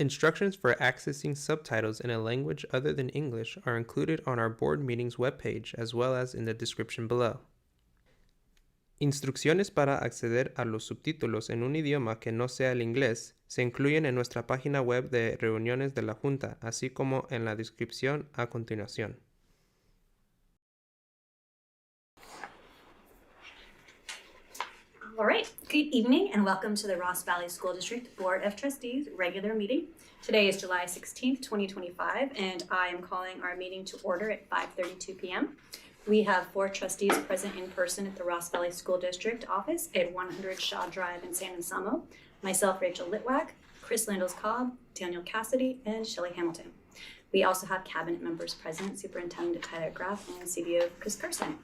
Instructions for accessing subtitles in a language other than English are included on our board meetings webpage as well as in the description below. Instrucciones para acceder a los subtítulos en un idioma que no sea el inglés se incluyen en nuestra página web de reuniones de la Junta, así como en la descripción a continuación. All right, good evening and welcome to the Ross Valley School District Board of Trustees regular meeting. Today is July 16th, 2025, and I am calling our meeting to order at 5:32 p.m. We have 4 trustees present in person at the Ross Valley School District office at 100 Shaw Drive in San Anselmo. Myself, Rachel Litwack, Chris Landels-Cobb, Daniel Cassidy, and Shelley Hamilton. We also have cabinet members present, Superintendent Tyler Graff and CBO Chris Carson.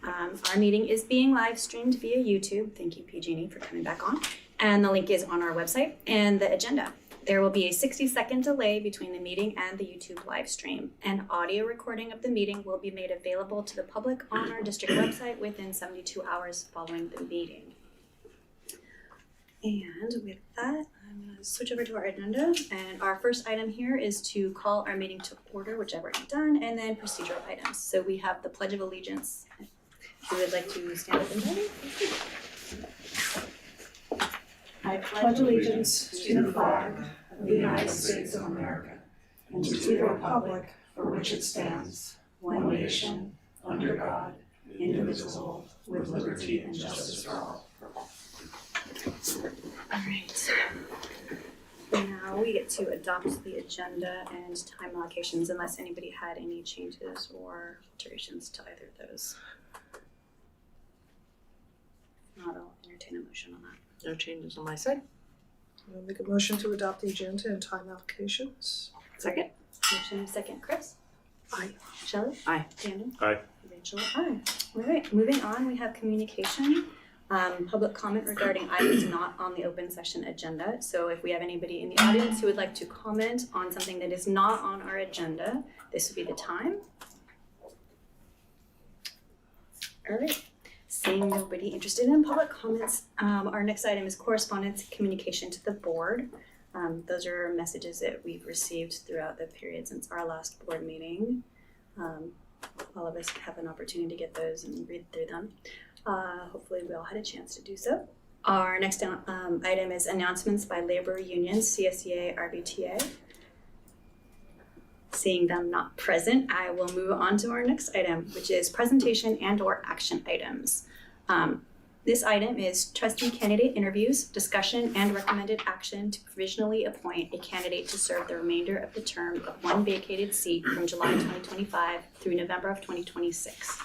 Our meeting is being live streamed via YouTube. Thank you, PG&E, for coming back on. And the link is on our website and the agenda. There will be a 60-second delay between the meeting and the YouTube live stream. An audio recording of the meeting will be made available to the public on our district website within 72 hours following the meeting. And with that, I'm going to switch over to our agenda. And our first item here is to call our meeting to order, which I've already done, and then procedural items. So we have the Pledge of Allegiance. If you would like to stand up and ready. I pledge allegiance to the flag of the United States of America and to the republic for which it stands, one nation, under God, indivisible, with liberty and justice for all. All right. Now we get to adopt the agenda and time allocations unless anybody had any changes or alterations to either of those. If not, I'll entertain a motion on that. No changes on my side. I'll make a motion to adopt the agenda and time allocations. Second. Motion second, Chris. Aye. Shelley. Aye. Daniel. Aye. Rachel. Aye. All right. Moving on, we have communication. Public comment regarding items not on the open session agenda. So if we have anybody in the audience who would like to comment on something that is not on our agenda, this would be the time. All right. Seeing nobody interested in public comments, our next item is correspondence communication to the board. Those are messages that we've received throughout the period since our last board meeting. All of us have an opportunity to get those and read through them. Hopefully we all had a chance to do so. Our next item is announcements by labor unions, CSEA, RBTA. Seeing them not present, I will move on to our next item, which is presentation and/or action items. This item is trustee candidate interviews, discussion, and recommended action to provisionally appoint a candidate to serve the remainder of the term of one vacated seat from July 2025 through November of 2026.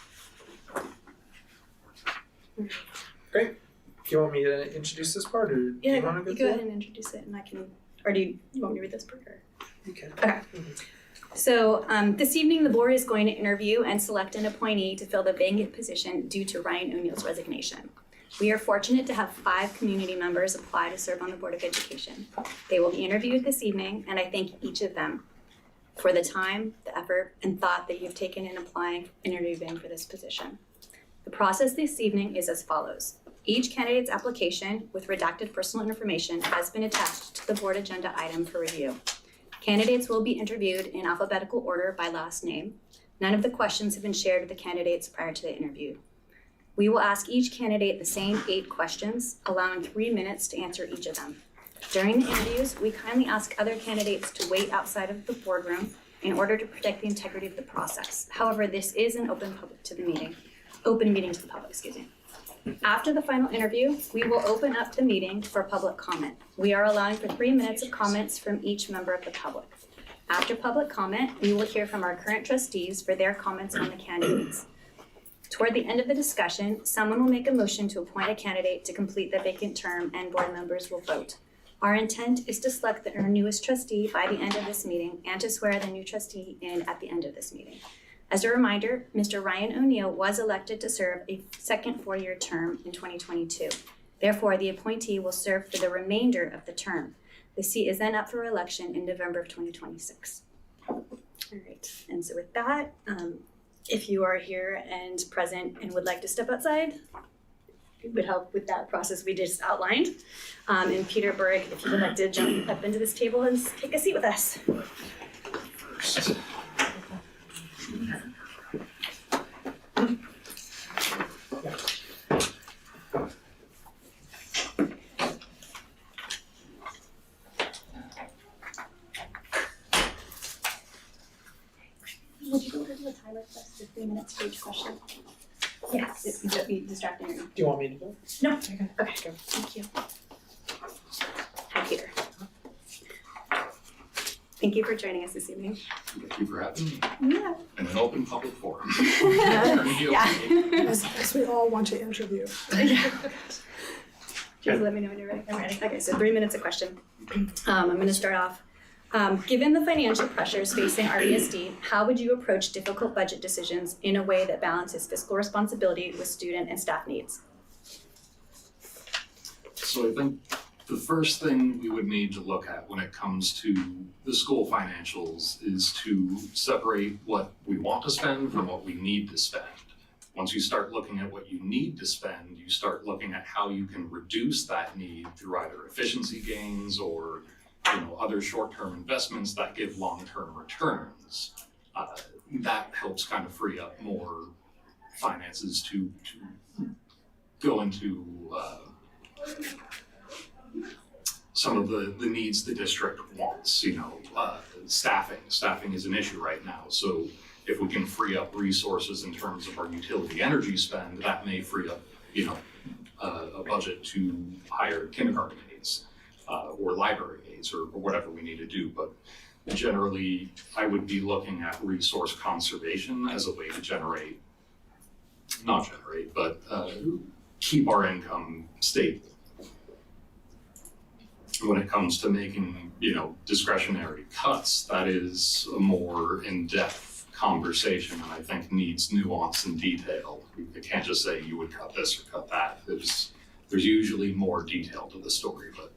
Great. Do you want me to introduce this part, or do you want to go ahead and introduce it, and I can. Or do you want me to read this part? Or? You can. Okay. So this evening, the board is going to interview and select an appointee to fill the vacant position due to Ryan O'Neill's resignation. We are fortunate to have 5 community members apply to serve on the Board of Education. They will be interviewed this evening, and I thank each of them for the time, the effort, and thought that you've taken in applying and interviewing for this position. The process this evening is as follows. Each candidate's application with redacted personal information has been attached to the board agenda item for review. Candidates will be interviewed in alphabetical order by last name. None of the questions have been shared with the candidates prior to the interview. We will ask each candidate the same 8 questions, allowing 3 minutes to answer each of them. During the interviews, we kindly ask other candidates to wait outside of the boardroom in order to protect the integrity of the process. However, this is an open meeting to the public, excuse me. After the final interview, we will open up the meeting for public comment. We are allowing for 3 minutes of comments from each member of the public. After public comment, we will hear from our current trustees for their comments on the candidates. Toward the end of the discussion, someone will make a motion to appoint a candidate to complete the vacant term, and board members will vote. Our intent is to select our newest trustee by the end of this meeting and to swear the new trustee in at the end of this meeting. As a reminder, Mr. Ryan O'Neill was elected to serve a second 4-year term in 2022. Therefore, the appointee will serve for the remainder of the term. The seat is then up for election in November of 2026. All right, and so with that, if you are here and present and would like to step outside, would help with that process we just outlined. And Peter Berg, if you would like to jump up into this table and take a seat with us. First. Would you go over to the timer for us for 3 minutes for each question? Yes. It would be distracting or no? Do you want me to go? No. Okay, go. Thank you. Hi, Peter. Thank you for joining us this evening. Thank you for having me Yeah. in an open public forum. Yeah. As we all want to interview. Just let me know when you're ready. I'm ready. Okay, so 3 minutes a question. I'm going to start off. Given the financial pressures facing RVSD, how would you approach difficult budget decisions in a way that balances fiscal responsibility with student and staff needs? So I think the first thing we would need to look at when it comes to the school financials is to separate what we want to spend from what we need to spend. Once you start looking at what you need to spend, you start looking at how you can reduce that need through either efficiency gains or other short-term investments that give long-term returns. That helps kind of free up more finances to go into some of the needs the district wants. Staffing is an issue right now. So if we can free up resources in terms of our utility energy spend, that may free up, a budget to hire kindergarten aides or library aides or whatever we need to do. But generally, I would be looking at resource conservation as a way to keep our income stable. When it comes to making, discretionary cuts, that is a more in-depth conversation and I think needs nuance and detail. You can't just say you would cut this or cut that. There's usually more detail to the story, but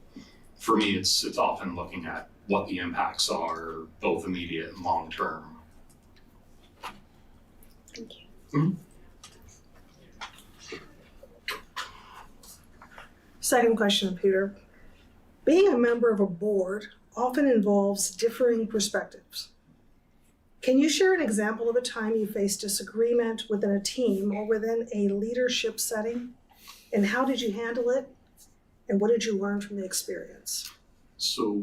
for me, it's often looking at what the impacts are, both immediate and long term. Thank you. Mm-hmm. Second question, Peter. Being a member of a board often involves differing perspectives. Can you share an example of a time you faced disagreement within a team or within a leadership setting? And how did you handle it? And what did you learn from the experience? So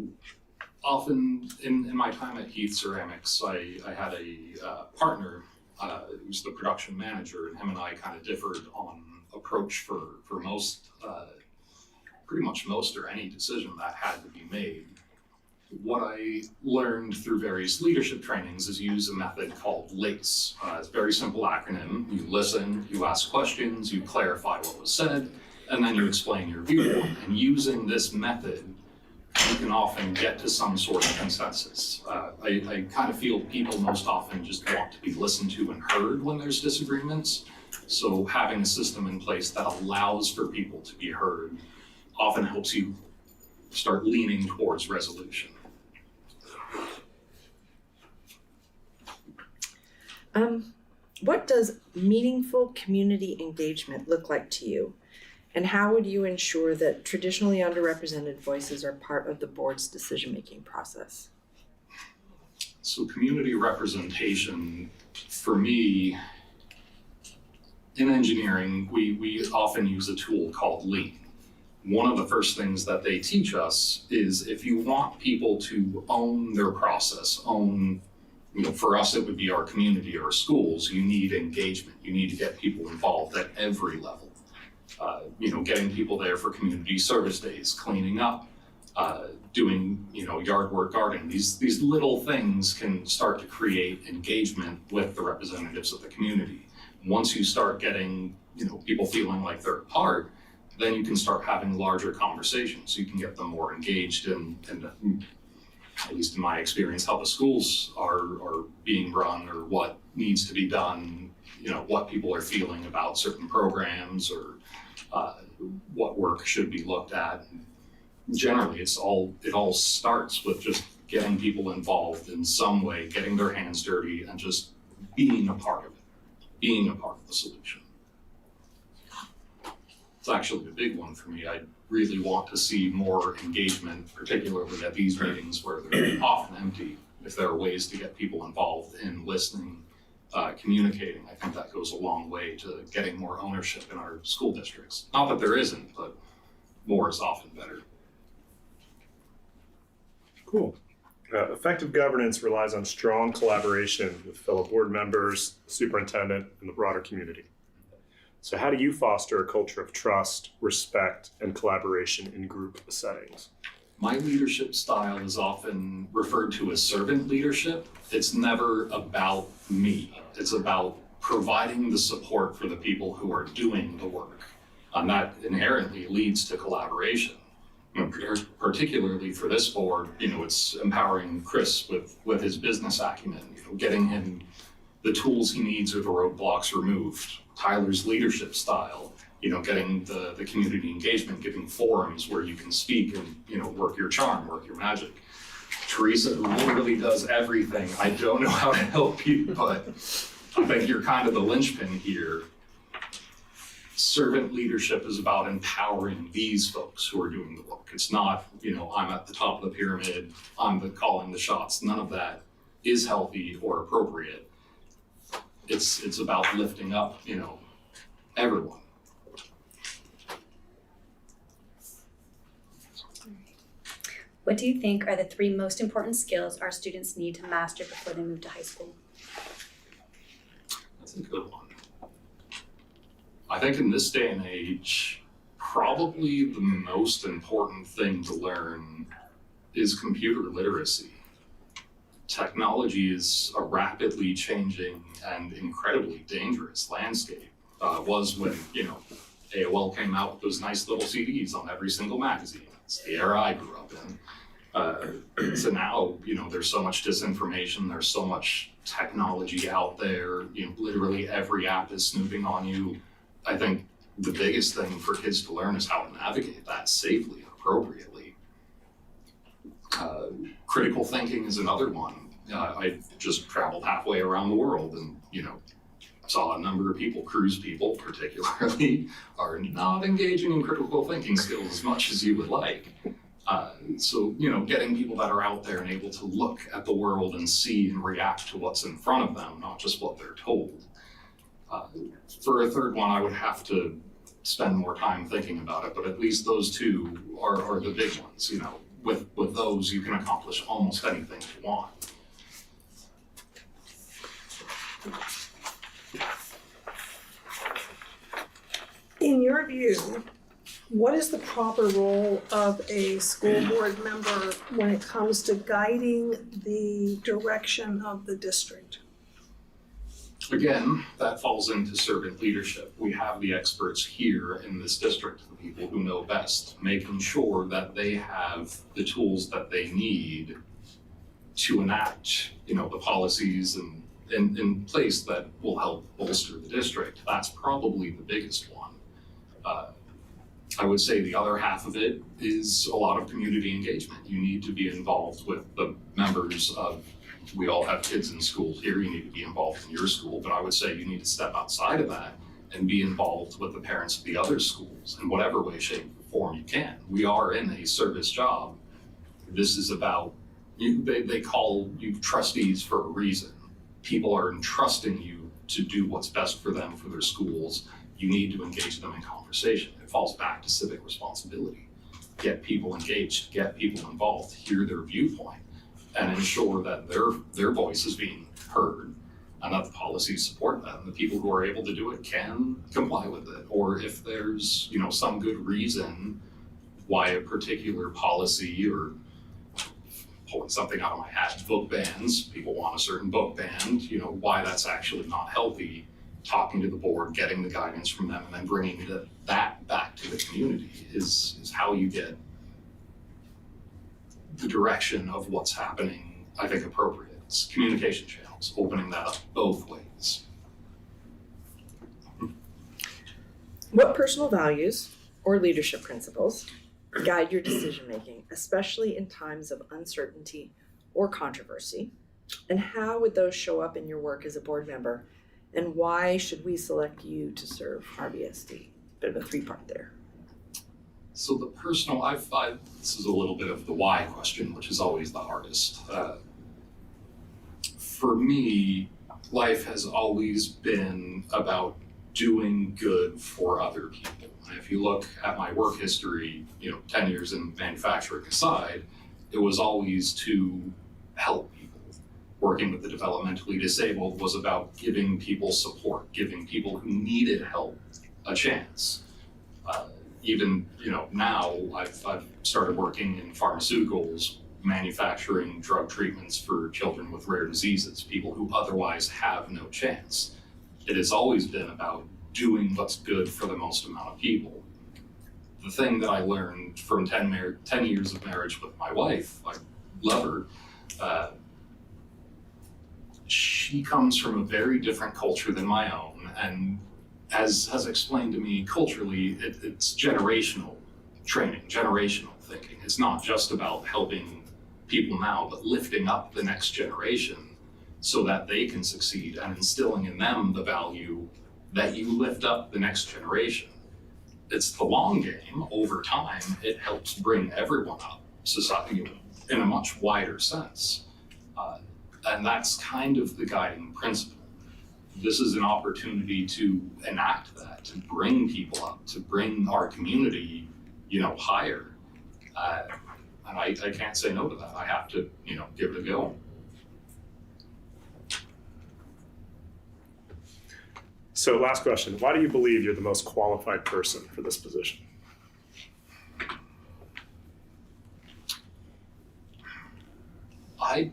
often in my time at Heath Ceramics, I had a partner who was the production manager, and him and I kind of differed on approach for most, pretty much most or any decision that had to be made. What I learned through various leadership trainings is use a method called LACE. It's a very simple acronym. You listen, you ask questions, you clarify what was said, and then you explain your viewpoint. And using this method, you can often get to some sort of consensus. I kind of feel people most often just want to be listened to and heard when there's disagreements. So having a system in place that allows for people to be heard often helps you start leaning towards resolution. What does meaningful community engagement look like to you? And how would you ensure that traditionally underrepresented voices are part of the board's decision-making process? So community representation, for me, in engineering, we often use a tool called Lean. One of the first things that they teach us is if you want people to own their process, for us it would be our community or schools, you need engagement. You need to get people involved at every level. Getting people there for community service days, cleaning up, doing, yard work, gardening. These little things can start to create engagement with the representatives of the community. Once you start getting, people feeling like they're a part, then you can start having larger conversations. You can get them more engaged and at least in my experience, how the schools are being run or what needs to be done, what people are feeling about certain programs or what work should be looked at. And generally, it all starts with just getting people involved in some way, getting their hands dirty and just being a part of it, being a part of the solution. It's actually a big one for me. I really want to see more engagement, particularly at these meetings where they're often empty. If there are ways to get people involved in listening, communicating, I think that goes a long way to getting more ownership in our school districts. Not that there isn't, but more is often better. Cool. Effective governance relies on strong collaboration with fellow board members, superintendent, and the broader community. So how do you foster a culture of trust, respect, and collaboration in group settings? My leadership style is often referred to as servant leadership. It's never about me. It's about providing the support for the people who are doing the work. And that inherently leads to collaboration. Particularly for this board, it's empowering Chris with his business acumen, getting him the tools he needs or the roadblocks removed. Tyler's leadership style, getting the community engagement, giving forums where you can speak and, work your charm, work your magic. Teresa, who literally does everything. I don't know how to help you, but I think you're kind of the linchpin here. Servant leadership is about empowering these folks who are doing the work. It's not, I'm at the top of the pyramid, I'm calling the shots. None of that is healthy or appropriate. It's about lifting up, everyone. What do you think are the 3 most important skills our students need to master before they move to high school? That's a good one. I think in this day and age, probably the most important thing to learn is computer literacy. Technology is a rapidly changing and incredibly dangerous landscape. It was when, AOL came out with those nice little CDs on every single magazine. It's the era I grew up in. So now, there's so much disinformation, there's so much technology out there, literally every app is snooping on you. I think the biggest thing for kids to learn is how to navigate that safely and appropriately. Critical thinking is another one. I just traveled halfway around the world and, saw a number of people, cruise people particularly, are not engaging in critical thinking skills as much as you would like. So, getting people that are out there and able to look at the world and see and react to what's in front of them, not just what they're told. For a third one, I would have to spend more time thinking about it, but at least those 2 are the big ones. With those, you can accomplish almost anything you want. In your view, what is the proper role of a school board member when it comes to guiding the direction of the district? Again, that falls into servant leadership. We have the experts here in this district, the people who know best, making sure that they have the tools that they need to enact, the policies and in place that will help bolster the district. That's probably the biggest one. I would say the other half of it is a lot of community engagement. You need to be involved with the members of, we all have kids in school here, you need to be involved in your school, but I would say you need to step outside of that and be involved with the parents of the other schools in whatever way, shape, or form you can. We are in a service job. This is about, they call you trustees for a reason. People are entrusting you to do what's best for them, for their schools. You need to engage them in conversation. It falls back to civic responsibility. Get people engaged, get people involved, hear their viewpoint, and ensure that their voice is being heard and that the policies support them. The people who are able to do it can comply with it. Or if there's, some good reason why a particular policy, or pulling something out of my hat, book bans, people want a certain book banned, why that's actually not healthy, talking to the board, getting the guidance from them, and then bringing that back to the community is how you get the direction of what's happening, I think, appropriate. It's communication channels, opening that up both ways. What personal values or leadership principles guide your decision-making, especially in times of uncertainty or controversy? And how would those show up in your work as a board member? And why should we select you to serve RVSD? Bit of a 3-part there. So the personal, this is a little bit of the why question, which is always the hardest. For me, life has always been about doing good for other people. And if you look at my work history, 10 years in manufacturing aside, it was always to help people. Working with the developmentally disabled was about giving people support, giving people who needed help a chance. Even now I've started working in pharmaceuticals, manufacturing drug treatments for children with rare diseases, people who otherwise have no chance. It has always been about doing what's good for the most amount of people. The thing that I learned from 10 years of marriage with my wife, I love her, she comes from a very different culture than my own, and as has explained to me, culturally, it's generational training, generational thinking. It's not just about helping people now, but lifting up the next generation so that they can succeed and instilling in them the value that you lift up the next generation. It's the long game. Over time, it helps bring everyone up, society, in a much wider sense. And that's kind of the guiding principle. This is an opportunity to enact that, to bring people up, to bring our community, higher. And I can't say no to that. I have to, give it a go. So last question, why do you believe you're the most qualified person for this position? I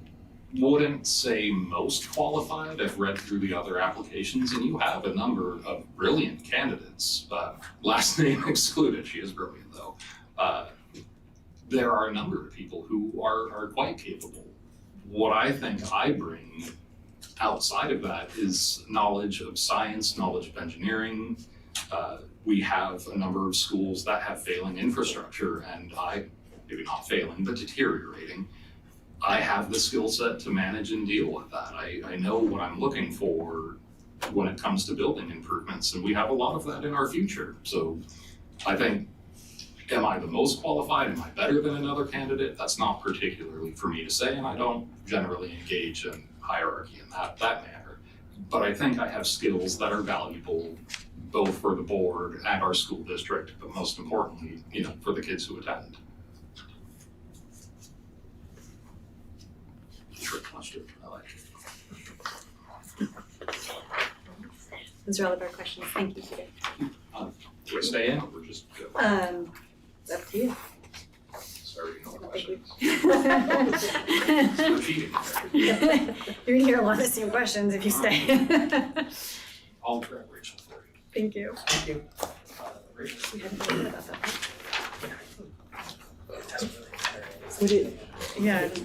wouldn't say most qualified. I've read through the other applications, and you have a number of brilliant candidates, last name excluded. She is brilliant, though. There are a number of people who are quite capable. What I think I bring outside of that is knowledge of science, knowledge of engineering. We have a number of schools that have failing infrastructure, and maybe not failing, but deteriorating. I have the skill set to manage and deal with that. I know what I'm looking for when it comes to building improvements, and we have a lot of that in our future. So I think, am I the most qualified? Am I better than another candidate? That's not particularly for me to say, and I don't generally engage in hierarchy in that manner. But I think I have skills that are valuable both for the board and our school district, but most importantly, for the kids who attend. I like it. Those are all of our questions. Thank you, Peter. Do we stay in or we're just go? It's up to you. Sorry, no Thank questions. you. We're cheating. You're gonna hear a lot of the same questions if you stay. I'll grab Rachel for you. Thank you. Thank you. Rachel. We hadn't thought about that. Would it, Yeah. so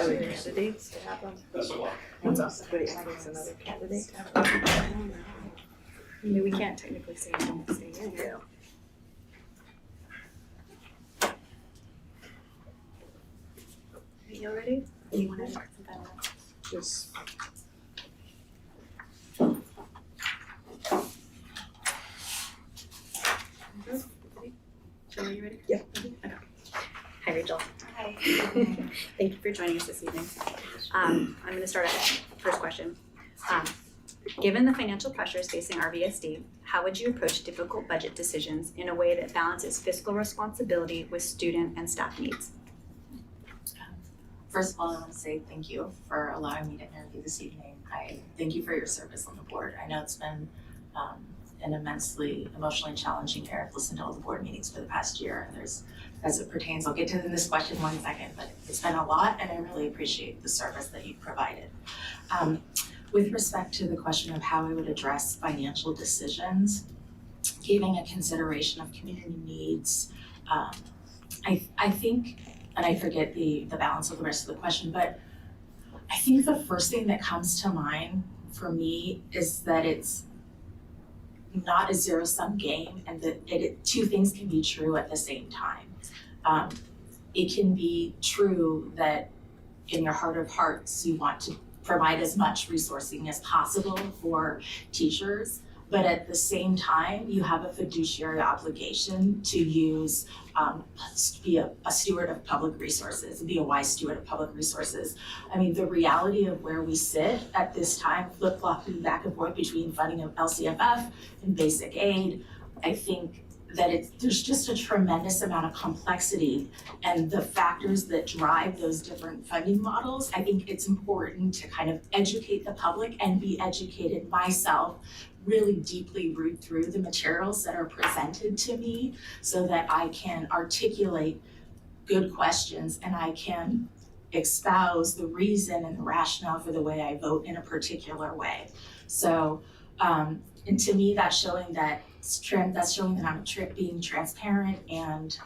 the candidates to have them? That's a lot. Would it have another candidate to have them? I mean, we can't technically say don't stay in here. Are you ready? You want to start some time? Just. Jill, are you ready? Yeah. Okay. Hi, Rachel. Hi. Thank you for joining us this evening. I'm going to start at first question. Given the financial pressures facing RVSD, how would you approach difficult budget decisions in a way that balances fiscal responsibility with student and staff needs? First of all, I want to say thank you for allowing me to interview this evening. I thank you for your service on the board. I know it's been an immensely emotionally challenging year. I've listened to all the board meetings for the past year, and as it pertains, I'll get to this question in 1 second, but it's been a lot, and I really appreciate the service that you've provided. With respect to the question of how I would address financial decisions, giving a consideration of community needs, I think, and I forget the balance of the rest of the question, but I think the first thing that comes to mind for me is that it's not a zero-sum game, and that two things can be true at the same time. It can be true that in your heart of hearts, you want to provide as much resourcing as possible for teachers, but at the same time, you have a fiduciary obligation to use, be a steward of public resources, be a wise steward of public resources. I mean, the reality of where we sit at this time, flip-flopping back and forth between funding of LCFF and basic aid, I think that there's just a tremendous amount of complexity, and the factors that drive those different funding models, I think it's important to kind of educate the public and be educated myself, really deeply root through the materials that are presented to me so that I can articulate good questions and I can espouse the reason and the rationale for the way I vote in a particular way. So, and to me, that's showing that I'm being transparent and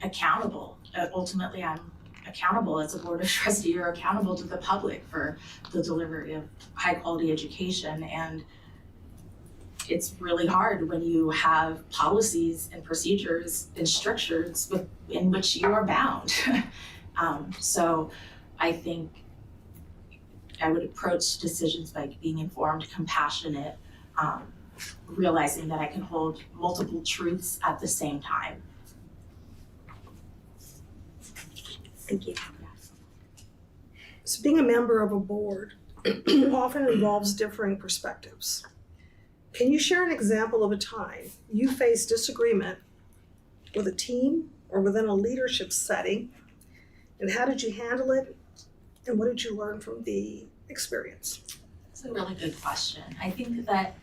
accountable. Ultimately, I'm accountable as a board of trustee, or accountable to the public for the delivery of high quality education. And it's really hard when you have policies and procedures and structures in which you are bound. So I think I would approach decisions by being informed, compassionate, realizing that I can hold multiple truths at the same time. Thank you. So being a member of a board often involves differing perspectives. Can you share an example of a time you faced disagreement with a team or within a leadership setting, and how did you handle it, and what did you learn from the experience? That's a really good question. I think that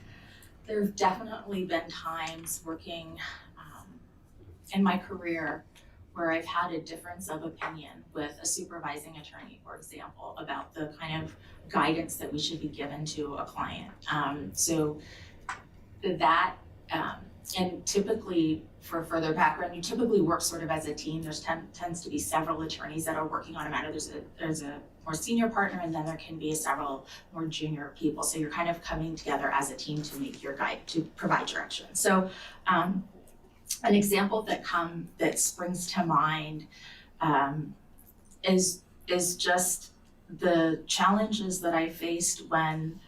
there have definitely been times working in my career where I've had a difference of opinion with a supervising attorney, for example, about the kind of guidance that we should be given to a client. So that, and typically, for further background, you typically work sort of as a team. There's tends to be several attorneys that are working on a matter. There's a more senior partner, and then there can be several more junior people. So you're kind of coming together as a team to make your guide, to provide direction. So an example that springs to mind is just the challenges that I faced when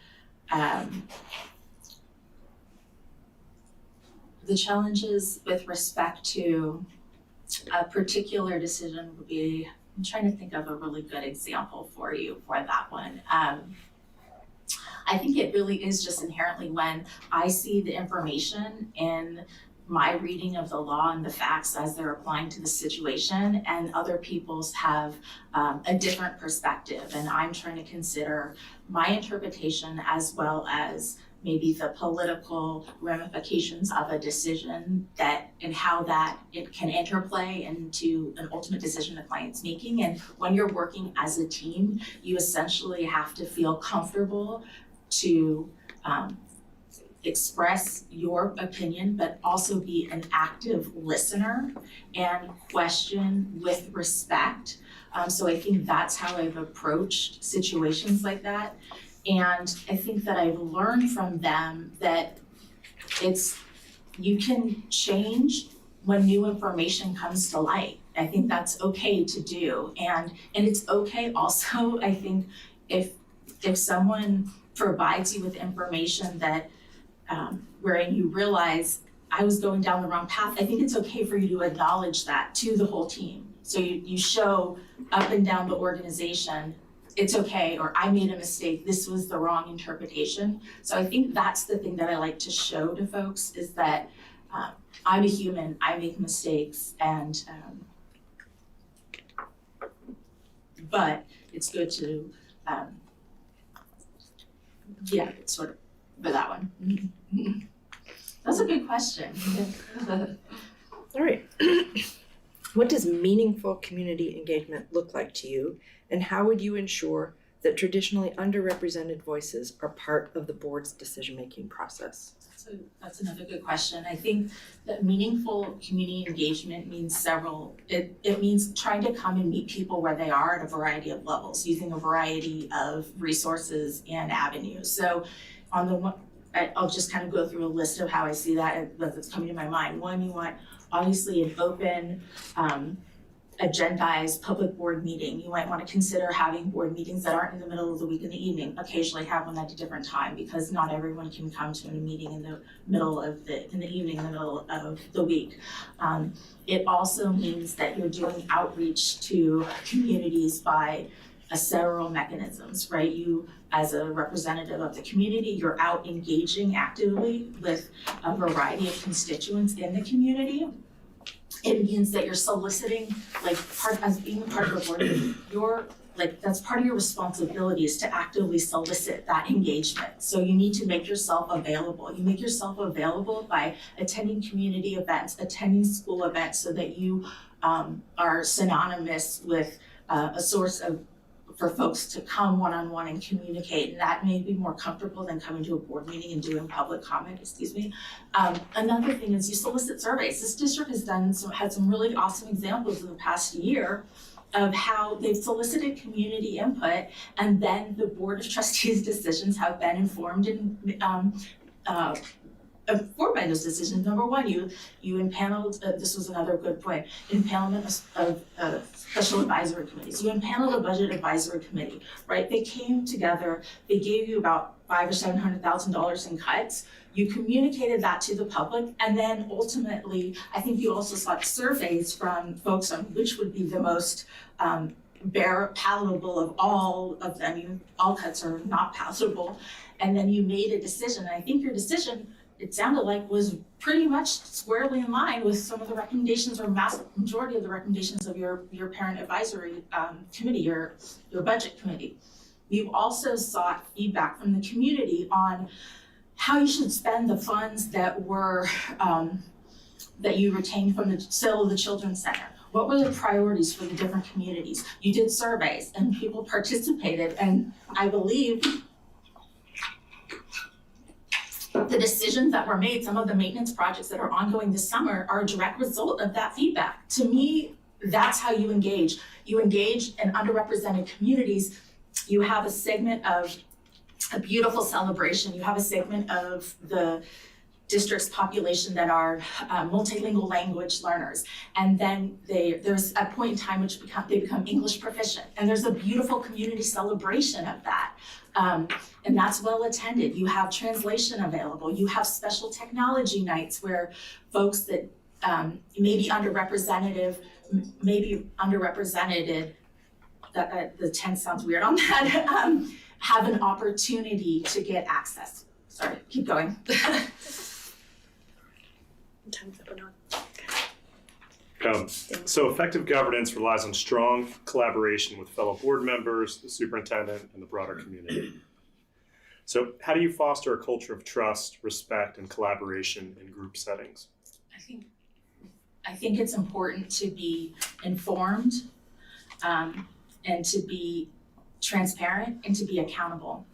the challenges with respect to a particular decision would be, I'm trying to think of a really good example for you for that one. I think it really is just inherently when I see the information in my reading of the law and the facts as they're applying to the situation, and other people's have a different perspective, and I'm trying to consider my interpretation as well as maybe the political ramifications of a decision and how that it can interplay into an ultimate decision the client's making. And when you're working as a team, you essentially have to feel comfortable to express your opinion, but also be an active listener and question with respect. So I think that's how I've approached situations like that. And I think that I've learned from them that you can change when new information comes to light. I think that's okay to do. And it's okay also, I think, if someone provides you with information that wherein you realize I was going down the wrong path, I think it's okay for you to acknowledge that to the whole team. So you show up and down the organization, it's okay, or I made a mistake, this was the wrong interpretation. So I think that's the thing that I like to show to folks, is that I'm a human, I make mistakes, and but it's good to, it's sort of for that one. That's a good question. All right. What does meaningful community engagement look like to you, and how would you ensure that traditionally underrepresented voices are part of the board's decision-making process? So that's another good question. I think that meaningful community engagement means it means trying to come and meet people where they are at a variety of levels, using a variety of resources and avenues. So on the one, I'll just kind of go through a list of how I see that that's coming to my mind. One, you want obviously an open agendized public board meeting. You might want to consider having board meetings that aren't in the middle of the week in the evening. Occasionally have one at a different time because not everyone can come to a meeting in the middle of in the evening, in the middle of the week. It also means that you're doing outreach to communities by several mechanisms, right? You, as a representative of the community, you're out engaging actively with a variety of constituents in the community. It means that you're soliciting, like, as being part of the board, that's part of your responsibility is to actively solicit that engagement. So you need to make yourself available. You make yourself available by attending community events, attending school events, so that you are synonymous with a source for folks to come one-on-one and communicate, and that may be more comfortable than coming to a board meeting and doing public comment, Another thing is you solicit surveys. This district had some really awesome examples in the past year of how they've solicited community input, and then the Board of Trustees decisions have been informed by those decisions. Number one, you impaneled, this was another good point, impanelment of special advisory committees. You impaneled a budget advisory committee, right? They came together, they gave you about $500,000 or $700,000 in cuts. You communicated that to the public, and then ultimately, I think you also sought surveys from folks on which would be the most palatable of all of them. All cuts are not palatable. And then you made a decision, and I think your decision, it sounded like, was pretty much squarely in line with some of the recommendations, or majority of the recommendations of your parent advisory committee, your budget committee. You also sought feedback from the community on how you should spend the funds that were that you retained from the sale of the Children's Center. What were the priorities for the different communities? You did surveys and people participated, and I believe the decisions that were made, some of the maintenance projects that are ongoing this summer, are a direct result of that feedback. To me, that's how you engage. You engage in underrepresented communities. You have a segment of a beautiful celebration. You have a segment of the district's population that are multilingual language learners. And then there's a point in time which they become English proficient. And there's a beautiful community celebration of that. And that's well attended. You have translation available. You have special technology nights where folks that may be underrepresented, the tense sounds weird on that, have an opportunity to get access. Sorry, keep going. Time's up or not? So effective governance relies on strong collaboration with fellow board members, the superintendent, and the broader community. So how do you foster a culture of trust, respect, and collaboration in group settings? I think it's important to be informed and to be transparent and to be accountable.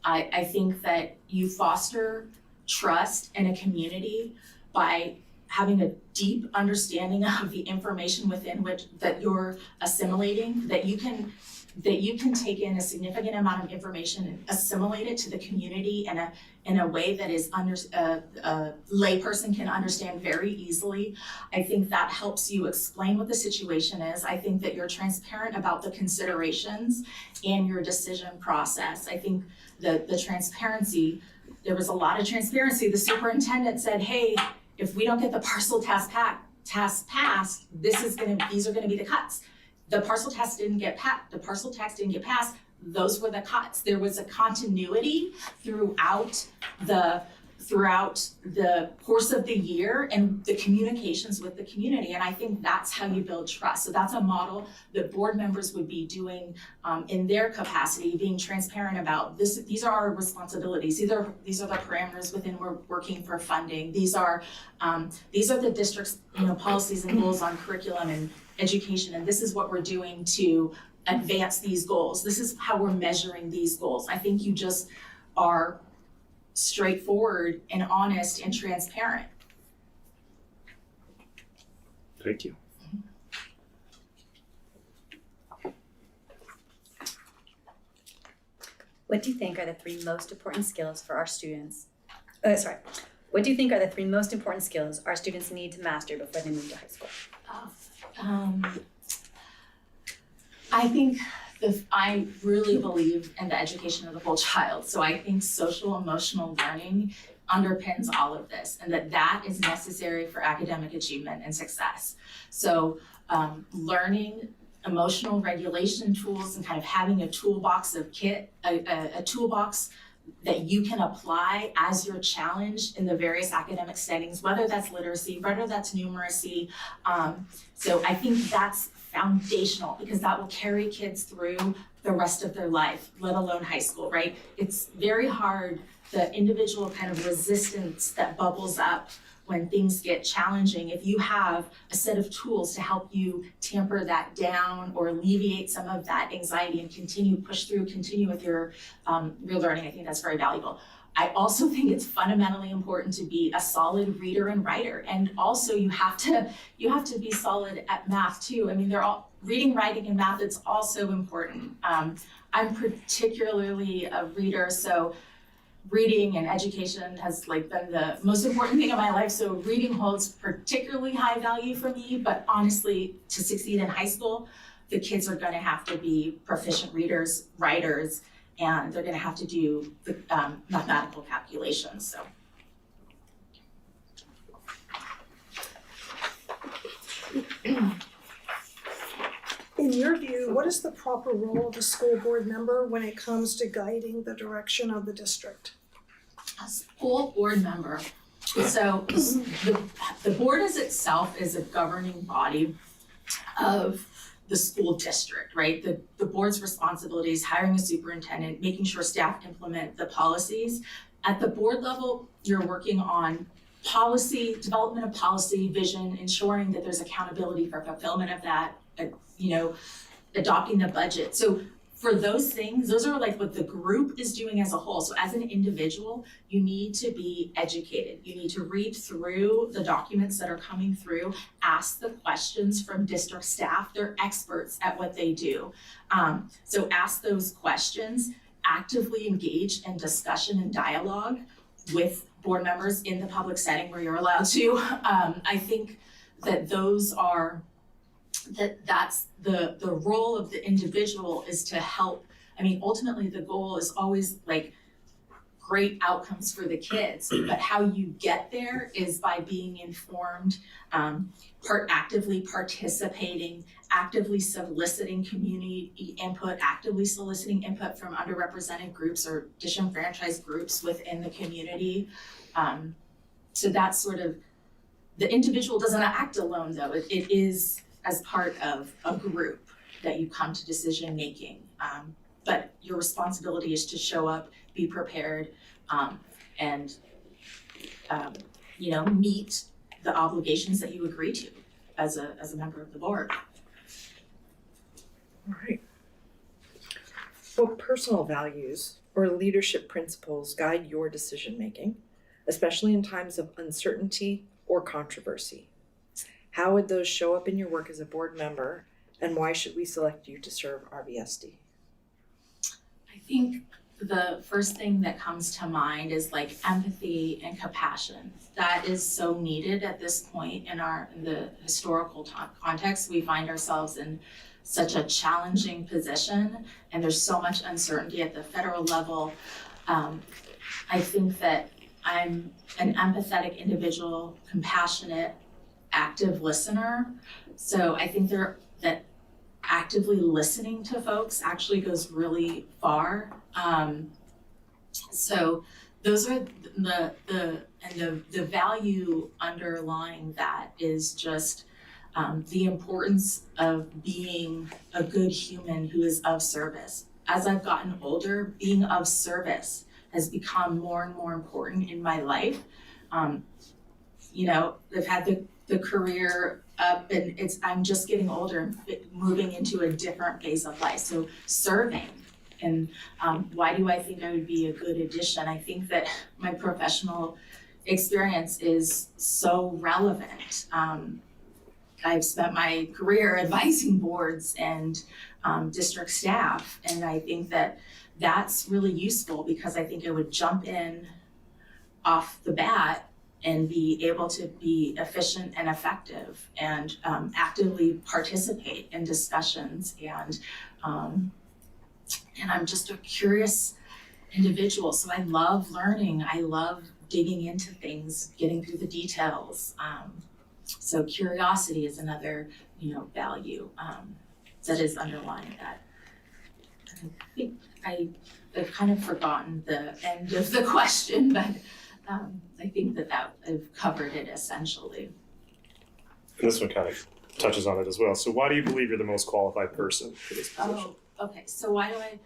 I think that you foster trust in a community by having a deep understanding of the information within which that you're assimilating, that you can take in a significant amount of information and assimilate it to the community in a way that is a layperson can understand very easily. I think that helps you explain what the situation is. I think that you're transparent about the considerations and your decision process. I think the transparency, there was a lot of transparency. The superintendent said, hey, if we don't get the parcel task passed, these are gonna be the cuts. The parcel tax didn't get passed. Those were the cuts. There was a continuity throughout the course of the year and the communications with the community. And I think that's how you build trust. So that's a model that board members would be doing in their capacity, being transparent about this. These are our responsibilities. These are the parameters within we're working for funding. These are the district's policies and goals on curriculum and education, and this is what we're doing to advance these goals. This is how we're measuring these goals. I think you just are straightforward and honest and transparent. Thank you. What do you think are the three most important skills for our students? What do you think are the three most important skills our students need to master before they move to high school? I think I really believe in the education of the whole child. So I think social emotional learning underpins all of this, and that is necessary for academic achievement and success. So learning emotional regulation tools and kind of having a toolbox of a toolbox that you can apply as you're challenged in the various academic settings, whether that's literacy, whether that's numeracy. So I think that's foundational, because that will carry kids through the rest of their life, let alone high school, right? It's very hard, the individual kind of resistance that bubbles up when things get challenging. If you have a set of tools to help you tamper that down or alleviate some of that anxiety and continue with your learning, I think that's very valuable. I also think it's fundamentally important to be a solid reader and writer. And also you have to be solid at math too. I mean, they're all reading, writing, and math, it's also important. I'm particularly a reader, so reading and education has been the most important thing in my life. So reading holds particularly high value for me, but honestly, to succeed in high school, the kids are gonna have to be proficient readers, writers, and they're gonna have to do the mathematical calculations, so. In your view, what is the proper role of a school board member when it comes to guiding the direction of the district? A school board member. So the board as itself is a governing body of the school district, right? The board's responsibility is hiring a superintendent, making sure staff implement the policies. At the board level, you're working on policy, development of policy, vision, ensuring that there's accountability for fulfillment of that, adopting the budget. So for those things, those are what the group is doing as a whole. So as an individual, you need to be educated. You need to read through the documents that are coming through, ask the questions from district staff. They're experts at what they do. So ask those questions, actively engage in discussion and dialogue with board members in the public setting where you're allowed to. I think that that's the role of the individual, is to help. I mean, ultimately the goal is always great outcomes for the kids, but how you get there is by being informed, actively participating, actively soliciting community input, actively soliciting input from underrepresented groups or disenfranchised groups within the community. So that's sort of, the individual doesn't act alone though, it is as part of a group that you come to decision making. But your responsibility is to show up, be prepared, and meet the obligations that you agree to as a member of the board. All right. What personal values or leadership principles guide your decision making, especially in times of uncertainty or controversy? How would those show up in your work as a board member, and why should we select you to serve RVSD? I think the first thing that comes to mind is empathy and compassion. That is so needed at this point in the historical context. We find ourselves in such a challenging position, and there's so much uncertainty at the federal level. I think that I'm an empathetic individual, compassionate, active listener. So I think that actively listening to folks actually goes really far. So those are the value underlying that is just the importance of being a good human who is of service. As I've gotten older, being of service has become more and more important in my life. I've had the career up, and I'm just getting older and moving into a different phase of life. So serving, and why do I think I would be a good addition? I think that my professional experience is so relevant. I've spent my career advising boards and district staff, and I think that that's really useful, because I think it would jump in off the bat and be able to be efficient and effective and actively participate in discussions. And I'm just a curious individual, so I love learning. I love digging into things, getting through the details. So curiosity is another, value that is underlying that. I think I've kind of forgotten the end of the question, but I think that I've covered it essentially. And this one kind of touches on it as well. So why do you believe you're the most qualified person for this position? Oh, okay. So why do I?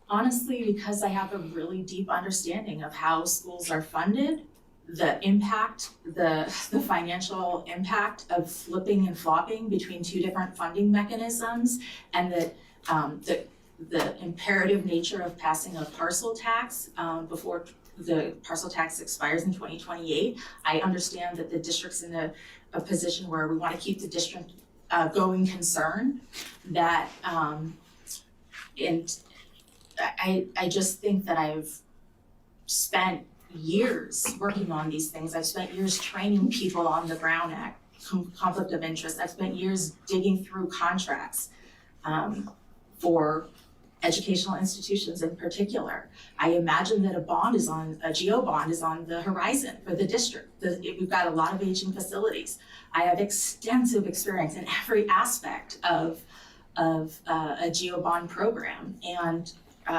Honestly, because I have a really deep understanding of how schools are funded, the impact, the financial impact of flipping and flopping between two different funding mechanisms, and that the imperative nature of passing a parcel tax before the parcel tax expires in 2028. I understand that the district's in a position where we want to keep the district going concern, that and I just think that I've spent years working on these things. I've spent years training people on the Brown Act, conflict of interest. I've spent years digging through contracts for educational institutions in particular. I imagine that a GO bond is on the horizon for the district. We've got a lot of aging facilities. I have extensive experience in every aspect of a GO bond program, and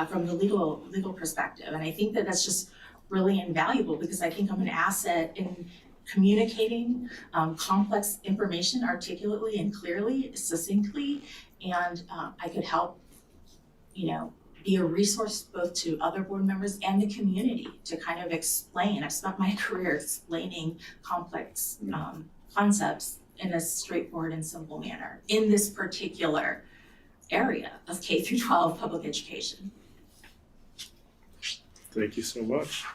from the legal perspective. And I think that that's just really invaluable, because I think I'm an asset in communicating complex information articulately and clearly, succinctly, and I could help, be a resource both to other board members and the community to kind of explain. I've spent my career explaining complex concepts in a straightforward and simple manner in this particular area of K through 12 public education. Thank you so much.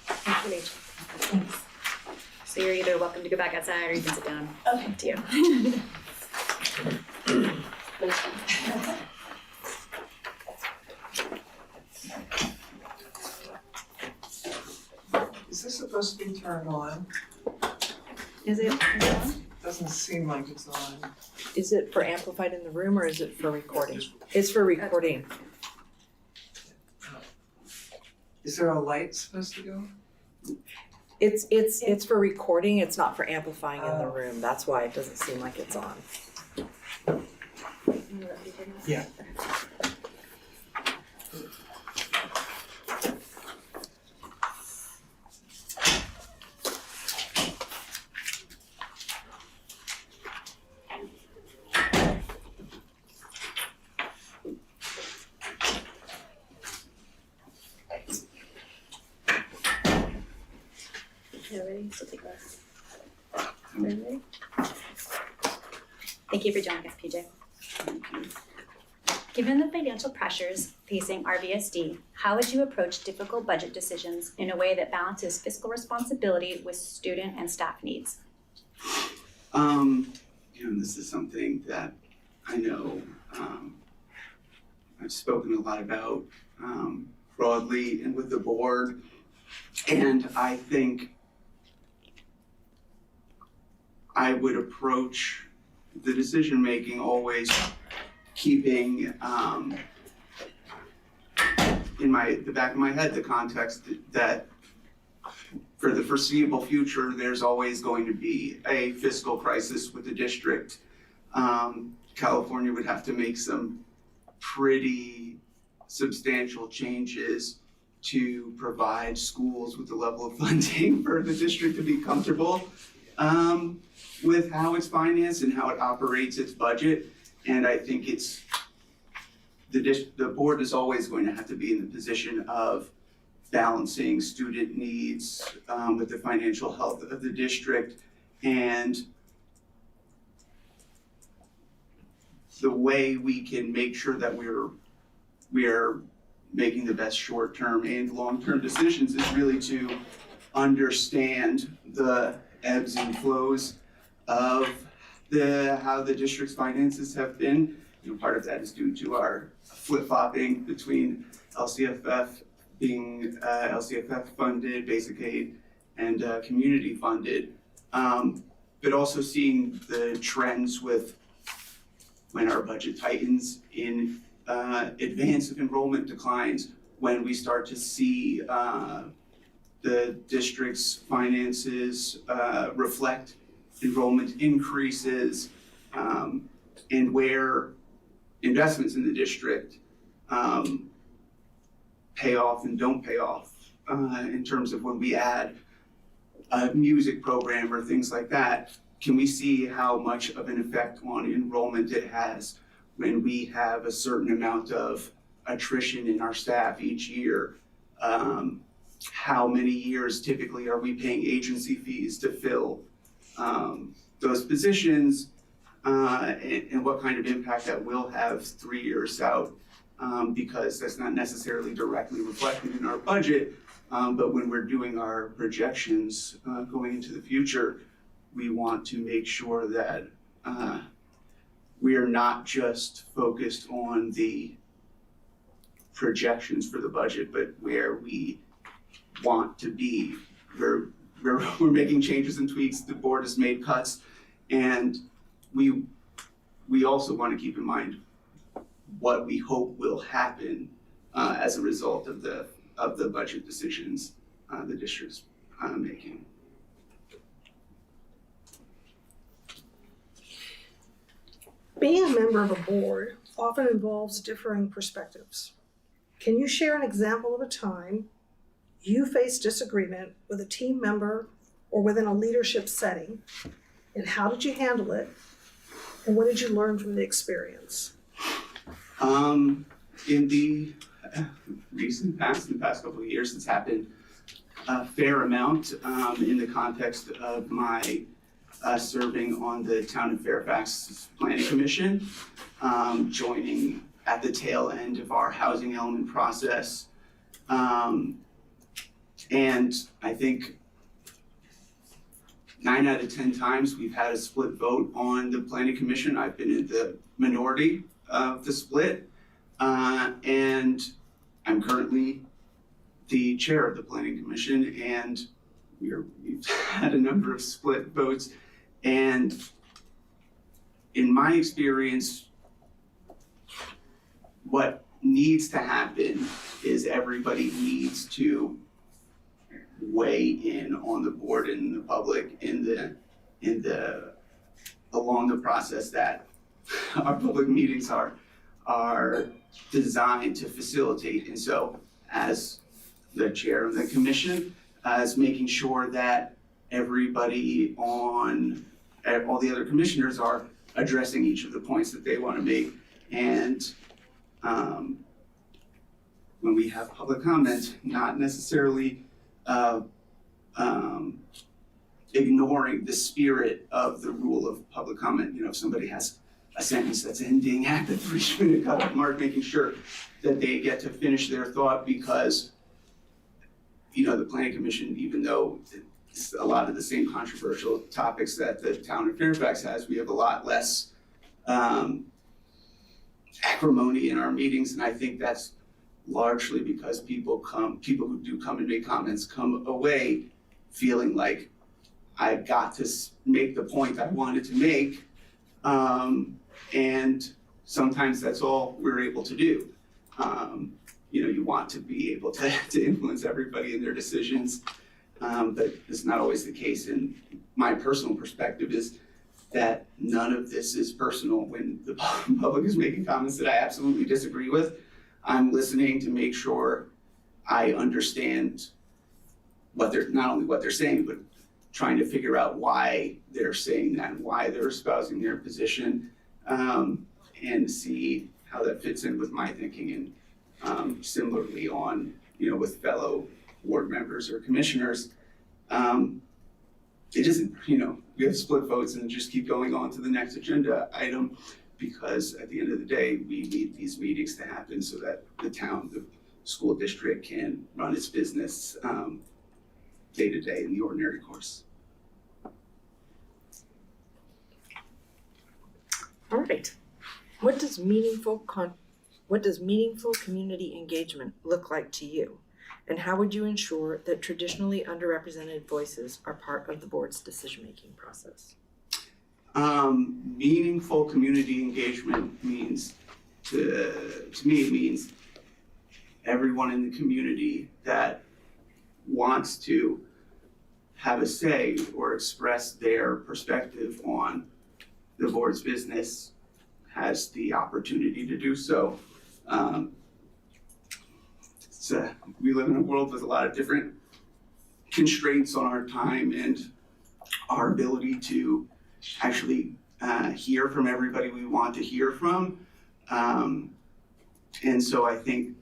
Thank you, Rachel. Thanks. So you're either welcome to go back outside or you can sit down. Okay. Up to you. Is this supposed to be turned on? Is it? Doesn't seem like it's on. Is it for amplified in the room or is it for recording? It's for recording. Is there a light supposed to go? It's for recording, it's not for amplifying in the room. That's why it doesn't seem like it's on. Yeah. Ready? So take this. Ready? Thank you for joining us, PJ. Given the financial pressures facing RVSD, how would you approach difficult budget decisions in a way that balances fiscal responsibility with student and staff needs? This is something that I know I've spoken a lot about broadly and with the board, and I think I would approach the decision making always keeping in the back of my head the context that for the foreseeable future there's always going to be a fiscal crisis with the district. California would have to make some pretty substantial changes to provide schools with the level of funding for the district to be comfortable with how it's financed and how it operates its budget. And I think the board is always going to have to be in the position of balancing student needs with the financial health of the district, and the way we can make sure that we are making the best short-term and long-term decisions is really to understand the ebbs and flows of how the district's finances have been. Part of that is due to our flip-flopping between LCFF being LCFF funded, basic aid, and community funded, but also seeing the trends with when our budget tightens in advance of enrollment declines, when we start to see the district's finances reflect enrollment increases, and where investments in the district pay off and don't pay off in terms of when we add a music program or things like that. Can we see how much of an effect on enrollment it has when we have a certain amount of attrition in our staff each year? How many years typically are we paying agency fees to fill those positions, and what kind of impact that will have 3 years out, because that's not necessarily directly reflected in our budget, but when we're doing our projections going into the future, we want to make sure that we are not just focused on the projections for the budget, but where we want to be. We're making changes and tweaks, the board has made cuts, and we also want to keep in mind what we hope will happen as a result of the budget decisions the district's making. Being a member of a board often involves differing perspectives. Can you share an example of a time you faced disagreement with a team member or within a leadership setting, and how did you handle it, and what did you learn from the experience? In the recent past, in the past couple of years, it's happened a fair amount in the context of my serving on the Town of Fairfax Planning Commission, joining at the tail end of our housing element process. And I think 9 out of 10 times we've had a split vote on the Planning Commission. I've been in the minority of the split, and I'm currently the chair of the Planning Commission, and we've had a number of split votes. And in my experience, what needs to happen is everybody needs to weigh in on the board and in the public along the process that our public meetings are designed to facilitate. And so, as the chair of the commission, as making sure that everybody on all the other commissioners are addressing each of the points that they want to make. And when we have public comment, not necessarily ignoring the spirit of the rule of public comment. You know, if somebody has a sentence that's ending at the 3-minute cut mark, making sure that they get to finish their thought, because, you know, the Planning Commission, even though it's a lot of the same controversial topics that the Town of Fairfax has, we have a lot less acrimony in our meetings, and I think that's largely because people who do come and make comments come away feeling like I got to make the point I wanted to make, and sometimes that's all we're able to do. You know, you want to be able to influence everybody in their decisions, but it's not always the case. And my personal perspective is that none of this is personal. When the public is making comments that I absolutely disagree with, I'm listening to make sure I understand not only what they're saying, but trying to figure out why they're saying that and why they're espousing their position, and see how that fits in with my thinking. And similarly on, you know, with fellow board members or commissioners, it isn't, you know, we have split votes and just keep going on to the next agenda item, because at the end of the day, we need these meetings to happen so that the town, the school district can run its business day to day in the ordinary course. All right. What does meaningful community engagement look like to you? And how would you ensure that traditionally underrepresented voices are part of the board's decision-making process? Meaningful community engagement means, to me, it means everyone in the community that wants to have a say or express their perspective on the board's business has the opportunity to do so. We live in a world with a lot of different constraints on our time and our ability to actually hear from everybody we want to hear from. And so I think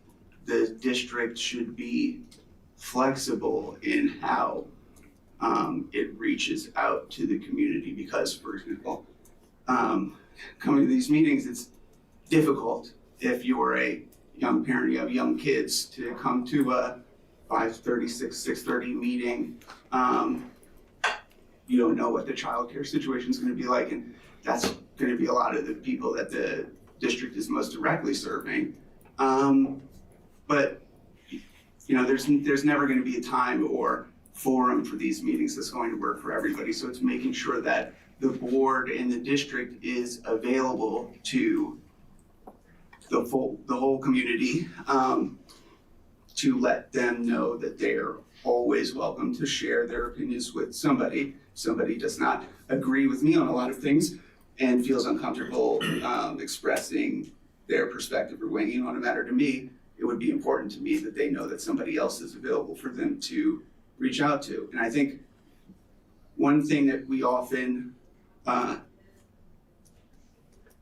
the district should be flexible in how it reaches out to the community, because, for example, coming to these meetings, it's difficult if you are a young parent, you have young kids, to come to a 5:30, 6:30 meeting. You don't know what the childcare situation is going to be like, and that's going to be a lot of the people that the district is most directly serving. But you know, there's never going to be a time or forum for these meetings that's going to work for everybody. So it's making sure that the board and the district is available to the whole community, to let them know that they're always welcome to share their opinions with somebody. Somebody does not agree with me on a lot of things and feels uncomfortable expressing their perspective or weighing in on a matter to me, it would be important to me that they know that somebody else is available for them to reach out to. And I think one thing that we often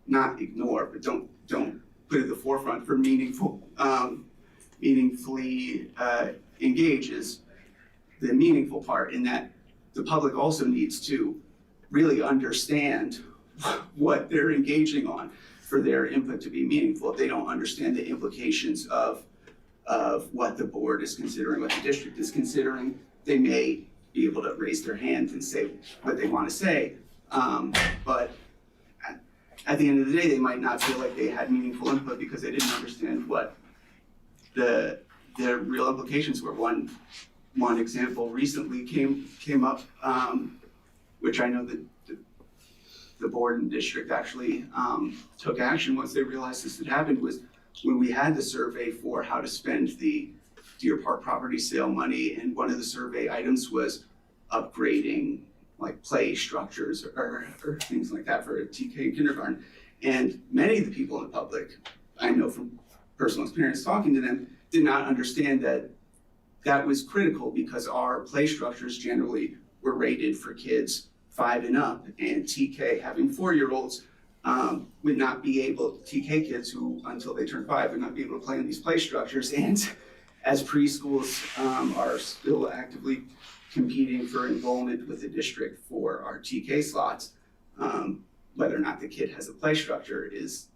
not ignore, but don't put at the forefront for meaningfully engage is the meaningful part, in that the public also needs to really understand what they're engaging on for their input to be meaningful. If they don't understand the implications of what the board is considering, what the district is considering, they may be able to raise their hand and say what they want to say. But at the end of the day, they might not feel like they had meaningful input because they didn't understand what the real implications were. One example recently came up, which I know that the board and district actually took action once they realized this had happened, was when we had the survey for how to spend the Deer Park property sale money, and one of the survey items was upgrading like play structures or things like that for TK kindergarten. And many of the people in the public, I know from personal experience talking to them, did not understand that that was critical, because our play structures generally were rated for kids 5 and up, and TK, having 4-year-olds, would not be able, TK kids who until they turn 5 would not be able to play in these play structures. And as preschools are still actively competing for enrollment with the district for our TK slots, whether or not the kid has a play structure is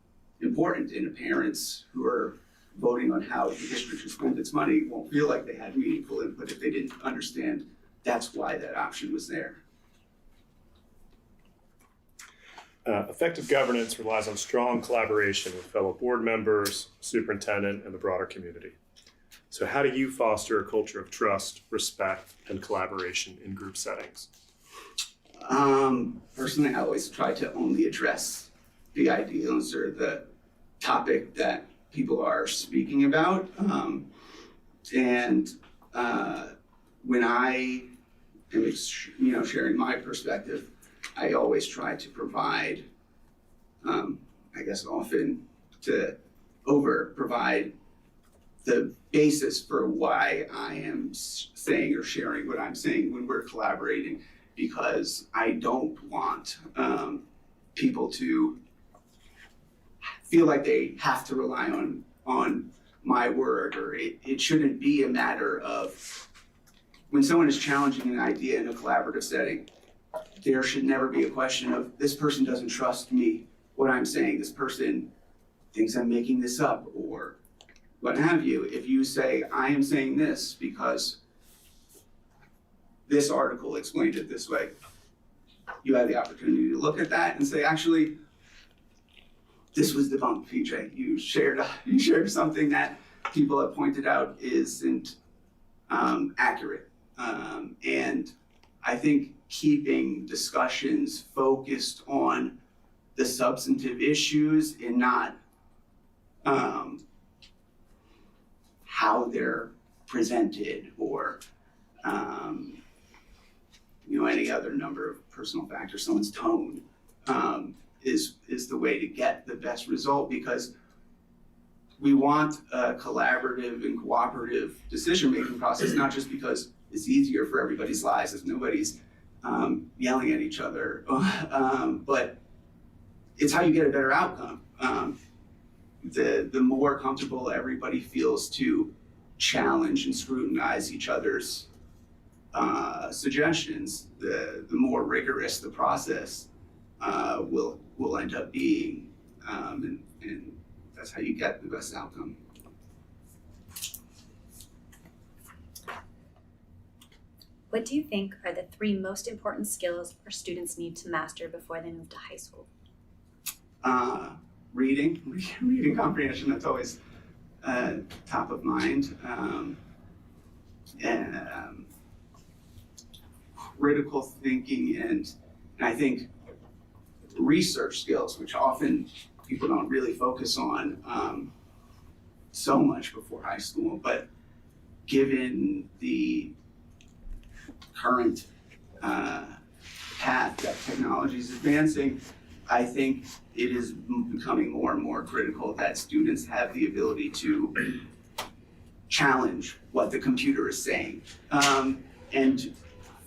important, and parents who are voting on how the district should spend its money won't feel like they had meaningful input if they didn't understand that's why that option was there. Effective governance relies on strong collaboration with fellow board members, superintendent, and the broader community. So how do you foster a culture of trust, respect, and collaboration in group settings? Personally, I always try to only address the ideas or the topic that people are speaking about. When I am sharing my perspective, I always try to provide, often to provide the basis for why I am saying or sharing what I'm saying when we're collaborating, because I don't want people to feel like they have to rely on my word, or it shouldn't be a matter of, when someone is challenging an idea in a collaborative setting, there should never be a question of, this person doesn't trust me, what I'm saying, this person thinks I'm making this up, or what have you. If you say, I am saying this because this article explained it this way, you have the opportunity to look at that and say, actually, this was debunked, PJ. You shared something that people have pointed out isn't accurate. And I think keeping discussions focused on the substantive issues and not how they're presented or any other number of personal factors, someone's tone, is the way to get the best result, because we want a collaborative and cooperative decision-making process, not just because it's easier for everybody's lives if nobody's yelling at each other, but it's how you get a better outcome. The more comfortable everybody feels to challenge and scrutinize each other's suggestions, the more rigorous the process will end up being, and that's how you get the best outcome. What do you think are the 3 most important skills our students need to master before they move to high school? Reading comprehension, that's always top of mind. And critical thinking, and I think research skills, which often people don't really focus on so much before high school, but given the current path that technology is advancing, I think it is becoming more and more critical that students have the ability to challenge what the computer is saying and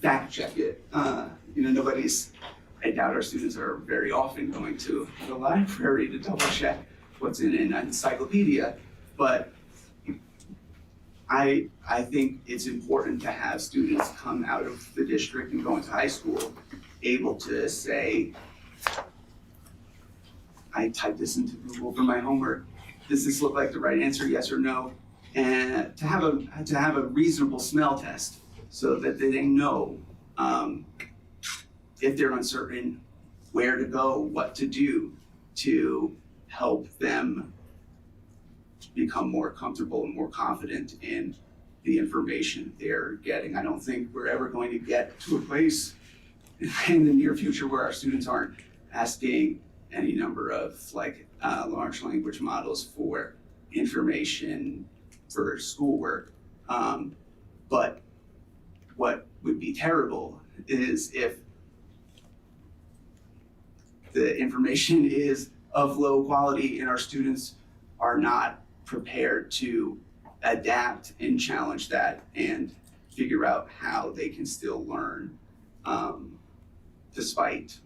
fact check it. I doubt our students are very often going to the library to double check what's in an encyclopedia, but I think it's important to have students come out of the district and go into high school able to say, I typed this into Google for my homework. Does this look like the right answer, yes or no? And to have a reasonable smell test so that they know if they're uncertain where to go, what to do to help them become more comfortable and more confident in the information they're getting. I don't think we're ever going to get to a place in the near future where our students aren't asking any number of large language models for information for schoolwork. But what would be terrible is if the information is of low quality and our students are not prepared to adapt and challenge that and figure out how they can still learn despite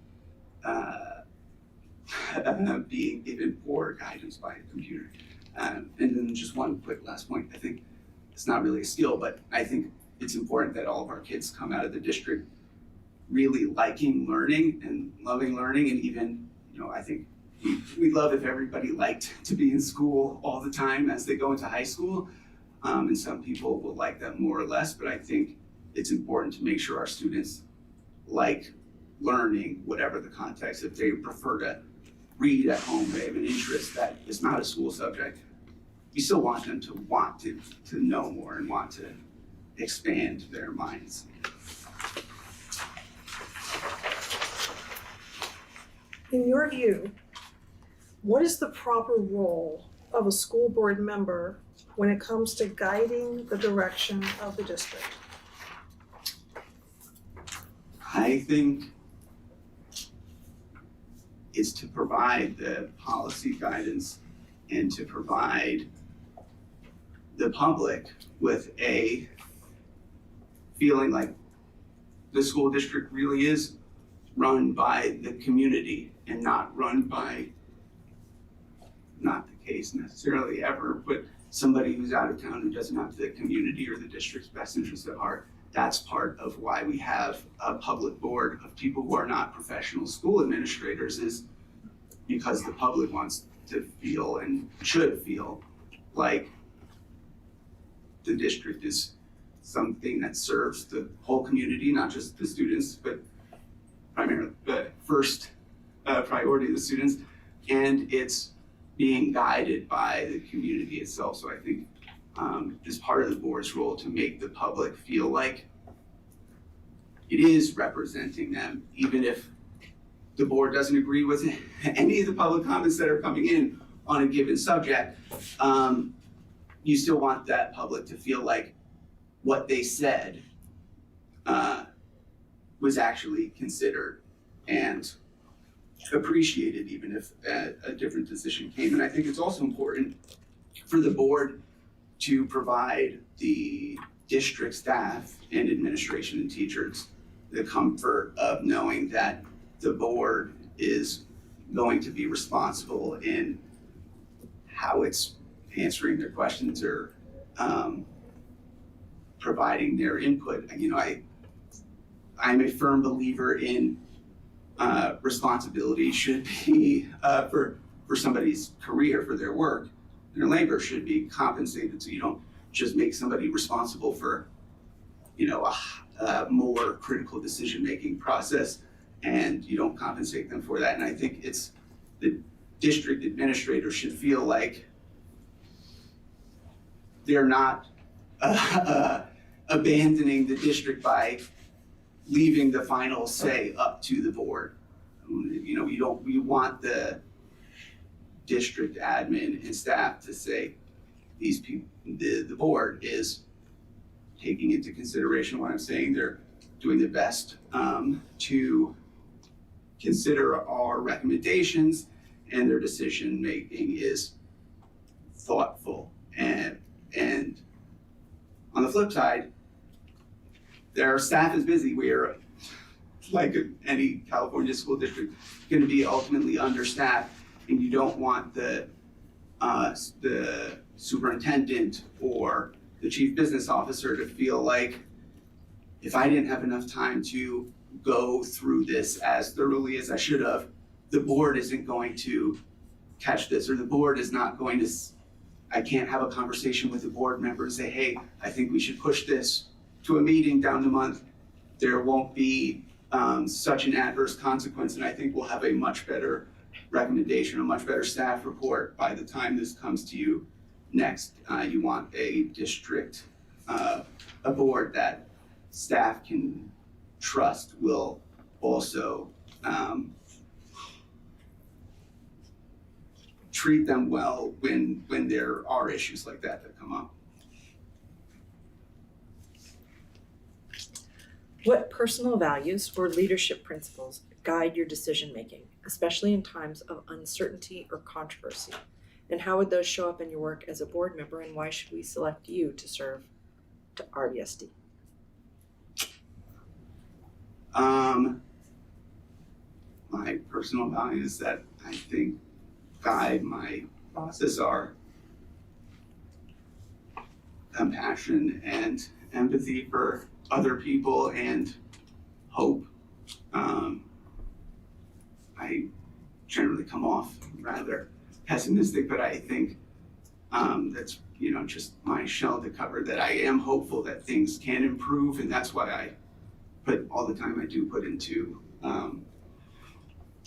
being given poor guidance by a computer. And then just one quick last point. I think it's not really a skill, but I think it's important that all of our kids come out of the district really liking learning and loving learning. And even, I think we'd love if everybody liked to be in school all the time as they go into high school. And some people will like that more or less, but I think it's important to make sure our students like learning, whatever the context. If they prefer to read at home, they have an interest that is not a school subject, we still want them to want to know more and want to expand their minds. In your view, what is the proper role of a school board member when it comes to guiding the direction of the district? I think it's to provide the policy guidance and to provide the public with a feeling like the school district really is run by the community and not run by, not the case necessarily ever, but somebody who's out of town who doesn't have the community or the district's best interest at heart. That's part of why we have a public board of people who are not professional school administrators, is because the public wants to feel and should feel like the district is something that serves the whole community, not just the students, but primarily the first priority of the students, and it's being guided by the community itself. So I think is part of the board's role to make the public feel like it is representing them, even if the board doesn't agree with any of the public comments that are coming in on a given subject. You still want that public to feel like what they said was actually considered and appreciated, even if a different decision came. And I think it's also important for the board to provide the district staff and administration and teachers the comfort of knowing that the board is going to be responsible in how it's answering their questions or providing their input. I'm a firm believer in responsibility should be for somebody's career, for their work, their labor should be compensated, so you don't just make somebody responsible for a more critical decision-making process and you don't compensate them for that. And I think it's the district administrator should feel like they're not abandoning the district by leaving the final say up to the board. We want the district admin and staff to say these people, the board is taking into consideration what I'm saying. They're doing their best to consider our recommendations, and their decision making is thoughtful. And on the flip side, their staff is busy. We are, like any California school district, going to be ultimately understaffed, and you don't want the superintendent or the chief business officer to feel like, if I didn't have enough time to go through this as thoroughly as I should have, the board isn't going to catch this, or the board is not going to, I can't have a conversation with the board member and say, hey, I think we should push this to a meeting down the month. There won't be such an adverse consequence, and I think we'll have a much better recommendation, a much better staff report by the time this comes to you next. You want a district, a board that staff can trust will also treat them well when there are issues like that come up. What personal values or leadership principles guide your decision making, especially in times of uncertainty or controversy? And how would those show up in your work as a board member, and why should we select you to serve to RVSD? My personal values that I think guide my process are compassion and empathy for other people and hope. I generally come off rather pessimistic, but I think that's just my shell to cover, that I am hopeful that things can improve, and that's why I put all the time I do put into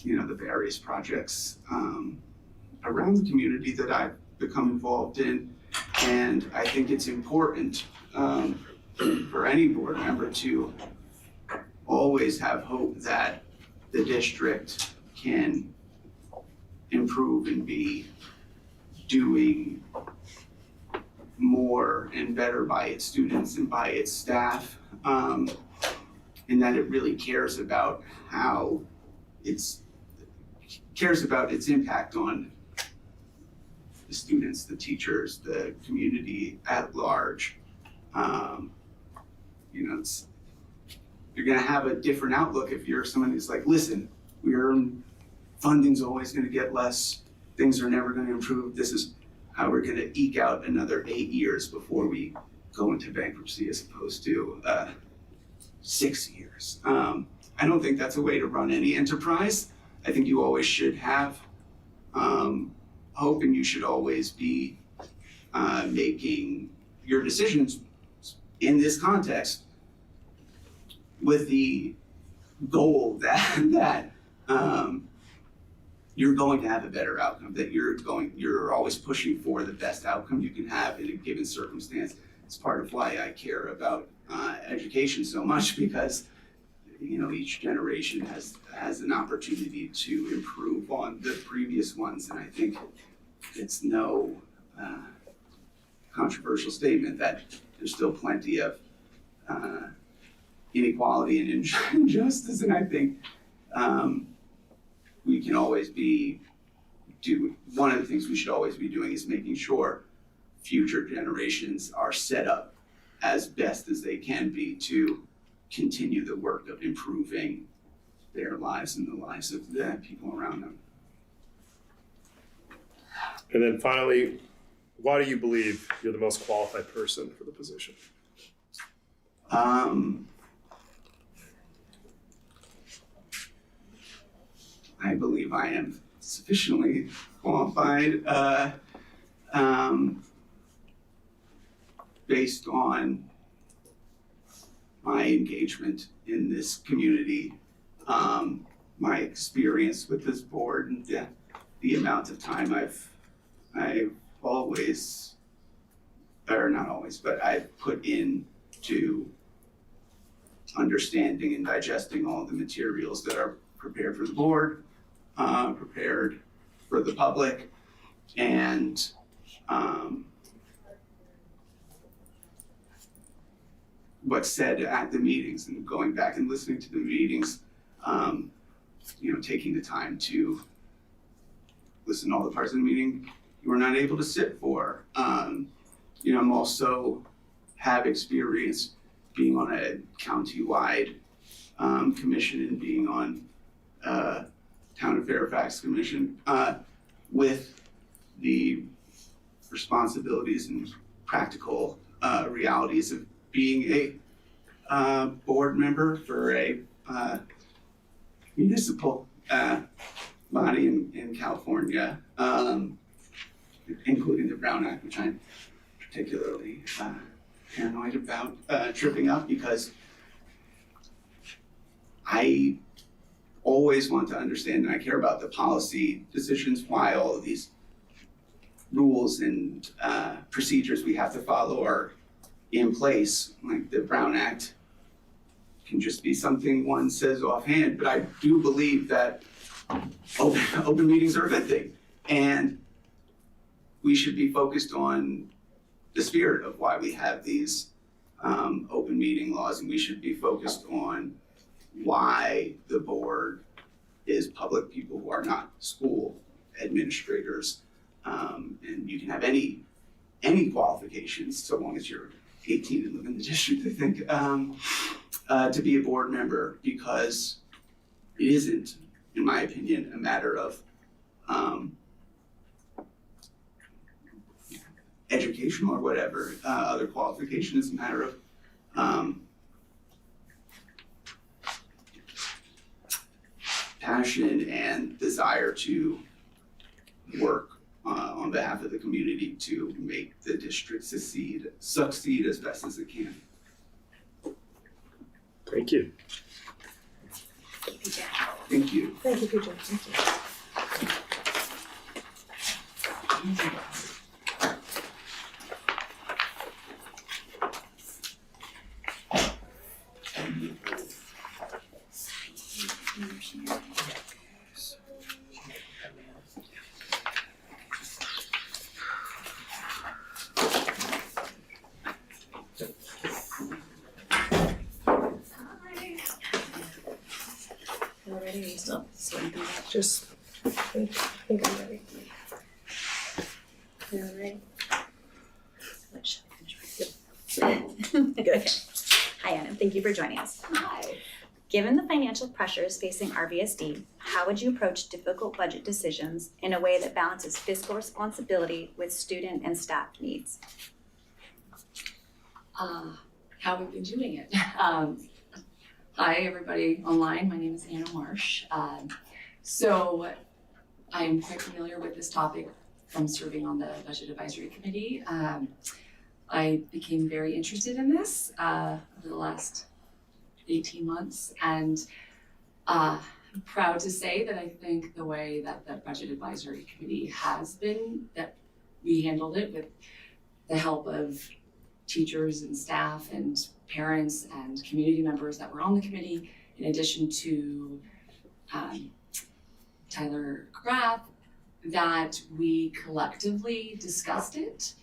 the various projects around the community that I've become involved in. And I think it's important for any board member to always have hope that the district can improve and be doing more and better by its students and by its staff, and that it really cares about its impact on the students, the teachers, the community at large. You're gonna have a different outlook if you're someone who's like, listen, funding's always gonna get less, things are never gonna improve, this is how we're gonna eke out another 8 years before we go into bankruptcy, as opposed to 6 years. I don't think that's a way to run any enterprise. I think you always should have hope, and you should always be making your decisions in this context with the goal that you're going to have a better outcome, that you're always pushing for the best outcome you can have in a given circumstance. It's part of why I care about education so much, because each generation has an opportunity to improve on the previous ones, and I think it's no controversial statement that there's still plenty of inequality and injustice, and I think we can always one of the things we should always be doing is making sure future generations are set up as best as they can be to continue the work of improving their lives and the lives of the people around them. And then finally, why do you believe you're the most qualified person for the position? I believe I am sufficiently qualified based on my engagement in this community, my experience with this board, and the amount of time I've always, or not always, but I've put into understanding and digesting all the materials that are prepared for the board, prepared for the public, and what's said at the meetings, and going back and listening to the meetings, taking the time to listen to all the parts of the meeting you were not able to sit for. I'm also have experience being on a county-wide commission and being on Town of Fairfax Commission with the responsibilities and practical realities of being a board member for a municipal body in California, including the Brown Act, which I'm particularly paranoid about tripping up, because I always want to understand, and I care about the policy decisions, why all of these rules and procedures we have to follow are in place. Like the Brown Act can just be something one says offhand, but I do believe that open meetings are a good thing, and we should be focused on the spirit of why we have these open meeting laws, and we should be focused on why the board is public people who are not school administrators, and you can have any qualifications so long as you're 18 and live in the district, I think, to be a board member, because it isn't, in my opinion, a matter of education or whatever other qualification. Is a matter of passion and desire to work on behalf of the community to make the district succeed as best as it can. Thank you. Thank you. Thank you, PJ. Thank you. Just think I'm ready. You're ready? Good. Hi, Anna. Thank you for joining us. Hi. Given the financial pressures facing RVSD, how would you approach difficult budget decisions in a way that balances fiscal responsibility with student and staff needs? How we've been doing it. Hi, everybody online. My name is Anna Marsh. So I'm quite familiar with this topic from serving on the Budget Advisory Committee. I became very interested in this over the last 18 months, and proud to say that I think the way that the Budget Advisory Committee has been, that we handled it with the help of teachers and staff and parents and community members that were on the committee, in addition to Tyler Graff, that we collectively discussed it,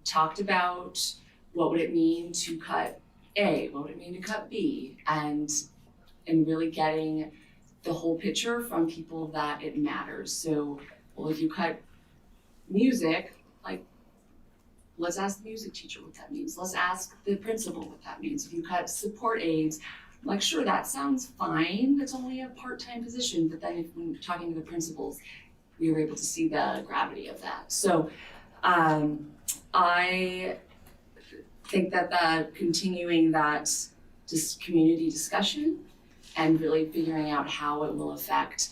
talked about what would it mean to cut A, what would it mean to cut B, and really getting the whole picture from people that it matters. So, well, if you cut music, like, let's ask the music teacher what that means. Let's ask the principal what that means. If you cut support aides, like, sure, that sounds fine. That's only a part-time position. But then when talking to the principals, we were able to see the gravity of that. So I think that continuing that community discussion and really figuring out how it will affect,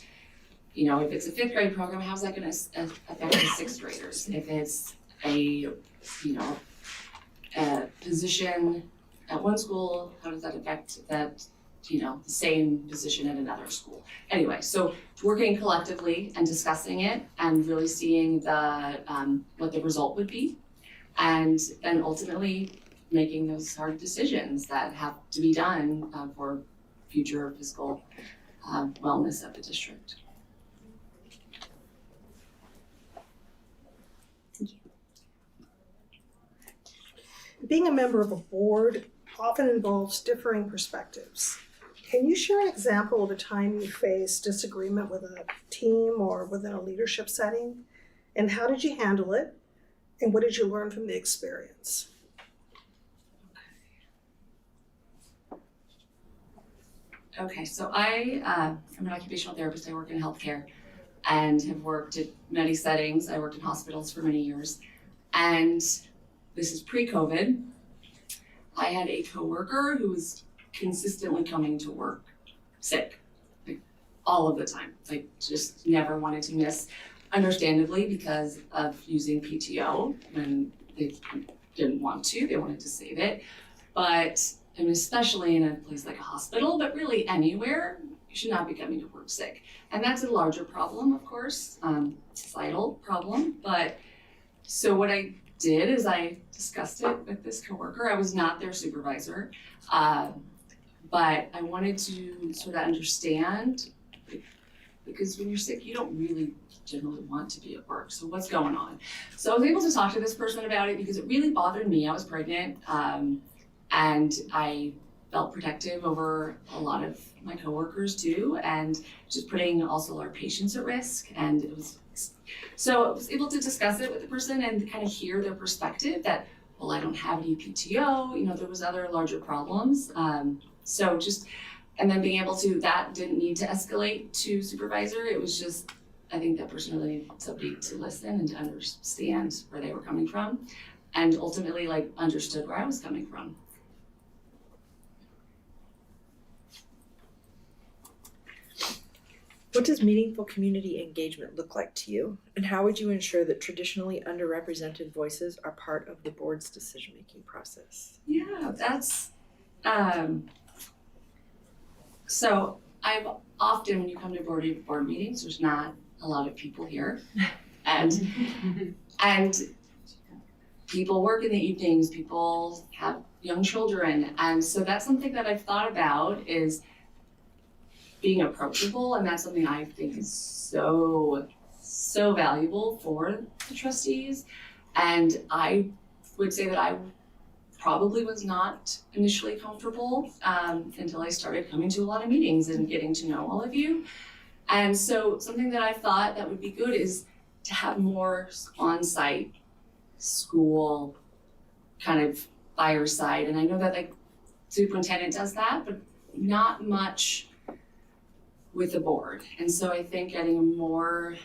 you know, if it's a 5th grade program, how's that going to affect the 6th graders? If it's a position at one school, how does that affect that, the same position at another school? Anyway, so working collectively and discussing it and really seeing the what the result would be, and then ultimately making those hard decisions that have to be done for future fiscal wellness of the district. Being a member of a board often involves differing perspectives. Can you share an example of a time you faced disagreement with a team or within a leadership setting? And how did you handle it? And what did you learn from the experience? Okay, so I'm an occupational therapist. I work in healthcare and have worked at many settings. I worked in hospitals for many years. And this is pre-COVID. I had a coworker who was consistently coming to work sick, like all of the time. Like just never wanted to miss, understandably because of using PTO when they didn't want to, they wanted to save it. But I mean, especially in a place like a hospital, but really anywhere, you should not be coming to work sick. And that's a larger problem, of course, societal problem. But so what I did is I discussed it with this coworker. I was not their supervisor, but I wanted to sort of understand, because when you're sick, you don't really generally want to be at work. So what's going on? So I was able to talk to this person about it because it really bothered me. I was pregnant, and I felt protective over a lot of my coworkers too, and just putting also our patients at risk. And it was, so I was able to discuss it with the person and kind of hear their perspective that, well, I don't have any PTO, there was other larger problems. So just, and then being able to, that didn't need to escalate to supervisor. It was just, I think that person really needed somebody to listen and to understand where they were coming from, and ultimately understood where I was coming from. What does meaningful community engagement look like to you? And how would you ensure that traditionally underrepresented voices are part of the board's decision-making process? Yeah, that's, so I've often, when you come to board meetings, there's not a lot of people here. And people work in the evenings, people have young children. And so that's something that I've thought about, is being approachable, and that's something I think is so valuable for the trustees. And I would say that I probably was not initially comfortable until I started coming to a lot of meetings and getting to know all of you. And so something that I thought that would be good is to have more on-site school kind of fireside. And I know that superintendent does that, but not much with the board. And so I think getting more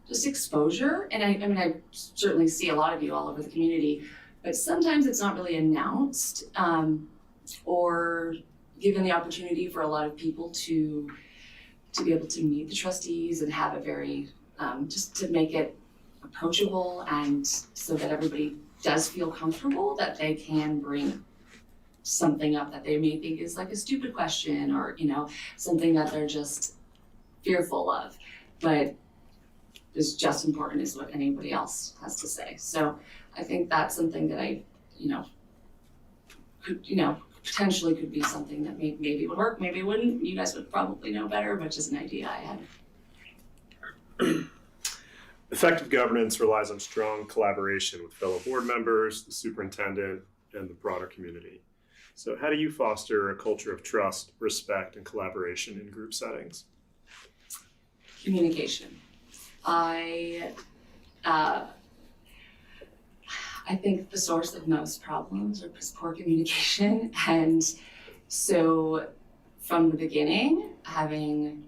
just exposure, and I certainly see a lot of you all over the community, but sometimes it's not really announced or given the opportunity for a lot of people to be able to meet the trustees and have a very, just to make it approachable, and so that everybody does feel comfortable that they can bring something up that they may think is like a stupid question, or, you know, something that they're just fearful of, but is just important as what anybody else has to say. So I think that's something that I, you know, could, you know, potentially could be something that maybe would work, maybe wouldn't. You guys would probably know better, but just an idea I had. Effective governance relies on strong collaboration with fellow board members, the superintendent, and the broader community. So how do you foster a culture of trust, respect, and collaboration in group settings? Communication. I think the source of most problems are poor communication, and so from the beginning, having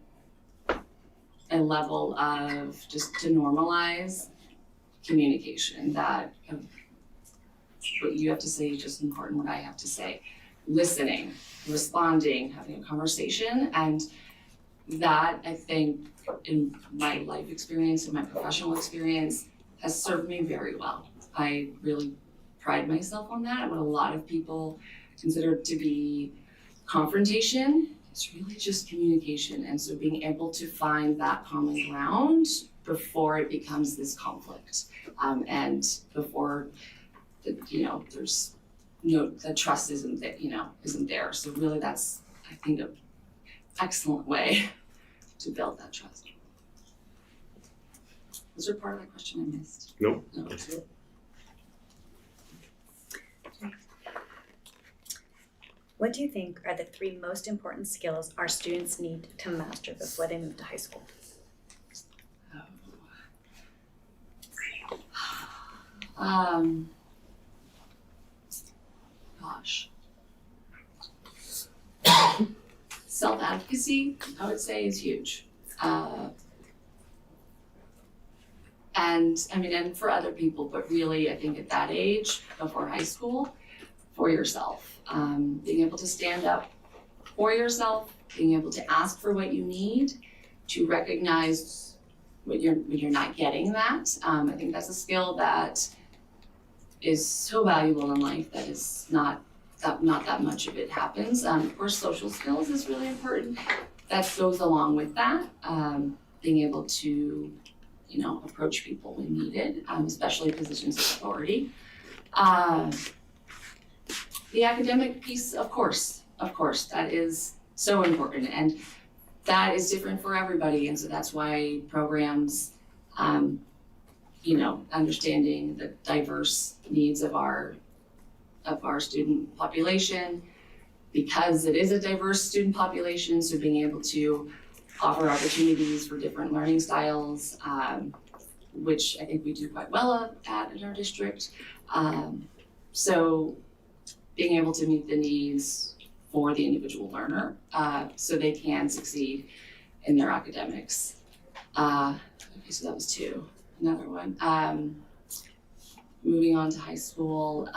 a level of just to normalize communication, that what you have to say is just important, what I have to say, listening, responding, having a conversation, and that, I think, in my life experience and my professional experience, has served me very well. I really pride myself on that. What a lot of people consider to be confrontation, it's really just communication. And so being able to find that common ground before it becomes this conflict, and before there's the trust isn't there. So really, that's, I think, an excellent way to build that trust. Was there part of that question I missed? No. That's it. What do you think are the 3 most important skills our students need to master before they move to high school? Gosh. Self-advocacy, I would say, is huge. And for other people, but really, I think at that age, before high school, for yourself. Being able to stand up for yourself, being able to ask for what you need, to recognize when you're not getting that. I think that's a skill that is so valuable in life that is not that much of it happens. Of course, social skills is really important. That goes along with that. Being able to, approach people when needed, especially positions of authority. The academic piece, of course, that is so important, and that is different for everybody, and so that's why programs, understanding the diverse needs of our student population, because it is a diverse student population, so being able to offer opportunities for different learning styles, which I think we do quite well at in our district. So being able to meet the needs for the individual learner, so they can succeed in their academics. Okay, so that was 2. Another one. Moving on to high school.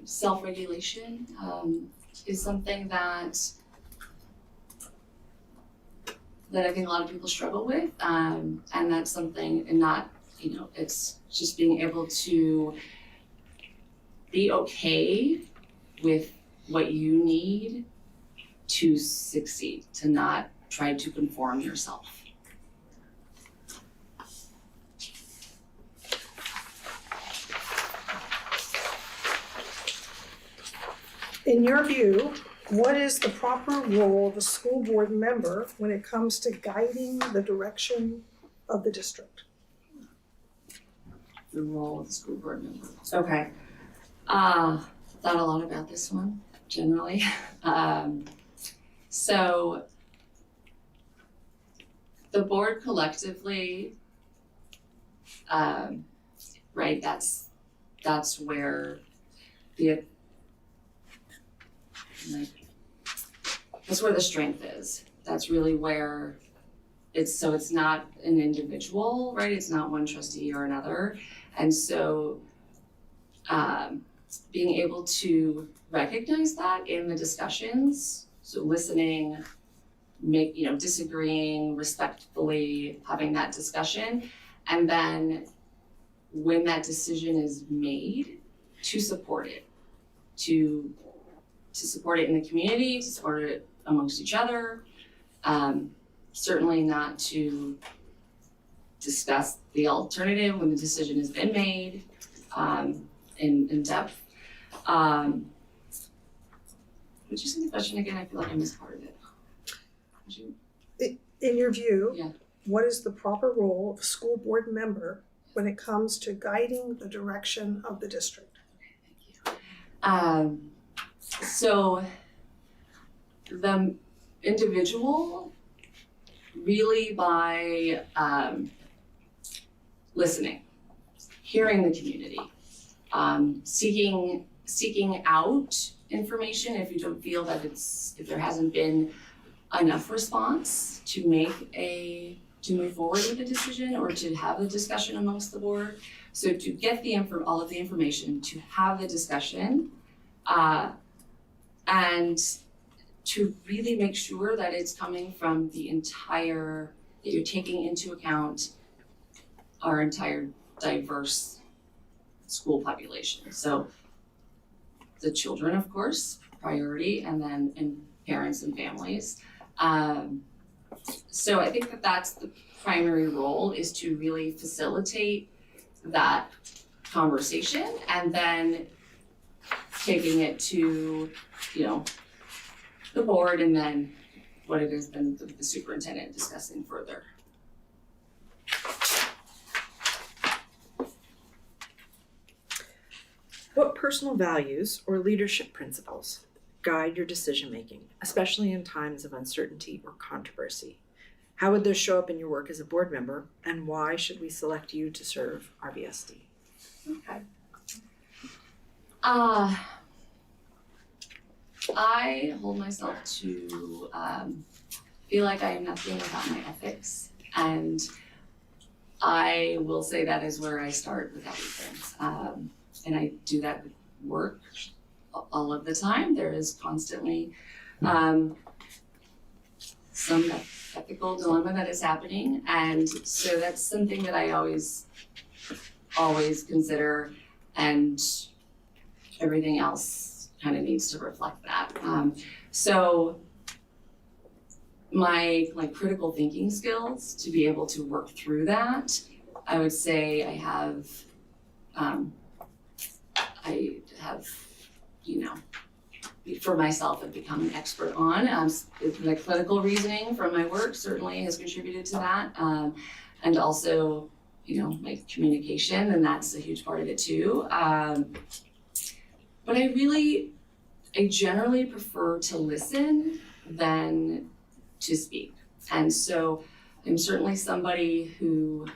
Self-regulation is something that I think a lot of people struggle with, and that's something, and not, it's just being able to be okay with what you need to succeed, to not try to conform yourself. In your view, what is the proper role of a school board member when it comes to guiding the direction of the district? The role of the school board member. Okay. Thought a lot about this one, generally. So the board collectively, right, that's where that's where the strength is. That's really where it's not an individual, right? It's not one trustee or another. And so being able to recognize that in the discussions, so listening, disagreeing respectfully, having that discussion, And then when that decision is made, to support it, to support it in the community, to support it amongst each other. Certainly not to discuss the alternative when the decision has been made in depth. Would you say the question again? I feel like I missed part of it. Would you? In your view, Yeah. what is the proper role of a school board member when it comes to guiding the direction of the district? Okay, thank you. So the individual really by listening, hearing the community, seeking out information if you don't feel that if there hasn't been enough response to move forward with a decision or to have a discussion amongst the board. So to get all of the information, to have the discussion, and to really make sure that it's coming from that you're taking into account our entire diverse school population. So the children, of course, priority, and parents and families. So I think that's the primary role, is to really facilitate that conversation and then taking it to, the board, and then what it has been the superintendent discussing further. What personal values or leadership principles guide your decision-making, especially in times of uncertainty or controversy? How would this show up in your work as a board member, and why should we select you to serve RVSD? Okay. I hold myself to feel like I am nothing without my ethics, and I will say that is where I start with everything. And I do that with work all of the time. There is constantly some ethical dilemma that is happening, and so that's something that I always consider, and everything else kind of needs to reflect that. So my critical thinking skills to be able to work through that, I would say I have for myself, I've become an expert on. The clinical reasoning from my work certainly has contributed to that. And also, my communication, and that's a huge part of it too. But I generally prefer to listen than to speak. And so I'm certainly somebody who,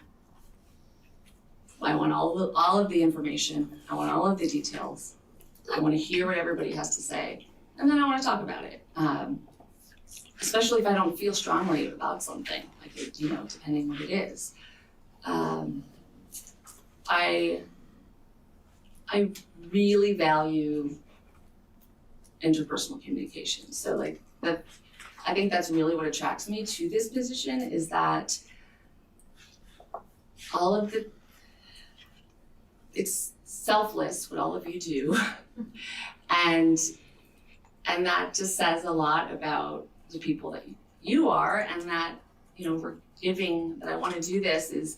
I want all of the information, I want all of the details, I want to hear what everybody has to say, and then I want to talk about it. Especially if I don't feel strongly about something, depending what it is. I really value interpersonal communication. So I think that's really what attracts me to this position, is that it's selfless what all of you do. and that just says a lot about the people that you are, and that, we're giving, that I want to do this is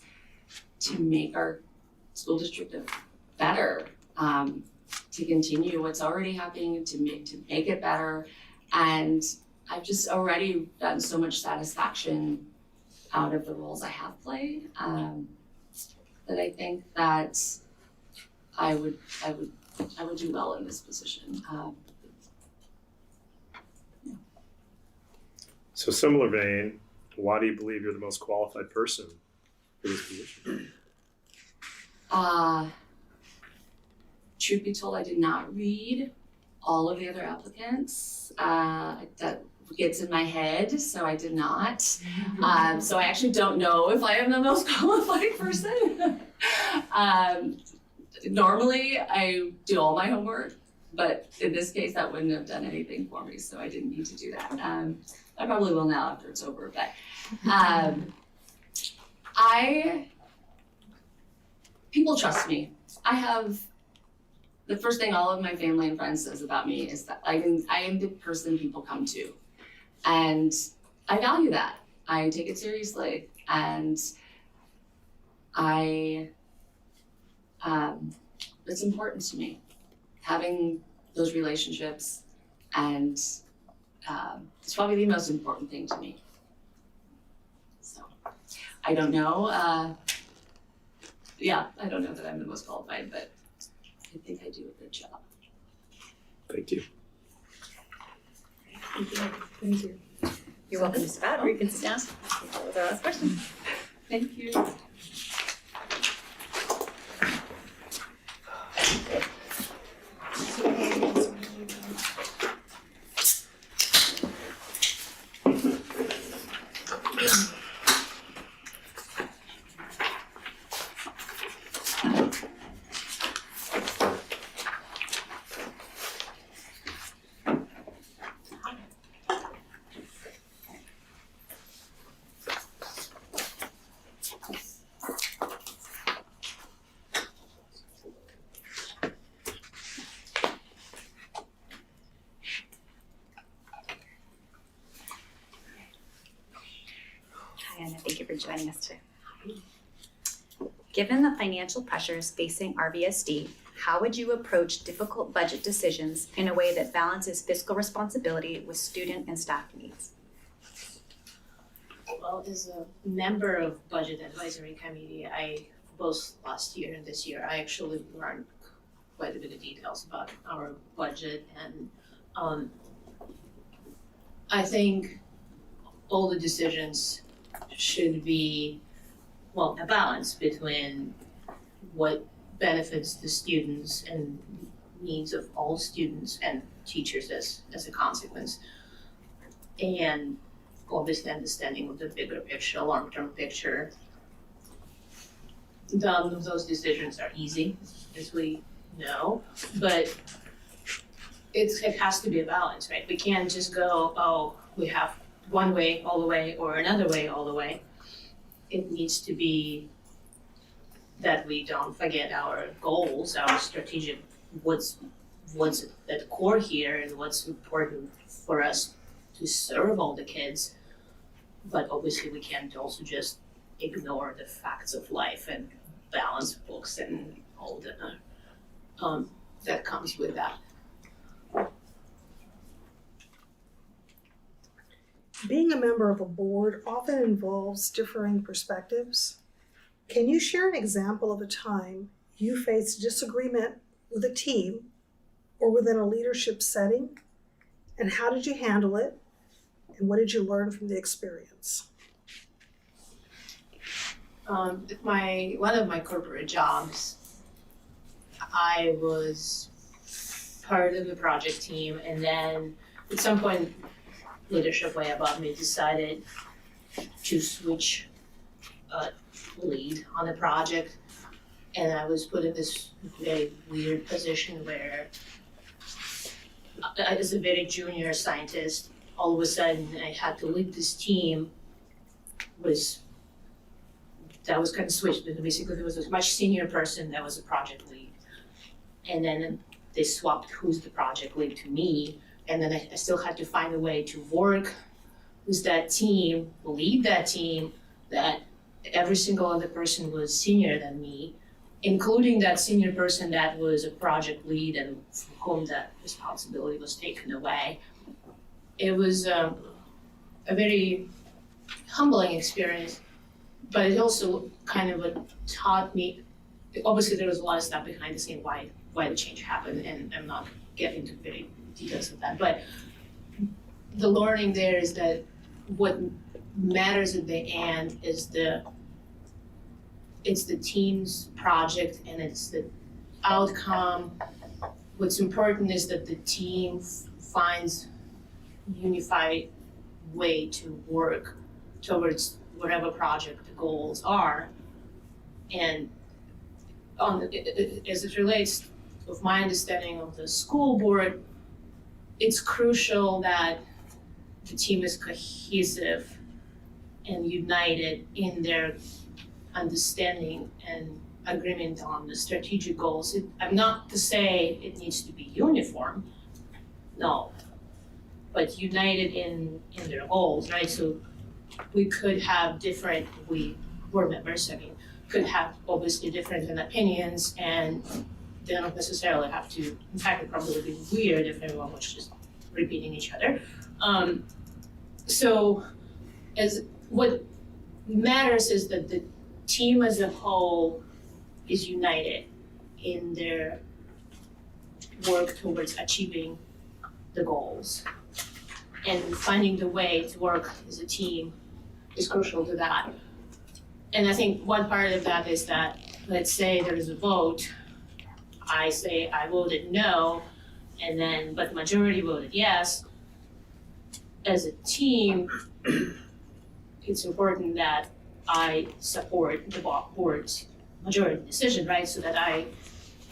to make our school district better, to continue what's already happening, to make it better. And I've just already gotten so much satisfaction out of the roles I have played, that I think that I would do well in this position. So similar vein, why do you believe you're the most qualified person for this position? Truth be told, I did not read all of the other applicants. That gets in my head, so I did not. So I actually don't know if I am the most qualified person. Normally, I do all my homework, but in this case, that wouldn't have done anything for me, so I didn't need to do that. I probably will now after it's over, but I people trust me. The first thing all of my family and friends says about me is that I am the person people come to. And I value that. I take it seriously. And it's important to me, having those relationships, and it's probably the most important thing to me. So, I don't know. I don't know that I'm the most qualified, but I think I do a good job. Thank you. Thank you. You're welcome to sit down, or you can sit down. That was our last question. Thank you. Hi, Anna. Thank you for joining us today. Given the financial pressures facing RVSD, how would you approach difficult budget decisions in a way that balances fiscal responsibility with student and staff needs? Well, as a member of Budget Advisory Committee, both last year and this year, I actually learned quite a bit of details about our budget, and I think all the decisions should be, well, a balance between what benefits the students and needs of all students and teachers as a consequence, and obviously understanding of the bigger picture, long-term picture. None of those decisions are easy, as we know, but it has to be a balance, right? We can't just go, oh, we have one way all the way or another way all the way. It needs to be that we don't forget our goals, our strategic, what's at the core here and what's important for us to serve all the kids. But obviously we can't also just ignore the facts of life and balance books and all that comes with that. Being a member of a board often involves differing perspectives. Can you share an example of a time you faced disagreement with a team or within a leadership setting? And how did you handle it? And what did you learn from the experience? One of my corporate jobs, I was part of the project team, and then at some point leadership way above me decided to switch lead on the project, and I was put in this very weird position where as a very junior scientist, all of a sudden I had to lead this team. That was kind of switched, but basically there was a much senior person that was a project lead, and then they swapped who's the project lead to me. And then I still had to find a way to work with that team, lead that team, that every single other person was senior than me, including that senior person that was a project lead and from whom that responsibility was taken away. It was a very humbling experience, but it also kind of taught me, obviously there was a lot of stuff behind the scene why the change happened, and I'm not getting into very details of that, but the learning there is that what matters at the end is it's the team's project and it's the outcome. What's important is that the team finds a unified way to work towards whatever project the goals are. And as it relates with my understanding of the school board, it's crucial that the team is cohesive and united in their understanding and agreement on the strategic goals. I'm not to say it needs to be uniform, no, but united in their goals, right? So we could have different, we board members, I mean, could have obviously different opinions, and they don't necessarily have to, in fact, it probably would be weird if everyone was just repeating each other. So as what matters is that the team as a whole is united in their work towards achieving the goals. And finding the way to work as a team is crucial to that. And I think one part of that is that, let's say there is a vote, I say I voted no, and then, but the majority voted yes. As a team, it's important that I support the board's majority decision, right? So that I,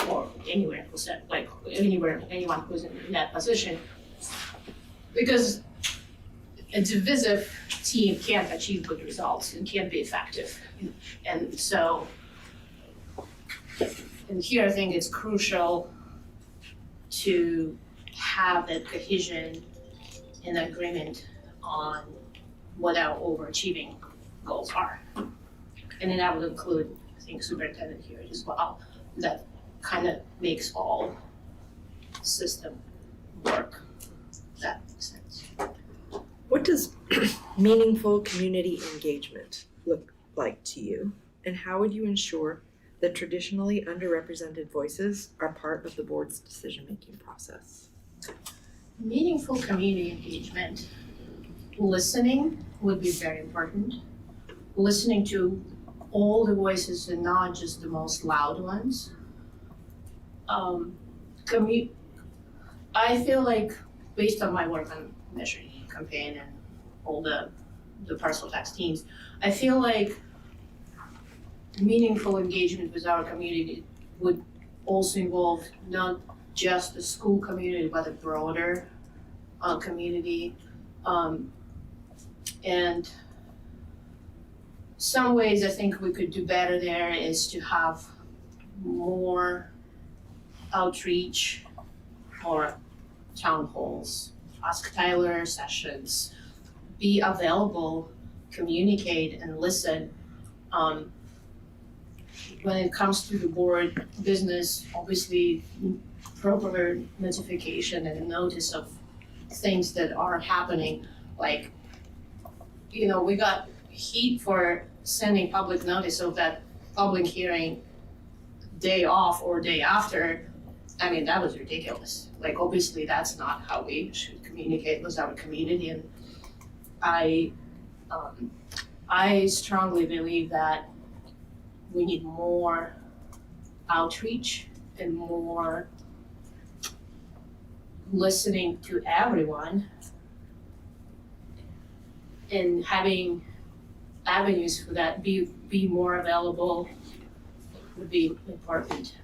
or anyone who's anyone who's in that position, because a divisive team can't achieve good results and can't be effective. And so, and here I think it's crucial to have that cohesion and agreement on what our overachieving goals are. And then that would include, I think, superintendent here as well. That kind of makes all system work. That makes sense. What does meaningful community engagement look like to you? And how would you ensure that traditionally underrepresented voices are part of the board's decision-making process? Meaningful community engagement, listening would be very important. Listening to all the voices and not just the most loud ones. I feel like, based on my work on measuring campaign and all the parcel tax teams, I feel like meaningful engagement with our community would also involve not just the school community, but a broader community. And some ways I think we could do better there is to have more outreach or town halls, ask Tyler sessions, be available, communicate and listen. When it comes to the board business, obviously proper notification and notice of things that are happening, like, you know, we got heat for sending public notice of that public hearing day off or day after. I mean, that was ridiculous. Like, obviously that's not how we should communicate with our community. And I strongly believe that we need more outreach and more listening to everyone and having avenues for that be more available would be important.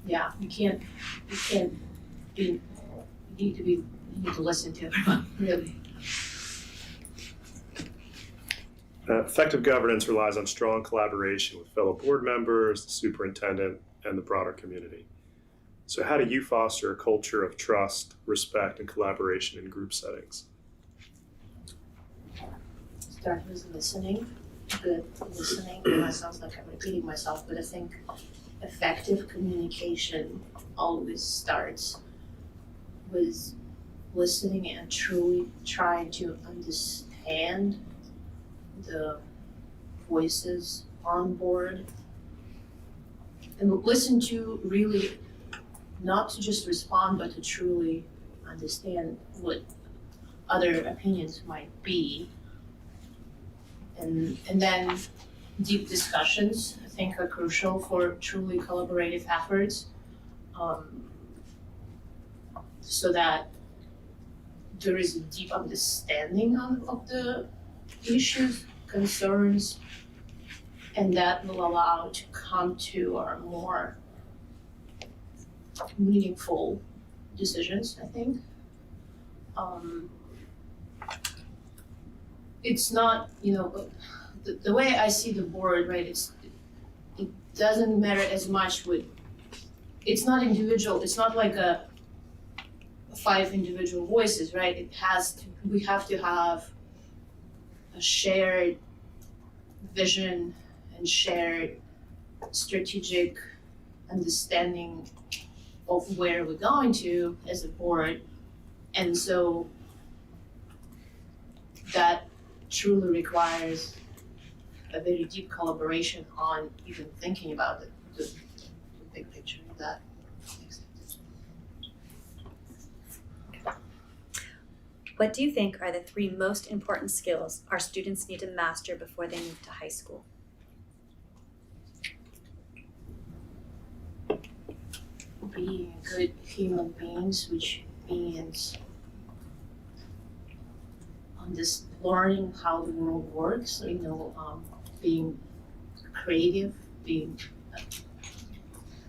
Yeah, you need to listen to everyone, really. Effective governance relies on strong collaboration with fellow board members, the superintendent, and the broader community. So how do you foster a culture of trust, respect, and collaboration in group settings? Start with listening, good listening. That sounds like I'm repeating myself, but I think effective communication always starts with listening and truly trying to understand the voices on board and listen to really, not to just respond, but to truly understand what other opinions might be. And then deep discussions, I think, are crucial for truly collaborative efforts, so that there is a deep understanding of the issues, concerns, and that will allow to come to our more meaningful decisions, I think. It's not, the way I see the board, right, it doesn't matter as much with, it's not individual, it's not like a 5 individual voices, right? We have to have a shared vision and shared strategic understanding of where we're going to as a board. And so that truly requires a very deep collaboration on even thinking about the big picture of that. What do you think are the 3 most important skills our students need to master before they move to high school? Being good human beings, which means just learning how the world works, being creative, being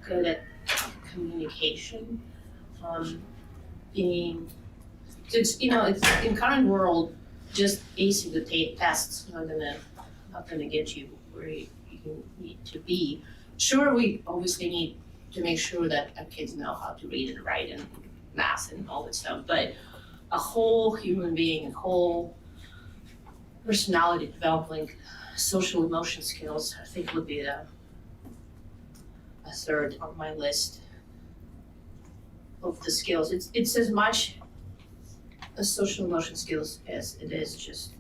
good at communication, it's in current world, just acing the tests not gonna get you where you need to be. Sure, we obviously need to make sure that our kids know how to read and write and math and all that stuff, but a whole human being, a whole personality developing, social emotion skills, I think would be a 3rd on my list of the skills. It's as much a social emotion skills as it is just,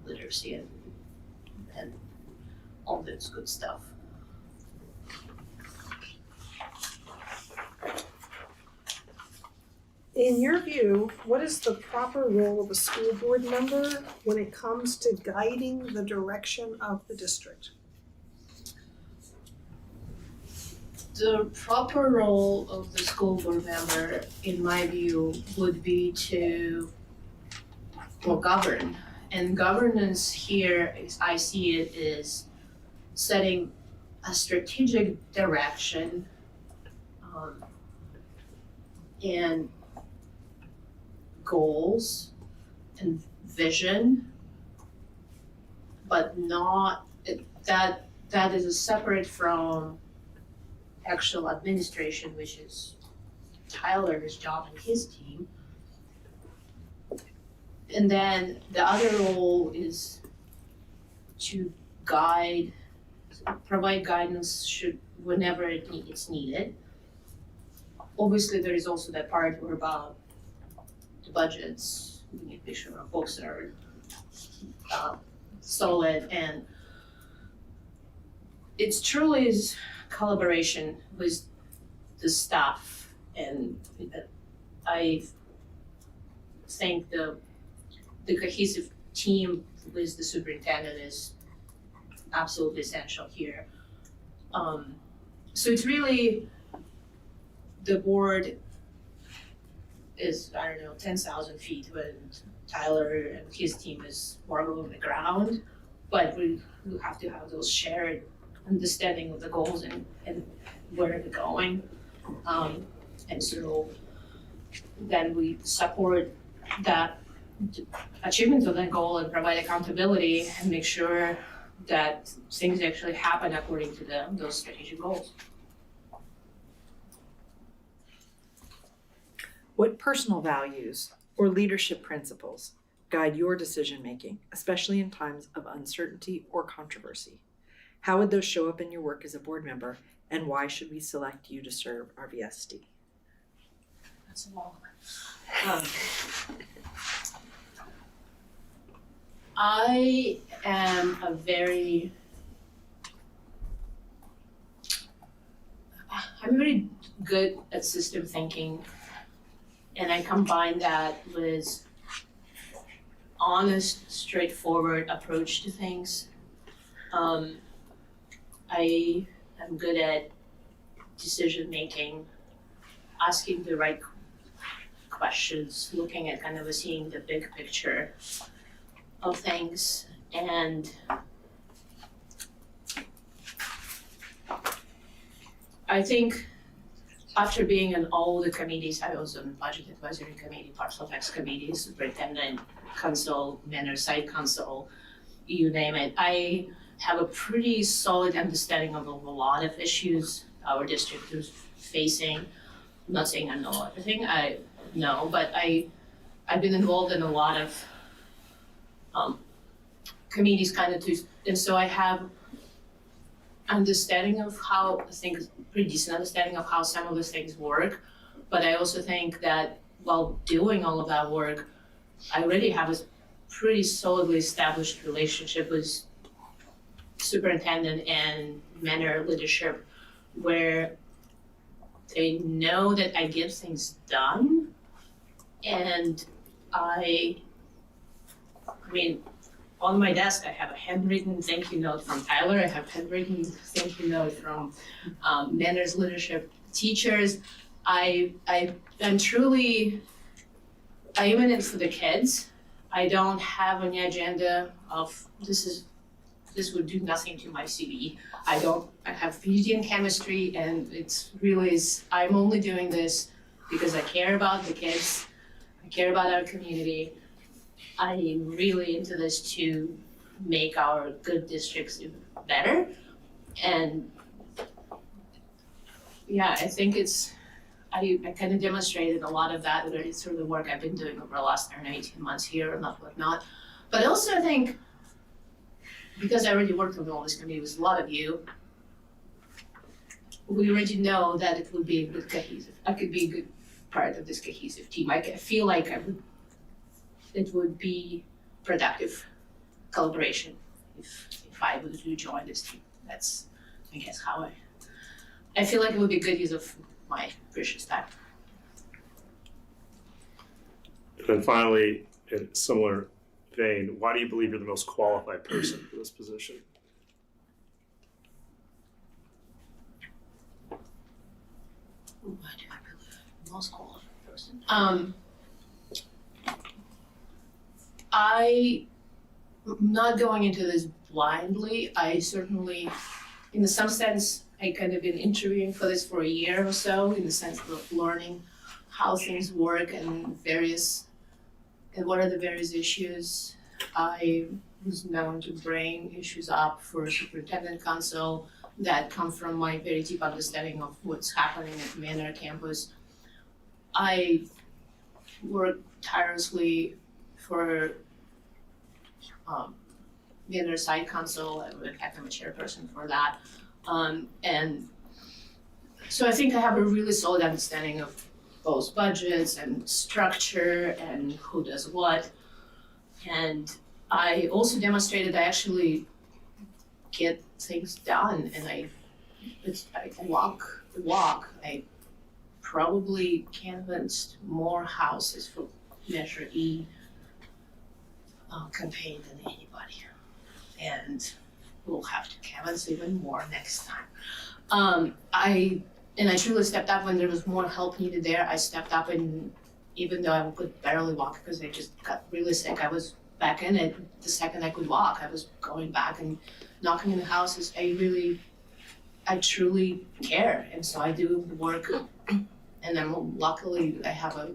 literacy and all this good stuff. In your view, what is the proper role of a school board member when it comes to guiding the direction of the district? The proper role of the school board member, in my view, would be to govern. And governance here, as I see it, is setting a strategic direction and goals and vision, but not that is separate from actual administration, which is Tyler's job and his team. And then the other role is to provide guidance whenever it's needed. Obviously, there is also that part where about the budgets, we need to make sure our books are solid, and it's truly is collaboration with the staff, and I think the cohesive team with the superintendent is absolutely essential here. So it's really, the board is, 10,000 feet when Tyler and his team is more on the ground, but we have to have those shared understanding of the goals and where they're going. And so then we support that achievement of that goal and provide accountability and make sure that things actually happen according to those strategic goals. What personal values or leadership principles guide your decision-making, especially in times of uncertainty or controversy? How would those show up in your work as a board member, and why should we select you to serve RVSD? That's a long one. I am I'm very good at system thinking, and I combine that with honest, straightforward approach to things. I am good at decision making, asking the right questions, looking at seeing the big picture of things, and I think after being in all the committees, I was on budget advisory committee, parcel tax committee, superintendent council, manor site council, you name it. I have a pretty solid understanding of a lot of issues our district is facing. I'm not saying I know everything, I know, but I've been involved in a lot of committees kind of too, and so I have understanding of how, I think, pretty decent understanding of how some of the things work. But I also think that while doing all of that work, I already have a pretty solidly established relationship with superintendent and mentor leadership, where they know that I get things done. And I mean, on my desk, I have a handwritten thank you note from Tyler. I have handwritten thank you note from mentors, leadership, teachers. I'm truly, I am in it for the kids. I don't have any agenda of this would do nothing to my CV. I have PhD in chemistry, and it's really, I'm only doing this because I care about the kids. I care about our community. I'm really into this to make our good districts better. And yeah, I think I kind of demonstrated a lot of that already through the work I've been doing over the last 18 months here and whatnot. But I also think, because I already worked on all this committee with a lot of you, we already know that it would be a good cohesive, I could be a good part of this cohesive team. I feel like it would be productive collaboration if I were to join this team. That's, I guess, how I feel like it would be good use of my precious time. And then finally, in a similar vein, why do you believe you're the most qualified person for this position? Why do I believe I'm the most qualified person? I'm not going into this blindly. I certainly, in some sense, I kind of been interviewing for this for a year or so, in the sense of learning how things work and what are the various issues. I was known to bring issues up for superintendent council that come from my very deep understanding of what's happening at Manor campus. I worked tirelessly for Manor side council. In fact, I'm a chairperson for that. And so I think I have a really solid understanding of both budgets and structure and who does what. And I also demonstrated I actually get things done, and I walk the walk. I probably canvassed more houses for Measure E campaign than anybody, and we'll have to canvass even more next time. I truly stepped up when there was more help needed there. I stepped up, and even though I could barely walk because I just got really sick, I was back in it. The second I could walk, I was going back and knocking in the houses. I truly care, and so I do the work. And luckily I have a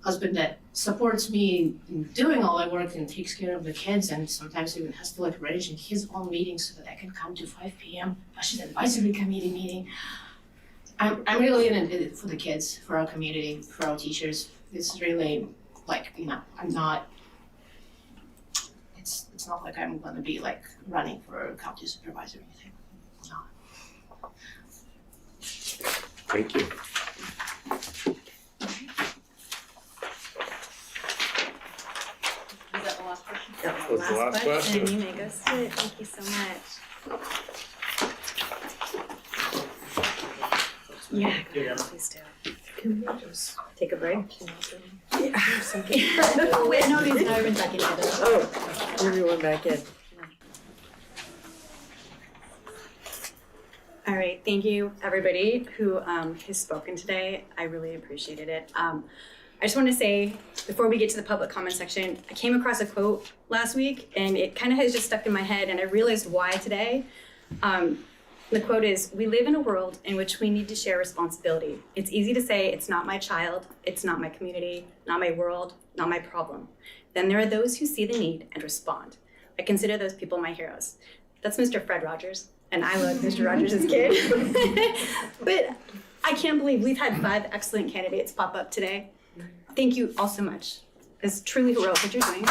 husband that supports me in doing all that work and takes care of the kids, and sometimes even has to arrange in his own meetings so that I can come to 5 p.m. She's an advisory committee meeting. I'm really in it for the kids, for our community, for our teachers. It's really I'm not, it's not like I'm gonna be running for a county supervisor or anything. No. Thank you. Is that the last question? That was the last question. You may go sit. Thank you so much. Yeah, please do. Can we just Take a break. Yeah. Wait, no, these are even back together. Oh, everyone back in. All right, thank you everybody who has spoken today. I really appreciated it. I just want to say, before we get to the public comment section, I came across a quote last week and it kind of has just stuck in my head, and I realized why today. The quote is, "We live in a world in which we need to share responsibility. It's easy to say it's not my child, it's not my community, not my world, not my problem. Then there are those who see the need and respond. I consider those people my heroes. That's Mr. Fred Rogers, and I love Mr. Rogers' kid. But I can't believe we've had 5 excellent candidates pop up today. Thank you all so much. It's truly heroic what you're doing.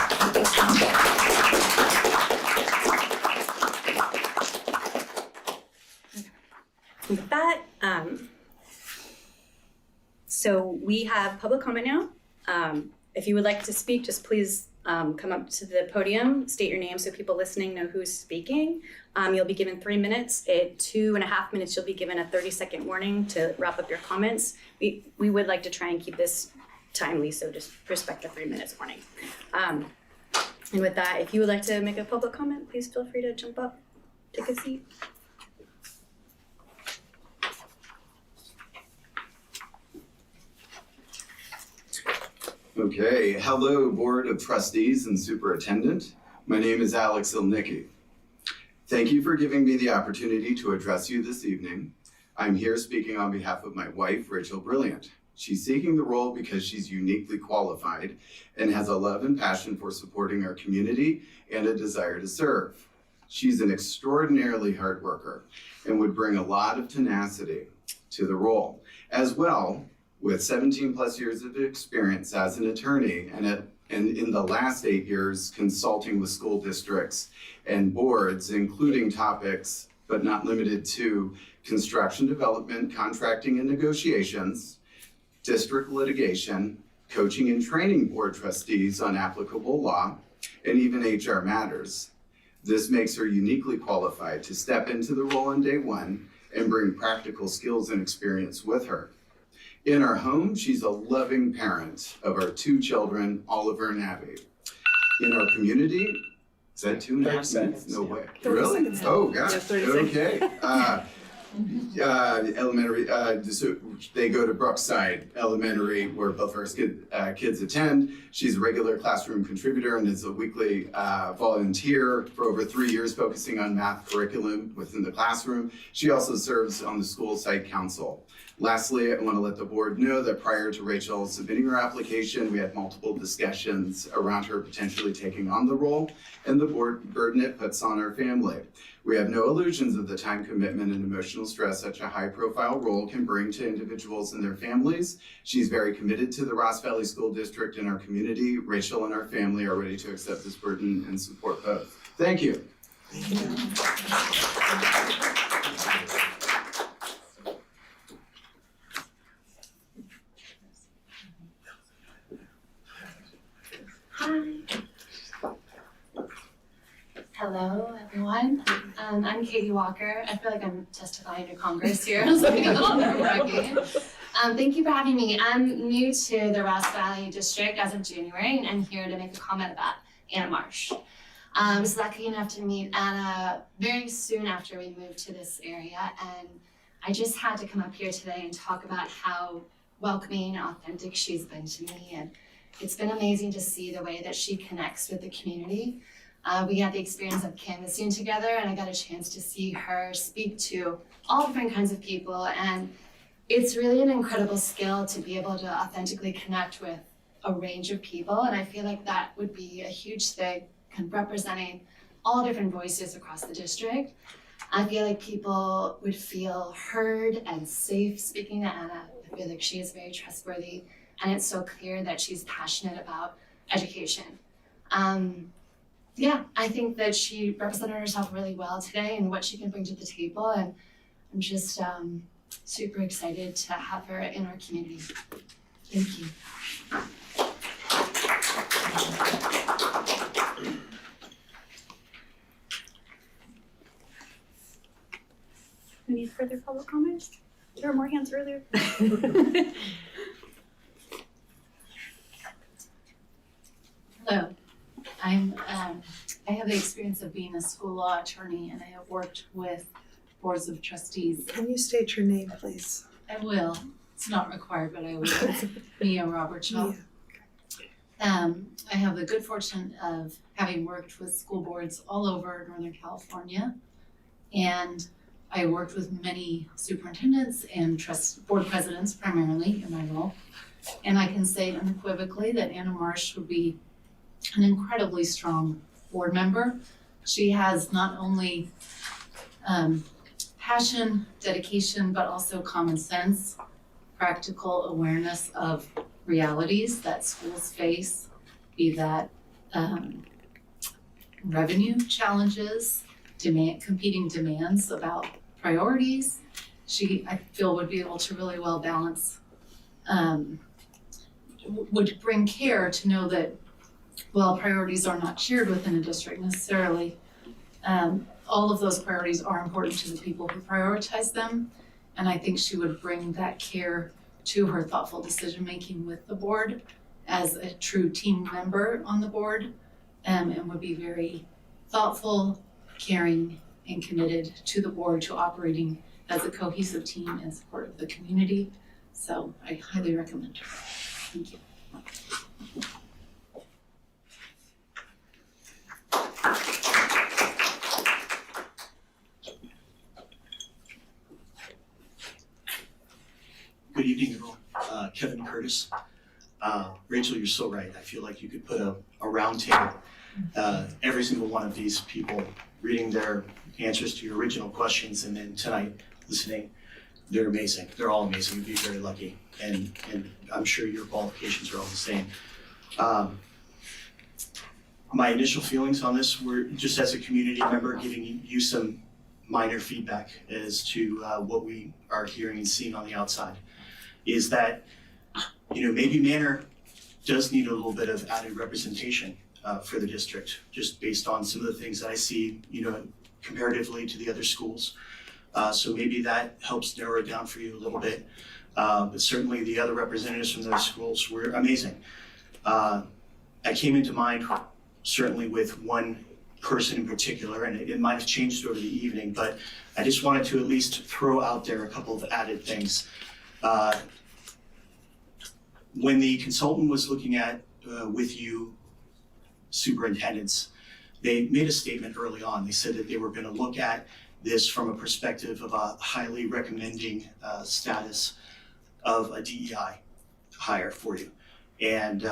With that, so we have public comment now. If you would like to speak, just please come up to the podium, state your name so people listening know who's speaking. You'll be given 3 minutes. At 2.5 minutes, you'll be given a 30-second warning to wrap up your comments. We would like to try and keep this timely, so just respect the 3 minutes warning. And with that, if you would like to make a public comment, please feel free to jump up, take a seat. Okay, hello Board of Trustees and Superintendent. My name is Alex Ilnicki. Thank you for giving me the opportunity to address you this evening. I'm here speaking on behalf of my wife, Rachel Brilliant. She's seeking the role because she's uniquely qualified and has a love and passion for supporting our community and a desire to serve. She's an extraordinarily hard worker and would bring a lot of tenacity to the role. As well, with 17 plus years of experience as an attorney and in the last 8 years consulting with school districts and boards, including topics, but not limited to construction development, contracting and negotiations, district litigation, coaching and training board trustees on applicable law, and even HR matters. This makes her uniquely qualified to step into the role on day one and bring practical skills and experience with her. In our home, she's a loving parent of our 2 children, Oliver and Abby. In our community, is that 2.5 minutes? No way. Really? Oh, gosh. Okay. Elementary, so they go to Brookside Elementary, where both our kids attend. She's a regular classroom contributor and is a weekly volunteer for over 3 years, focusing on math curriculum within the classroom. She also serves on the school site council. Lastly, I want to let the board know that prior to Rachel submitting her application, we had multiple discussions around her potentially taking on the role and the burden it puts on our family. We have no illusions of the time commitment and emotional stress such a high-profile role can bring to individuals and their families. She's very committed to the Ross Valley School District and our community. Rachel and our family are ready to accept this burden and support both. Thank you. Hi. Hello, everyone. I'm Katie Walker. I feel like I'm testifying to Congress here. It's like a little nerve-wracking. Thank you for having me. I'm new to the Ross Valley District as of January, and I'm here to make a comment about Anna Marsh. I was lucky enough to meet Anna very soon after we moved to this area, and I just had to come up here today and talk about how welcoming and authentic she's been to me, and it's been amazing to see the way that she connects with the community. We had the experience of canvassing together, and I got a chance to see her speak to all different kinds of people, and it's really an incredible skill to be able to authentically connect with a range of people, and I feel like that would be a huge thing, kind of representing all different voices across the district. I feel like people would feel heard and safe speaking to Anna. I feel like she is very trustworthy, and it's so clear that she's passionate about education. Yeah, I think that she represented herself really well today and what she can bring to the table, and I'm just super excited to have her in our community. Thank you. Any further public comments? There were more hands earlier. Hello, I have the experience of being a school law attorney, and I have worked with boards of trustees. Can you state your name, please? I will. It's not required, but I will. Mia Robertshaw. I have the good fortune of having worked with school boards all over Northern California, and I worked with many superintendents and board presidents primarily in my role. And I can say unequivocally that Anna Marsh would be an incredibly strong board member. She has not only passion, dedication, but also common sense, practical awareness of realities that schools face, be that revenue challenges, competing demands about priorities. She, I feel, would be able to really well balance, would bring care to know that while priorities are not shared within a district necessarily, all of those priorities are important to the people who prioritize them. And I think she would bring that care to her thoughtful decision-making with the board as a true team member on the board, and would be very thoughtful, caring, and committed to the board, to operating as a cohesive team in support of the community. So I highly recommend her. Thank you. Good evening, everyone. Kevin Curtis. Rachel, you're so right. I feel like you could put a round table. Every single one of these people reading their answers to your original questions, and then tonight listening, they're amazing. They're all amazing. You'd be very lucky. And I'm sure your qualifications are all the same. My initial feelings on this were just as a community member giving you some minor feedback as to what we are hearing and seeing on the outside. Is that, maybe Manor does need a little bit of added representation for the district, just based on some of the things that I see, comparatively to the other schools. So maybe that helps narrow it down for you a little bit. But certainly the other representatives from those schools were amazing. I came into mind certainly with one person in particular, and it might have changed over the evening, but I just wanted to at least throw out there a couple of added things. When the consultant was looking at, with you, superintendents, they made a statement early on. They said that they were going to look at this from a perspective of a highly recommending status of a DEI hire for you. And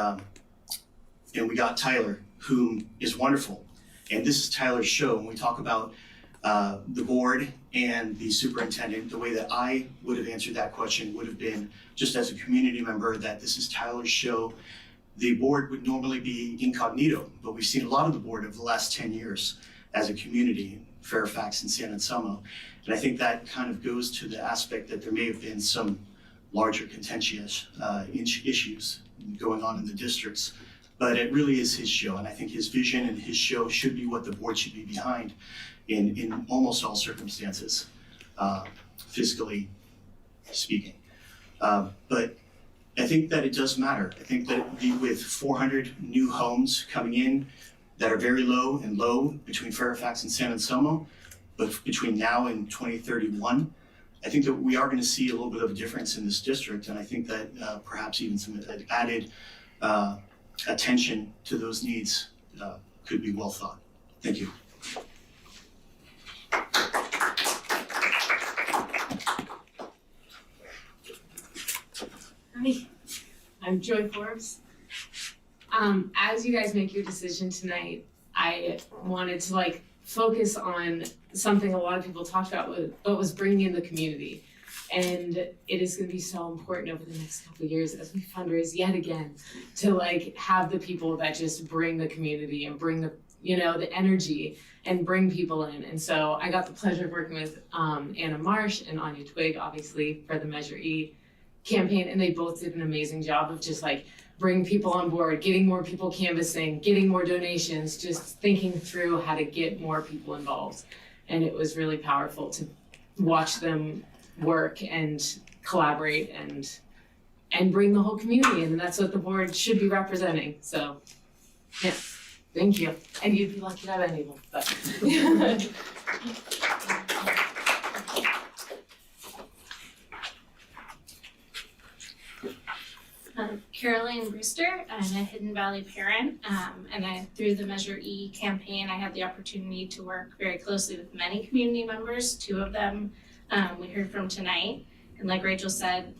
we got Tyler, whom is wonderful. And this is Tyler's show. When we talk about the board and the superintendent, the way that I would have answered that question would have been, just as a community member, that this is Tyler's show. The board would normally be incognito, but we've seen a lot of the board over the last 10 years as a community, Fairfax and San Anselmo. And I think that kind of goes to the aspect that there may have been some larger contentious issues going on in the districts. But it really is his show, and I think his vision and his show should be what the board should be behind in almost all circumstances, fiscally speaking. But I think that it does matter. I think that with 400 new homes coming in that are very low and low between Fairfax and San Anselmo, but between now and 2031, I think that we are going to see a little bit of a difference in this district, and I think that perhaps even some added attention to those needs could be well thought. Thank you. Hi, I'm Joy Forbes. As you guys make your decision tonight, I wanted to focus on something a lot of people talked about, but was bringing in the community. And it is going to be so important over the next couple of years as we fundraise yet again to have the people that just bring the community and bring the the energy and bring people in. And so I got the pleasure of working with Anna Marsh and Anya Twig, obviously, for the Measure E campaign, and they both did an amazing job of just bringing people on board, getting more people canvassing, getting more donations, just thinking through how to get more people involved. And it was really powerful to watch them work and collaborate and bring the whole community in, and that's what the board should be representing. So yeah, thank you. And you'd be lucky to have any of them, but Caroline Brewster. I'm a Hidden Valley parent, and through the Measure E campaign, I had the opportunity to work very closely with many community members. Two of them we heard from tonight. And like Rachel said,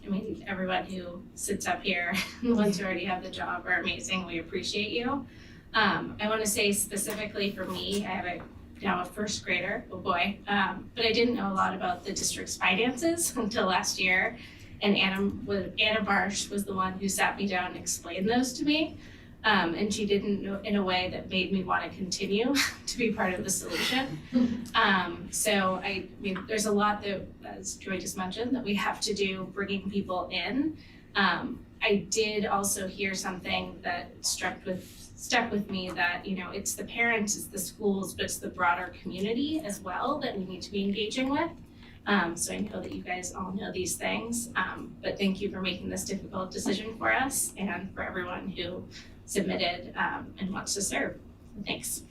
everyone who sits up here, the ones who already have the job, are amazing. We appreciate you. I want to say specifically for me, I have now a first grader, oh boy, but I didn't know a lot about the district's finances until last year. And Anna Marsh was the one who sat me down and explained those to me. And she did it in a way that made me want to continue to be part of the solution. So I mean, there's a lot that, as Joy just mentioned, that we have to do bringing people in. I did also hear something that stuck with me that, you know, it's the parents, it's the schools, but it's the broader community as well that we need to be engaging with. So I know that you guys all know these things, but thank you for making this difficult decision for us and for everyone who submitted and wants to serve. Thanks.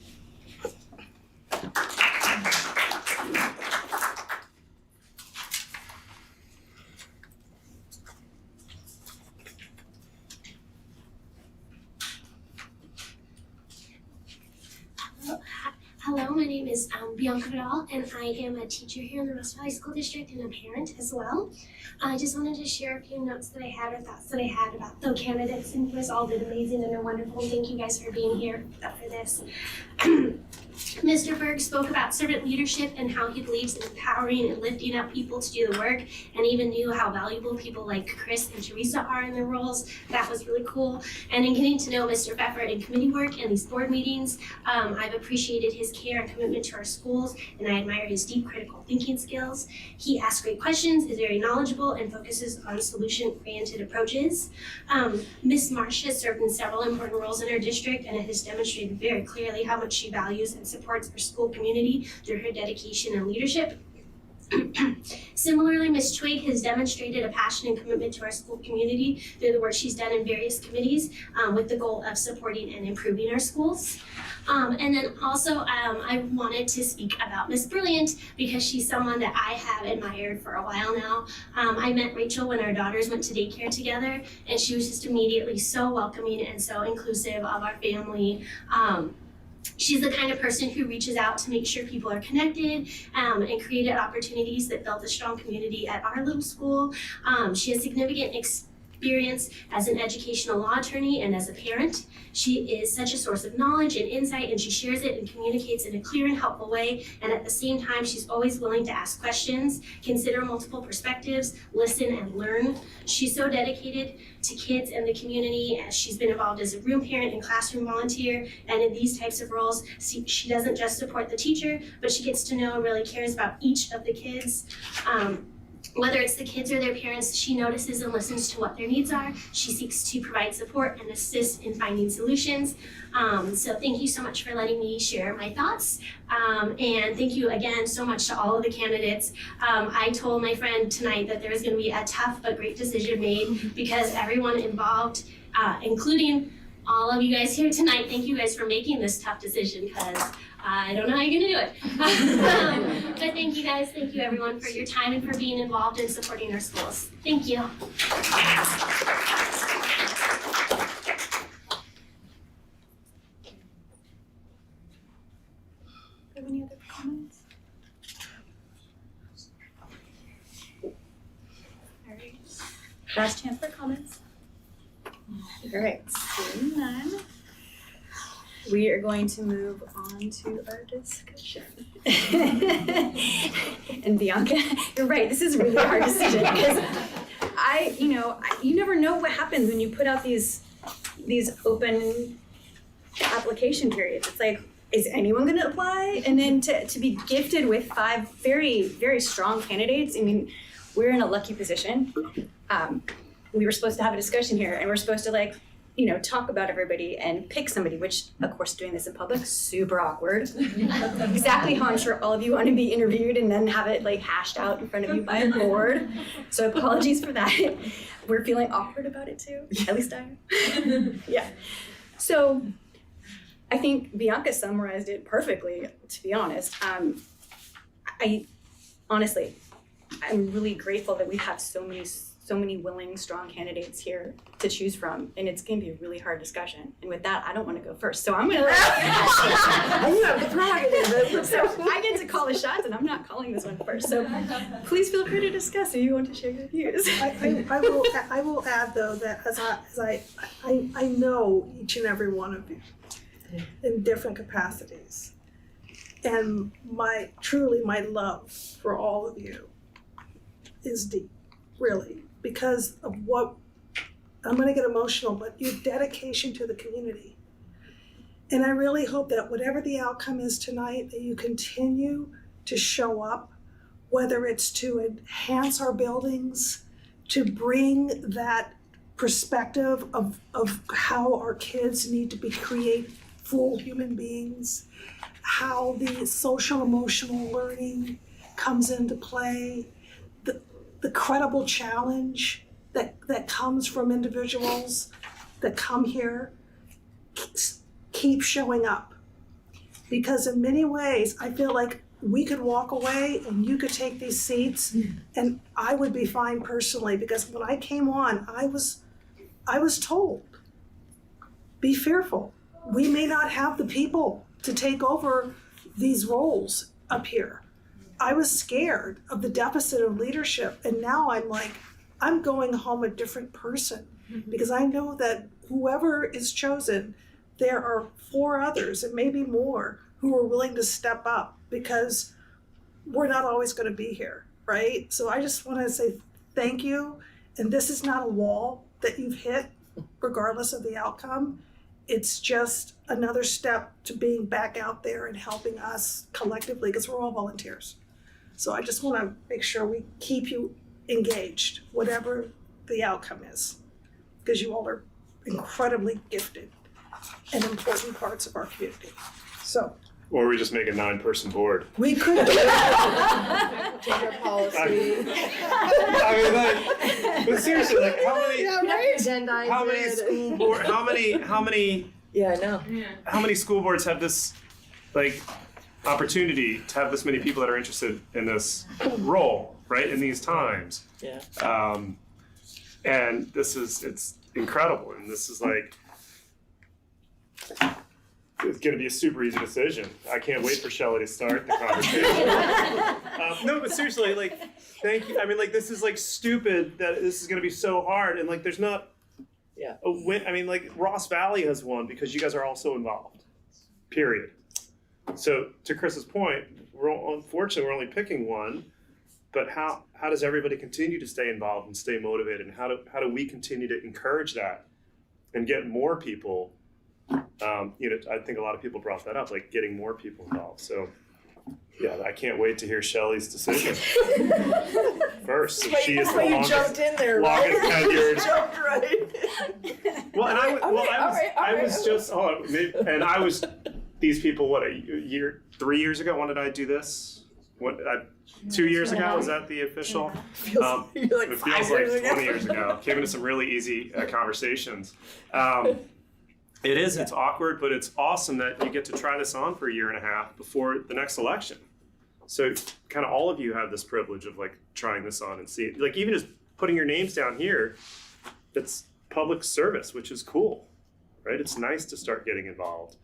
Hello, my name is Bianca Vidal, and I am a teacher here in the West Valley School District and a parent as well. I just wanted to share a few notes that I had or thoughts that I had about the candidates, and you guys all did amazing and are wonderful. Thank you guys for being here for this. Mr. Berg spoke about servant leadership and how he believes in empowering and lifting up people to do the work, and even knew how valuable people like Chris and Teresa are in their roles. That was really cool. And in getting to know Mr. Pfeffer in committee work and these board meetings, I've appreciated his care and commitment to our schools, and I admire his deep critical thinking skills. He asks great questions, is very knowledgeable, and focuses on solution-oriented approaches. Ms. Marsh has served in several important roles in our district and has demonstrated very clearly how much she values and supports our school community through her dedication and leadership. Similarly, Ms. Twig has demonstrated a passion and commitment to our school community through the work she's done in various committees with the goal of supporting and improving our schools. And then also I wanted to speak about Ms. Brilliant because she's someone that I have admired for a while now. I met Rachel when our daughters went to daycare together, and she was just immediately so welcoming and so inclusive of our family. She's the kind of person who reaches out to make sure people are connected and created opportunities that built a strong community at our little school. She has significant experience as an educational law attorney and as a parent. She is such a source of knowledge and insight, and she shares it and communicates in a clear and helpful way. And at the same time, she's always willing to ask questions, consider multiple perspectives, listen and learn. She's so dedicated to kids and the community, as she's been involved as a room parent and classroom volunteer. And in these types of roles, she doesn't just support the teacher, but she gets to know and really cares about each of the kids. Whether it's the kids or their parents, she notices and listens to what their needs are. She seeks to provide support and assist in finding solutions. So thank you so much for letting me share my thoughts. And thank you again so much to all of the candidates. I told my friend tonight that there was going to be a tough but great decision made because everyone involved, including all of you guys here tonight, thank you guys for making this tough decision because I don't know how you're gonna do it. But thank you guys, thank you everyone for your time and for being involved in supporting our schools. Thank you. Have any other comments? All right, last chance for comments. All right, seeing none, we are going to move on to our discussion. And Bianca, you're right, this is a really hard decision because you never know what happens when you put out these open application periods. It's like, is anyone going to apply? And then to be gifted with 5 very, very strong candidates, I mean, we're in a lucky position. We were supposed to have a discussion here, and we're supposed to talk about everybody and pick somebody, which of course doing this in public, super awkward. Exactly how I'm sure all of you want to be interviewed and then have it hashed out in front of you by a board. So apologies for that. We're feeling awkward about it too, at least I am. Yeah. So I think Bianca summarized it perfectly, to be honest. I'm really grateful that we have so many willing, strong candidates here to choose from, and it's going to be a really hard discussion. And with that, I don't want to go first, so I'm going to you have the prerogative. So I get to call the shots, and I'm not calling this one first. So please feel free to discuss if you want to share your views. I will add though that as I know each and every one of you, in different capacities. And truly my love for all of you is deep, really, because of what, I'm gonna get emotional, but your dedication to the community. And I really hope that whatever the outcome is tonight, that you continue to show up, whether it's to enhance our buildings, to bring that perspective of how our kids need to create full human beings, how the social emotional learning comes into play, the credible challenge that comes from individuals that come here, keep showing up. Because in many ways, I feel like we could walk away and you could take these seats and I would be fine personally, because when I came on, I was told, be fearful. We may not have the people to take over these roles up here. I was scared of the deficit of leadership, and now I'm like, I'm going home a different person, because I know that whoever is chosen, there are 4 others and maybe more who are willing to step up, because we're not always going to be here, right? So I just want to say thank you. And this is not a wall that you've hit, regardless of the outcome. It's just another step to being back out there and helping us collectively, because we're all volunteers. So I just want to make sure we keep you engaged, whatever the outcome is, because you all are incredibly gifted and important parts of our community. So. Or we just make a 9-person board. We could do that. Gender policy. I mean, like, but seriously, like, how many school board, how many? Yeah, I know. How many school boards have this, like, opportunity to have this many people that are interested in this role, right? In these times. Yeah. And it's incredible, and this is like. It's going to be a super easy decision. I can't wait for Shelley to start the conversation. No, but seriously, like, thank you. I mean, like, this is like stupid that this is going to be so hard, and like, there's not a win. I mean, like, Ross Valley has won because you guys are all so involved. Period. So to Chris's point, unfortunately we're only picking one, but how does everybody continue to stay involved and stay motivated, and how do we continue to encourage that and get more people? I think a lot of people brought that up, like getting more people involved. So, yeah, I can't wait to hear Shelley's decision first. She is the longest, jumped in there, longest tenured. Jumped right. Well, and I was these people. What, 3 years ago? When did I do this? 2 years ago? Was that the official? It feels like 20 years ago. Came into some really easy conversations. It's awkward, but it's awesome that you get to try this on for a year and a half before the next election. So kind of all of you have this privilege of like trying this on and see, like, even just putting your names down here, it's public service, which is cool, right? It's nice to start getting involved.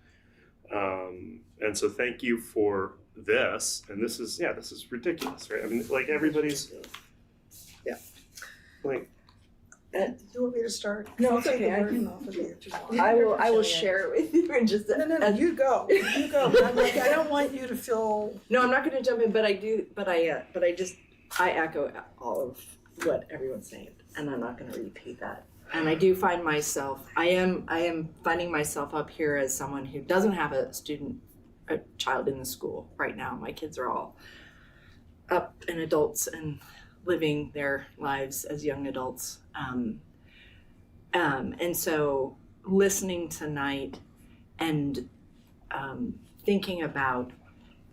And so thank you for this. And this is ridiculous, right? I mean, like, everybody's, like, Do you want me to start? No, it's okay. I will share it with you in just a No, you go. You go. I'm like, I don't want you to feel. No, I'm not going to jump in, but I do. But I echo all of what everyone's saying, and I'm not going to repeat that. And I do find myself. I am finding myself up here as someone who doesn't have a child in the school right now. My kids are all up and adults and living their lives as young adults. And so listening tonight and thinking about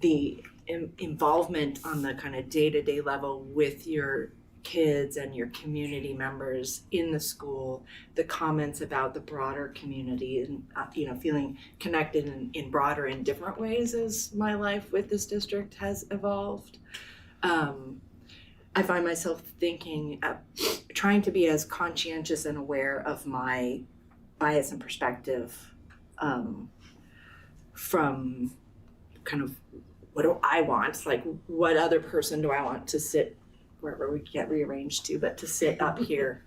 the involvement on the kind of day-to-day level with your kids and your community members in the school, the comments about the broader community and feeling connected in broader and different ways as my life with this district has evolved. I find myself thinking, trying to be as conscientious and aware of my bias and perspective from kind of what do I want, like what other person do I want to sit wherever we get rearranged to, but to sit up here,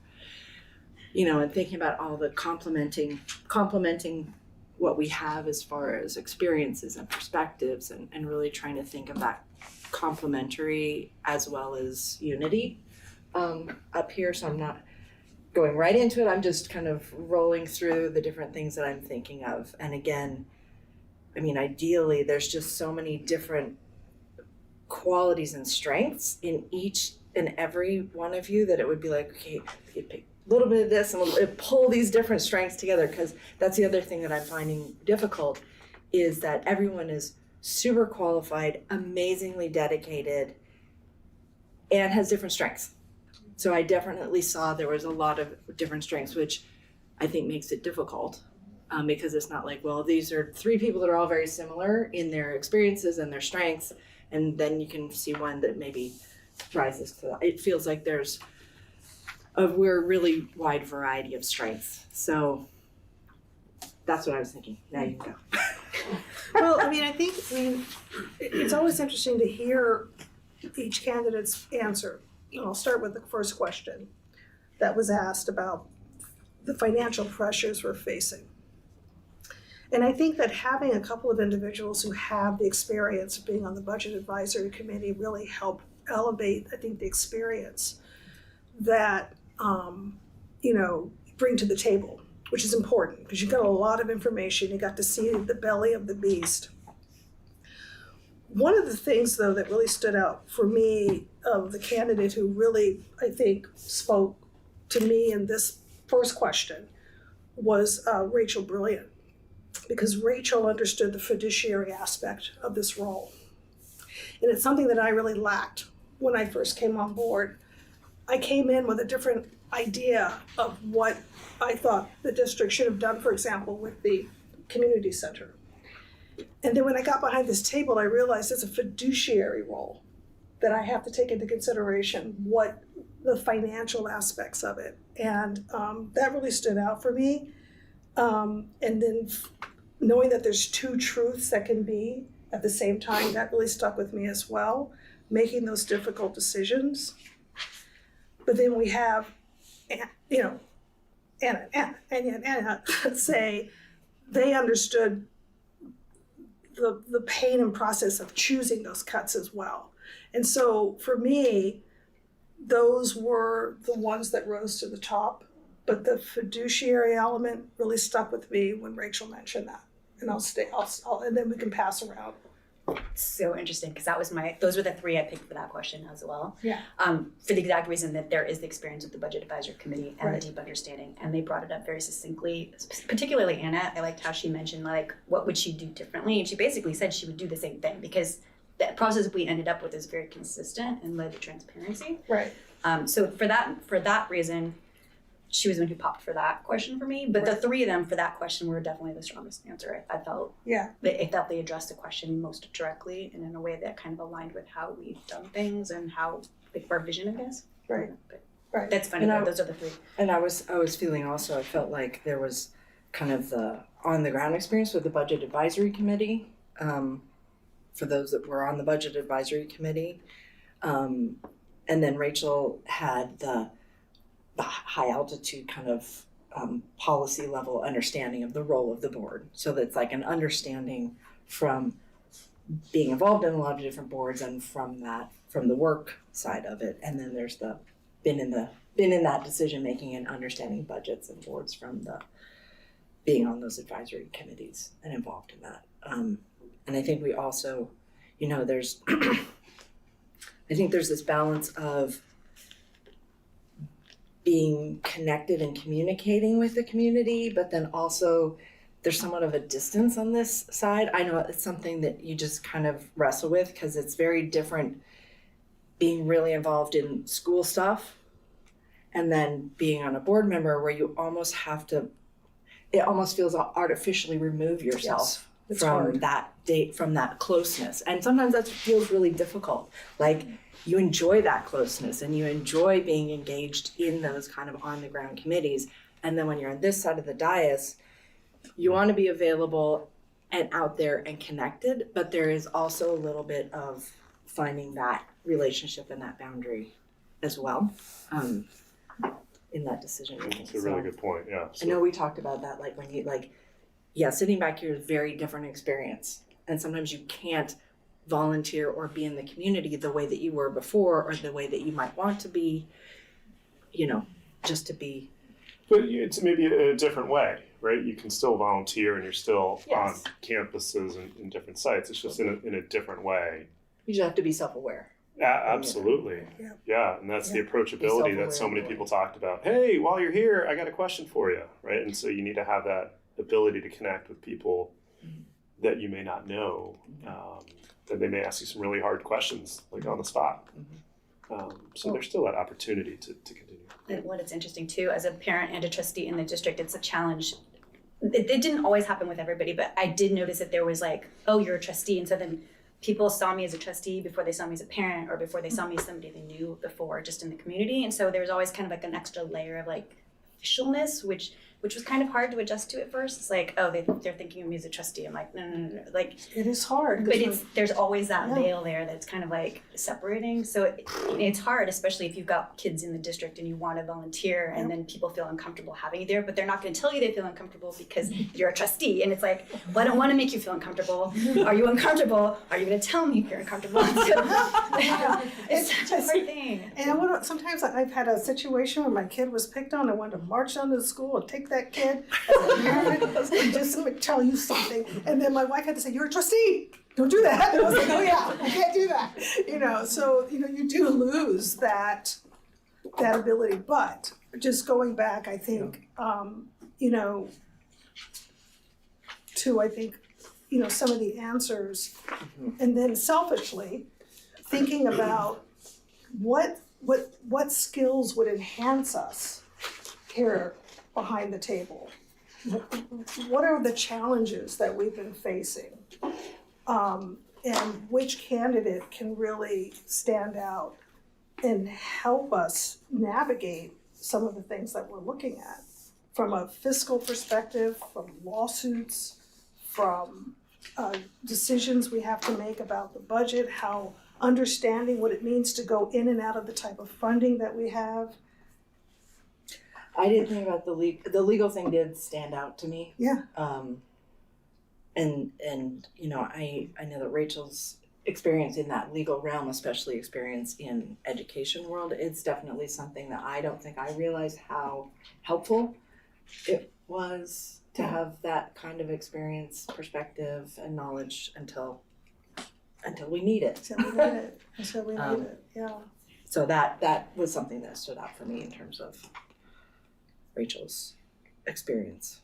and thinking about all the complementing what we have as far as experiences and perspectives, and really trying to think of that complementary as well as unity up here. So I'm not going right into it. I'm just kind of rolling through the different things that I'm thinking of. And again, I mean, ideally, there's just so many different qualities and strengths in each and every one of you that it would be like, okay, you pick a little bit of this and we'll pull these different strengths together, because that's the other thing that I'm finding difficult is that everyone is super qualified, amazingly dedicated, and has different strengths. So I definitely saw there was a lot of different strengths, which I think makes it difficult because it's not like, well, these are 3 people that are all very similar in their experiences and their strengths, and then you can see one that maybe rises to that. It feels like we're a really wide variety of strengths. So that's what I was thinking. Now you can go. Well, I mean, it's always interesting to hear each candidate's answer. I'll start with the first question that was asked about the financial pressures we're facing. And I think that having a couple of individuals who have the experience of being on the Budget Advisory Committee really help elevate, I think, the experience that, bring to the table, which is important because you got a lot of information. You got to see the belly of the beast. One of the things, though, that really stood out for me of the candidate who really, I think, spoke to me in this first question was Rachel Brilliant, because Rachel understood the fiduciary aspect of this role. And it's something that I really lacked when I first came on board. I came in with a different idea of what I thought the district should have done, for example, with the community center. And then when I got behind this table, I realized it's a fiduciary role that I have to take into consideration what the financial aspects of it. And that really stood out for me. And then knowing that there's 2 truths that can be at the same time, that really stuck with me as well, making those difficult decisions. But then we have, Anna say they understood the pain and process of choosing those cuts as well. And so for me, those were the ones that rose to the top, but the fiduciary element really stuck with me when Rachel mentioned that. And and then we can pass around. So interesting, because those were the 3 I picked for that question as well. Yeah. For the exact reason that there is the experience with the Budget Advisory Committee and Right. the deep understanding, and they brought it up very succinctly. Particularly Anna, I liked how she mentioned what would she do differently, and she basically said she would do the same thing because the process we ended up with is very consistent and led to transparency. Right. So for that reason, she was the one who popped for that question for me. But the 3 of them for that question were definitely the strongest answer. I felt. Yeah. I felt they addressed the question most directly and in a way that kind of aligned with how we've done things and how our vision, I guess. Right. But Right. that's funny. Those are the 3. And I was feeling also, I felt like there was kind of the on the ground experience with the Budget Advisory Committee, for those that were on the Budget Advisory Committee. And then Rachel had the high altitude kind of policy level understanding of the role of the board. So that's like an understanding from being involved in a lot of different boards and from the work side of it. And then there's the been in that decision making and understanding budgets and boards from the being on those advisory committees and involved in that. And I think we also, there's I think there's this balance of being connected and communicating with the community, but then also there's somewhat of a distance on this side. I know it's something that you just kind of wrestle with because it's very different being really involved in school stuff and then being on a board member where you almost have to, it almost feels artificially remove yourself from that closeness. And sometimes that feels really difficult. Like you enjoy that closeness and you enjoy being engaged in those kind of on the ground committees. And then when you're on this side of the dais, you want to be available and out there and connected, but there is also a little bit of finding that relationship and that boundary as well in that decision making. That's a really good point, yeah. I know we talked about that, like when you sitting back here is a very different experience. And sometimes you can't volunteer or be in the community the way that you were before or the way that you might want to be, just to be. But it's maybe a different way, right? You can still volunteer and you're still on campuses and in different sites. It's just in a different way. You just have to be self-aware. Absolutely. Yeah. And that's the approachability that so many people talked about. Hey, while you're here, I got a question for you, right? And so you need to have that ability to connect with people that you may not know, that they may ask you some really hard questions, like on the spot. So there's still that opportunity to continue. And what it's interesting too, as a parent and a trustee in the district, it's a challenge. It didn't always happen with everybody, but I did notice that there was like, oh, you're a trustee. And so then people saw me as a trustee before they saw me as a parent or before they saw me as somebody they knew before just in the community. And so there was always kind of like an extra layer of like officialness, which was kind of hard to adjust to at first. It's like, oh, they're thinking of me as a trustee. I'm like, no. Like, it is hard. But there's always that veil there that's kind of like separating. So it's hard, especially if you've got kids in the district and you want to volunteer and then people feel uncomfortable having you there, but they're not going to tell you they feel uncomfortable because you're a trustee. And it's like, well, I don't want to make you feel uncomfortable. Are you uncomfortable? Are you going to tell me if you're uncomfortable? It's such a hard thing. And sometimes I've had a situation where my kid was picked on. I wanted to march down to the school and take that kid as a parent and just tell you something. And then my wife had to say, you're a trustee. Don't do that. And I was like, oh yeah, I can't do that. So, you do lose that ability. But just going back, I think, some of the answers, and then selfishly thinking about what skills would enhance us here behind the table. What are the challenges that we've been facing? And which candidate can really stand out and help us navigate some of the things that we're looking at from a fiscal perspective, from lawsuits, from decisions we have to make about the budget, how understanding what it means to go in and out of the type of funding that we have. I didn't think about the legal thing did stand out to me. Yeah. And I know that Rachel's experience in that legal realm, especially experience in education world, it's definitely something that I don't think I realized how helpful it was to have that kind of experience, perspective, and knowledge until we need it. Until we need it, yeah. So that was something that stood out for me in terms of Rachel's experience.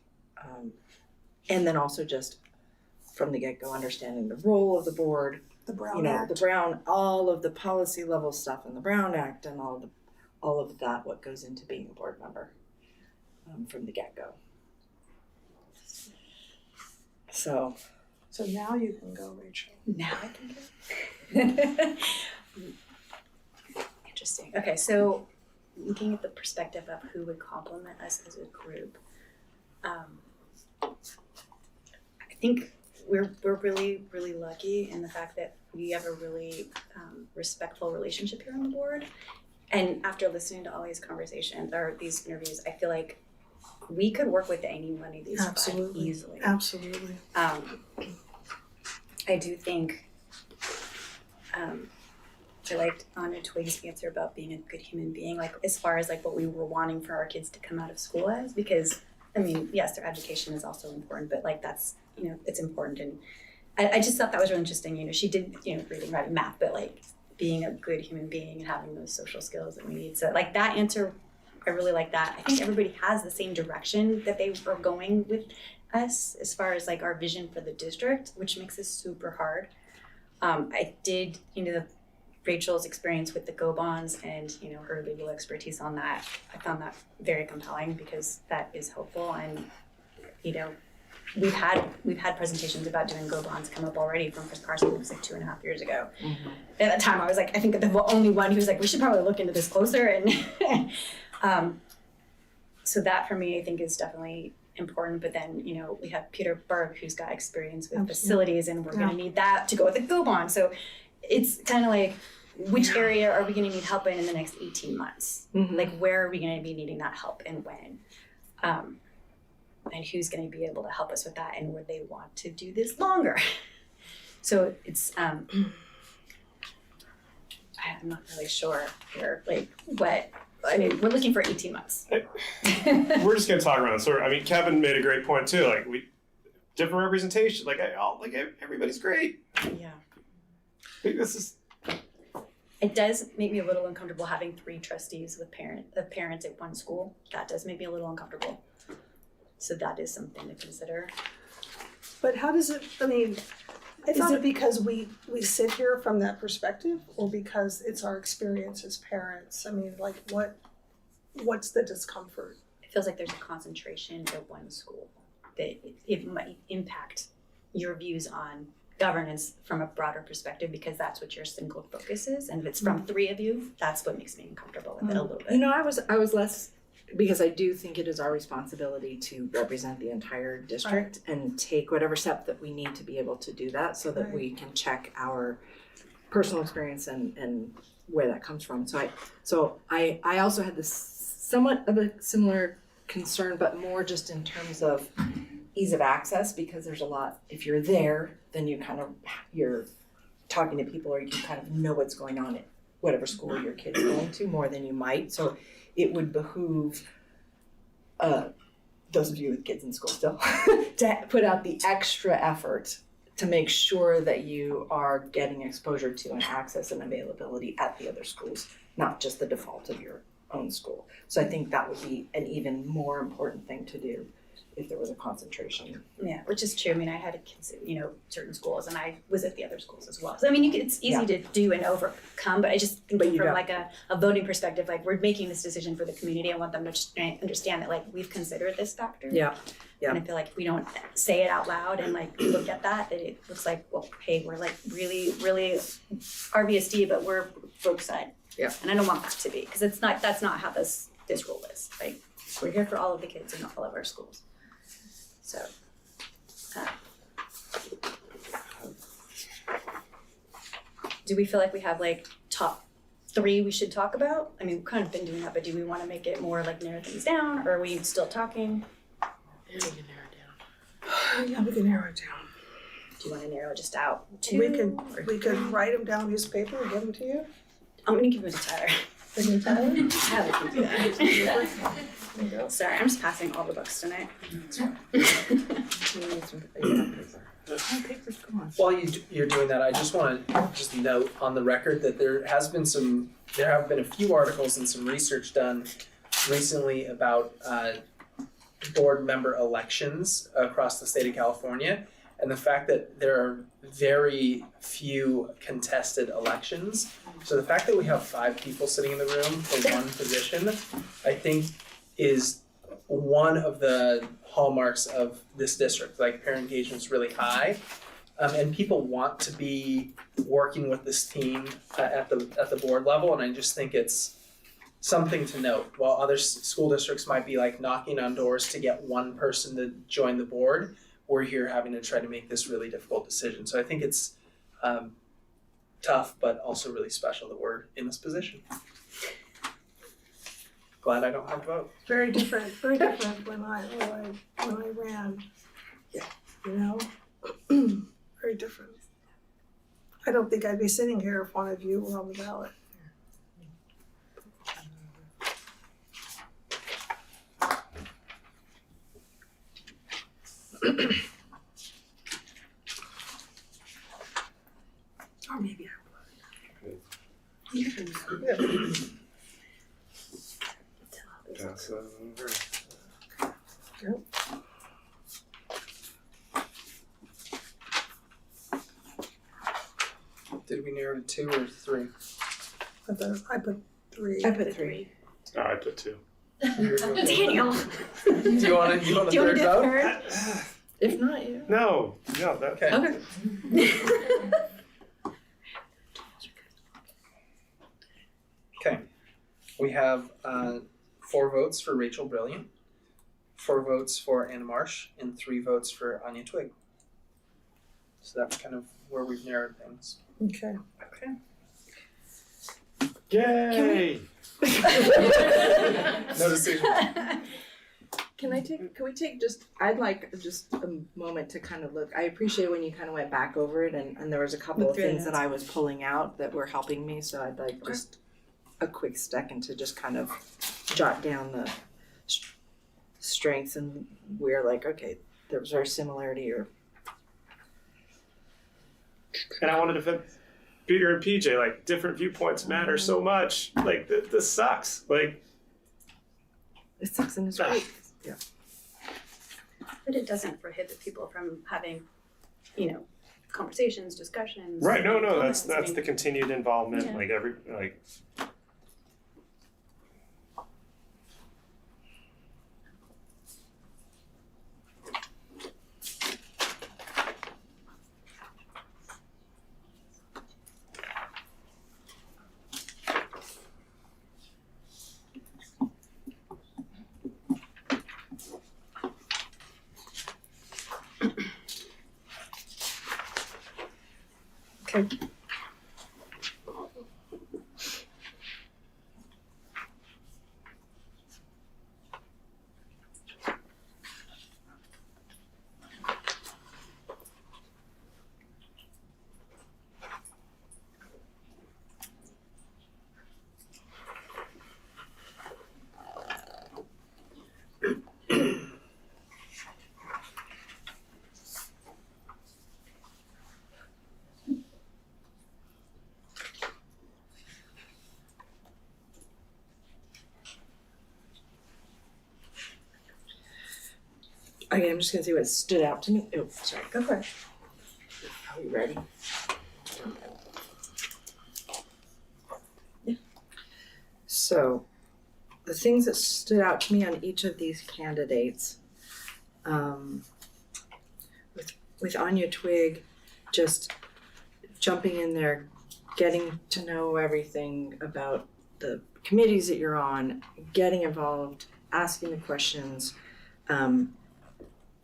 And then also just from the get-go understanding the role of the board, the Brown Act, all of the policy level stuff in the Brown Act and all of that, what goes into being a board member from the get-go. So now you can go, Rachel. Now I can go. Interesting. Okay, so looking at the perspective of who would complement us as a group, I think we're really, really lucky in the fact that we have a really respectful relationship here on the board. And after listening to all these conversations or these interviews, I feel like we could work with any one of these five easily. Absolutely. I do think I liked Anna Twig's answer about being a good human being, like as far as like what we were wanting for our kids to come out of school as, because I mean, yes, their education is also important, but like that's, it's important. And I just thought that was really interesting. She did, reading, writing, math, but like being a good human being and having those social skills that we need. So like that answer, I really like that. I think everybody has the same direction that they were going with us as far as like our vision for the district, which makes this super hard. I did, Rachel's experience with the Go bonds and, her legal expertise on that, I found that very compelling because that is helpful. And, we've had presentations about doing Go bonds come up already from Chris Carson. It was like 2.5 years ago. Mm-hmm. At that time, I was like, I think the only one who was like, we should probably look into this closer. And so that for me, I think is definitely important. But then, we have Peter Berg, who's got experience with facilities, and we're going to need that to go with the Go bond. So it's kind of like, which area are we going to need help in the next 18 months? Mm-hmm. Like, where are we going to be needing that help and when? and who's going to be able to help us with that, and would they want to do this longer? So it's I'm not really sure here, like what. I mean, we're looking for 18 months. We're just gonna talk around. So, I mean, Kevin made a great point too. Like, different representation. Like, everybody's great. Yeah. This is. It does make me a little uncomfortable having 3 trustees with parents at one school. That does make me a little uncomfortable. So that is something to consider. But how does it, I mean, is it because we sit here from that perspective, or because it's our experience as parents? I mean, like, what's the discomfort? It feels like there's a concentration at one school that it might impact your views on governance from a broader perspective, because that's what your single focus is. And if it's from 3 of you, that's what makes me uncomfortable with it a little bit. You know, I was less, because I do think it is our responsibility to represent the entire district and take whatever step that we need to be able to do that, so that we can check our personal experience and where that comes from. So I also had this somewhat of a similar concern, but more just in terms of ease of access, because there's a lot, if you're there, then you're talking to people, or you can kind of know what's going on at whatever school your kid's going to more than you might. So it would behoove those of you with kids in school still to put out the extra effort to make sure that you are getting exposure to and access and availability at the other schools, not just the default of your own school. So I think that would be an even more important thing to do if there was a concentration. Yeah, which is true. I mean, I had kids, certain schools, and I was at the other schools as well. So I mean, it's easy to do and overcome, but I just think from like a voting perspective, like, we're making this decision for the community. I want them to understand that, like, we've considered this factor. Yeah. And I feel like if we don't say it out loud and like look at that, it looks like, well, hey, we're like really, really RVSD, but we're folk side. Yeah. And I don't want that to be, because that's not how this rule is. Like, we're here for all of the kids in all of our schools. So, do we feel like we have like top 3 we should talk about? I mean, we've kind of been doing that, but do we want to make it more like narrow things down, or are we still talking? We can narrow it down. Yeah, we can narrow it down. Do you want to narrow just out 2? We could write them down on a piece of paper and give them to you. I'm gonna give them to Tyler. Tyler? Tyler can do that. Sorry, I'm just passing all the books tonight. While you're doing that, I just want to just note on the record that there have been a few articles and some research done recently about board member elections across the state of California, and the fact that there are very few contested elections. So the fact that we have 5 people sitting in the room for one position, I think, is one of the hallmarks of this district. Like, parent engagement is really high, and people want to be working with this team at the board level. And I just think it's something to note. While other school districts might be like knocking on doors to get one person to join the board, we're here having to try to make this really difficult decision. So I think it's tough, but also really special that we're in this position. Glad I don't have a vote. Very different when I ran. Yeah. Very different. I don't think I'd be sitting here if one of you were on the ballot. Or maybe I would. That's Yep. Did we narrow to 2 or 3? I put 3. I put 3. Oh, I put 2. Daniel. Do you want a third vote? If not, you. No, that. Okay. Okay. We have 4 votes for Rachel Brilliant, 4 votes for Anna Marsh, and 3 votes for Anya Twig. So that's kind of where we've narrowed things. Okay. Yay! No decision. Can we take I'd like just a moment to kind of look. I appreciate when you kind of went back over it and there was a couple of things that I was pulling out that were helping me, so I'd like just a quick second to just kind of jot down the strengths and where like, okay, there was our similarity or. And I wanted to fit Peter and PJ, like different viewpoints matter so much. Like this sucks. Like it sucks and it's great. Yeah. But it doesn't prohibit people from having, conversations, discussions. Right. No. comments. That's the continued involvement. Yeah. Okay. Okay, I'm just gonna see what stood out to me. Oh, sorry. Go for it. Are we ready? Yeah. So, the things that stood out to me on each of these candidates, with Anya Twig, just jumping in there, getting to know everything about the committees that you're on, getting involved, asking the questions,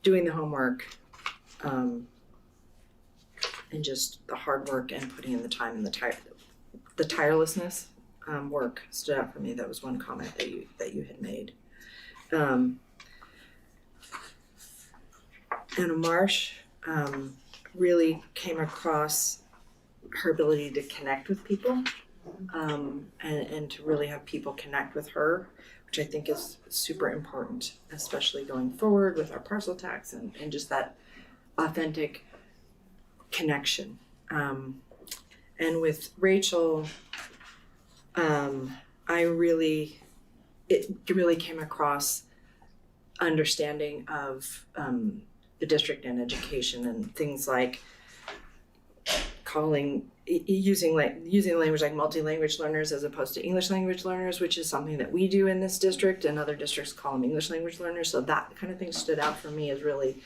doing the homework, and just the hard work and putting in the time and the tirelessness work stood out for me. That was one comment that you had made. Anna Marsh really came across her ability to connect with people, and to really have people connect with her, which I think is super important, especially going forward with our parcel tax and just that authentic connection. And with Rachel, it really came across understanding of the district and education and things like using language like multi-language learners as opposed to English language learners, which is something that we do in this district, and other districts call them English language learners. So that kind of thing stood out for me as really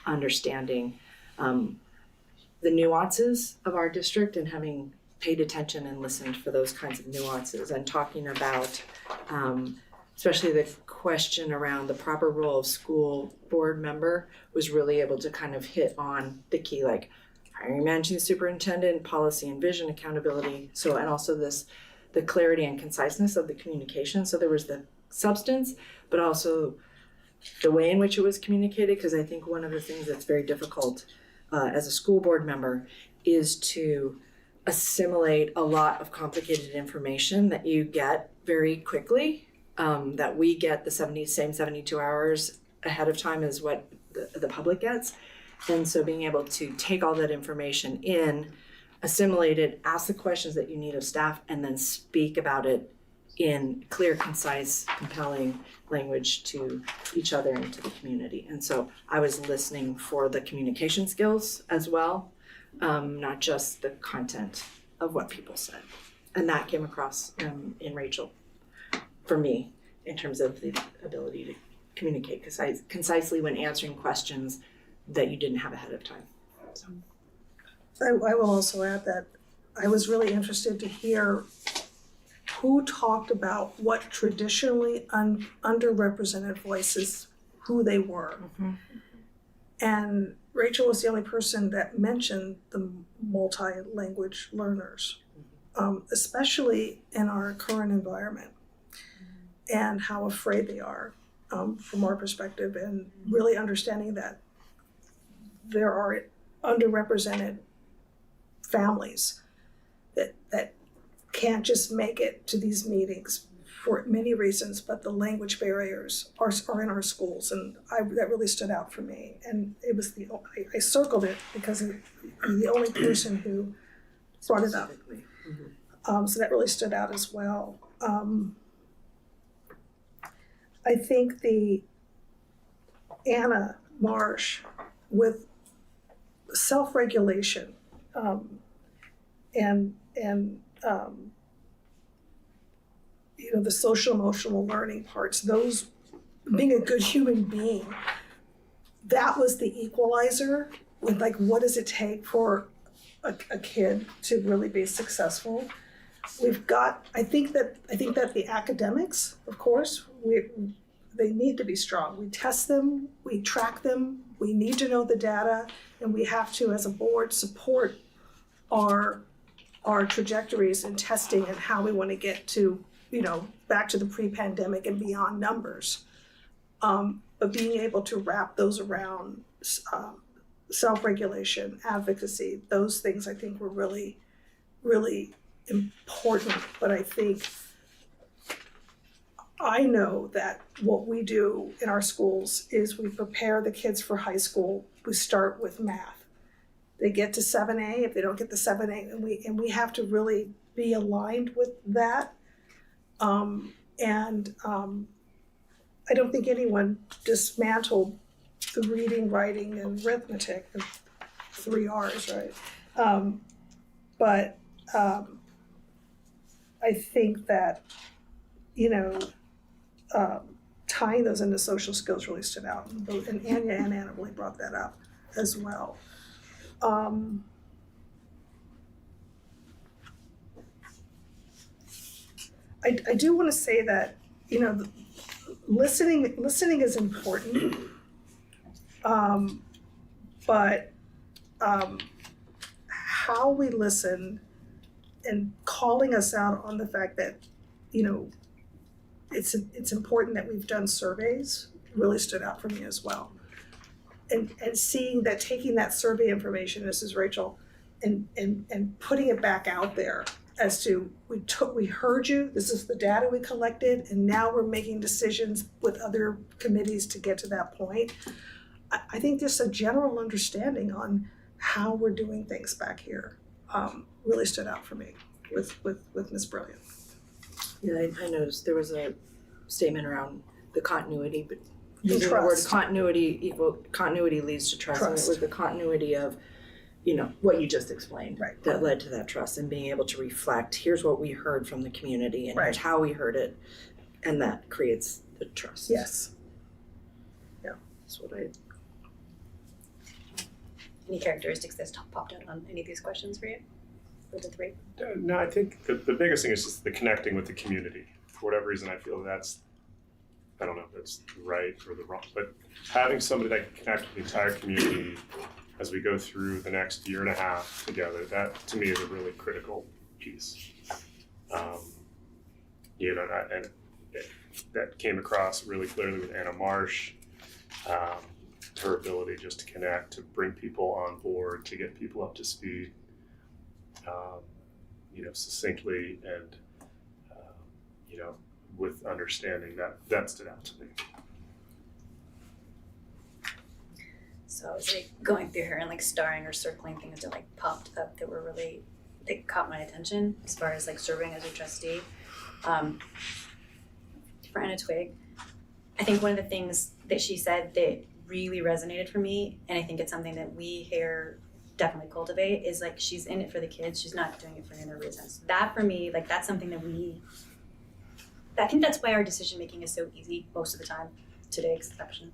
understanding the nuances of our district and having paid attention and listened for those kinds of nuances, and talking about especially the question around the proper role of school board member was really able to kind of hit on the key, like hiring, managing the superintendent, policy and vision, accountability. So, and also the clarity and conciseness of the communication. So there was the substance, but also the way in which it was communicated, because I think one of the things that's very difficult as a school board member is to assimilate a lot of complicated information that you get very quickly, that we get the same 72 hours ahead of time as what the public gets. And so being able to take all that information in, assimilate it, ask the questions that you need of staff, and then speak about it in clear, concise, compelling language to each other and to the community. And so I was listening for the communication skills as well, not just the content of what people said. And that came across in Rachel for me in terms of the ability to communicate concisely when answering questions that you didn't have ahead of time. So. I will also add that I was really interested to hear who talked about what traditionally underrepresented voices, who they were. Mm-hmm. And Rachel was the only person that mentioned the multi-language learners, especially in our current environment, and how afraid they are from our perspective, and really understanding that there are underrepresented families that can't just make it to these meetings for many reasons, but the language barriers are in our schools, and that really stood out for me. And it was I circled it because I'm the only person who brought it up. So that really stood out as well. I think the Anna Marsh with self-regulation and the social emotional learning parts, those being a good human being, that was the equalizer with like, what does it take for a kid to really be successful? I think that the academics, of course, they need to be strong. We test them, we track them, we need to know the data, and we have to, as a board, support our trajectories in testing and how we want to get to, back to the pre-pandemic and beyond numbers. But being able to wrap those around self-regulation, advocacy, those things I think were really, really important. But I know that what we do in our schools is we prepare the kids for high school. We start with math. They get to 7A. If they don't get the 7A, and we have to really be aligned with that. I don't think anyone dismantled the reading, writing, and arithmetic, the 3 R's, right? But I think that, tying those into social skills really stood out. And Anya and Anna really brought that up as well. I do want to say that, listening is important, but how we listen and calling us out on the fact that, it's important that we've done surveys really stood out for me as well. And seeing that, taking that survey information, this is Rachel, and putting it back out there as to, we heard you, this is the data we collected, and now we're making decisions with other committees to get to that point. I think just a general understanding on how we're doing things back here really stood out for me with Ms. Brilliant. Yeah, I noticed there was a statement around the continuity, but using the word continuity leads to trust. And it was the continuity of, what you just explained, right, that led to that trust, and being able to reflect, here's what we heard from the community, and here's how we heard it, and that creates the trust. Yes. Yeah. That's what I... Any characteristics that popped out on any of these questions for you? For the 3? No, I think the biggest thing is just the connecting with the community. For whatever reason, I feel that's, I don't know if that's right or the wrong, but having somebody that can connect with the entire community as we go through the next year and a half together, that to me is a really critical piece. And that came across really clearly with Anna Marsh, her ability just to connect, to bring people on board, to get people up to speed, succinctly and, with understanding, that stood out to me. So I was going through her and starring or circling things that popped up that were really, that caught my attention as far as serving as a trustee. For Anna Twigg, I think one of the things that she said that really resonated for me, and I think it's something that we here definitely cultivate, is she's in it for the kids. She's not doing it for any other reasons. That for me, that's something that I think that's why our decision making is so easy most of the time. Today exception.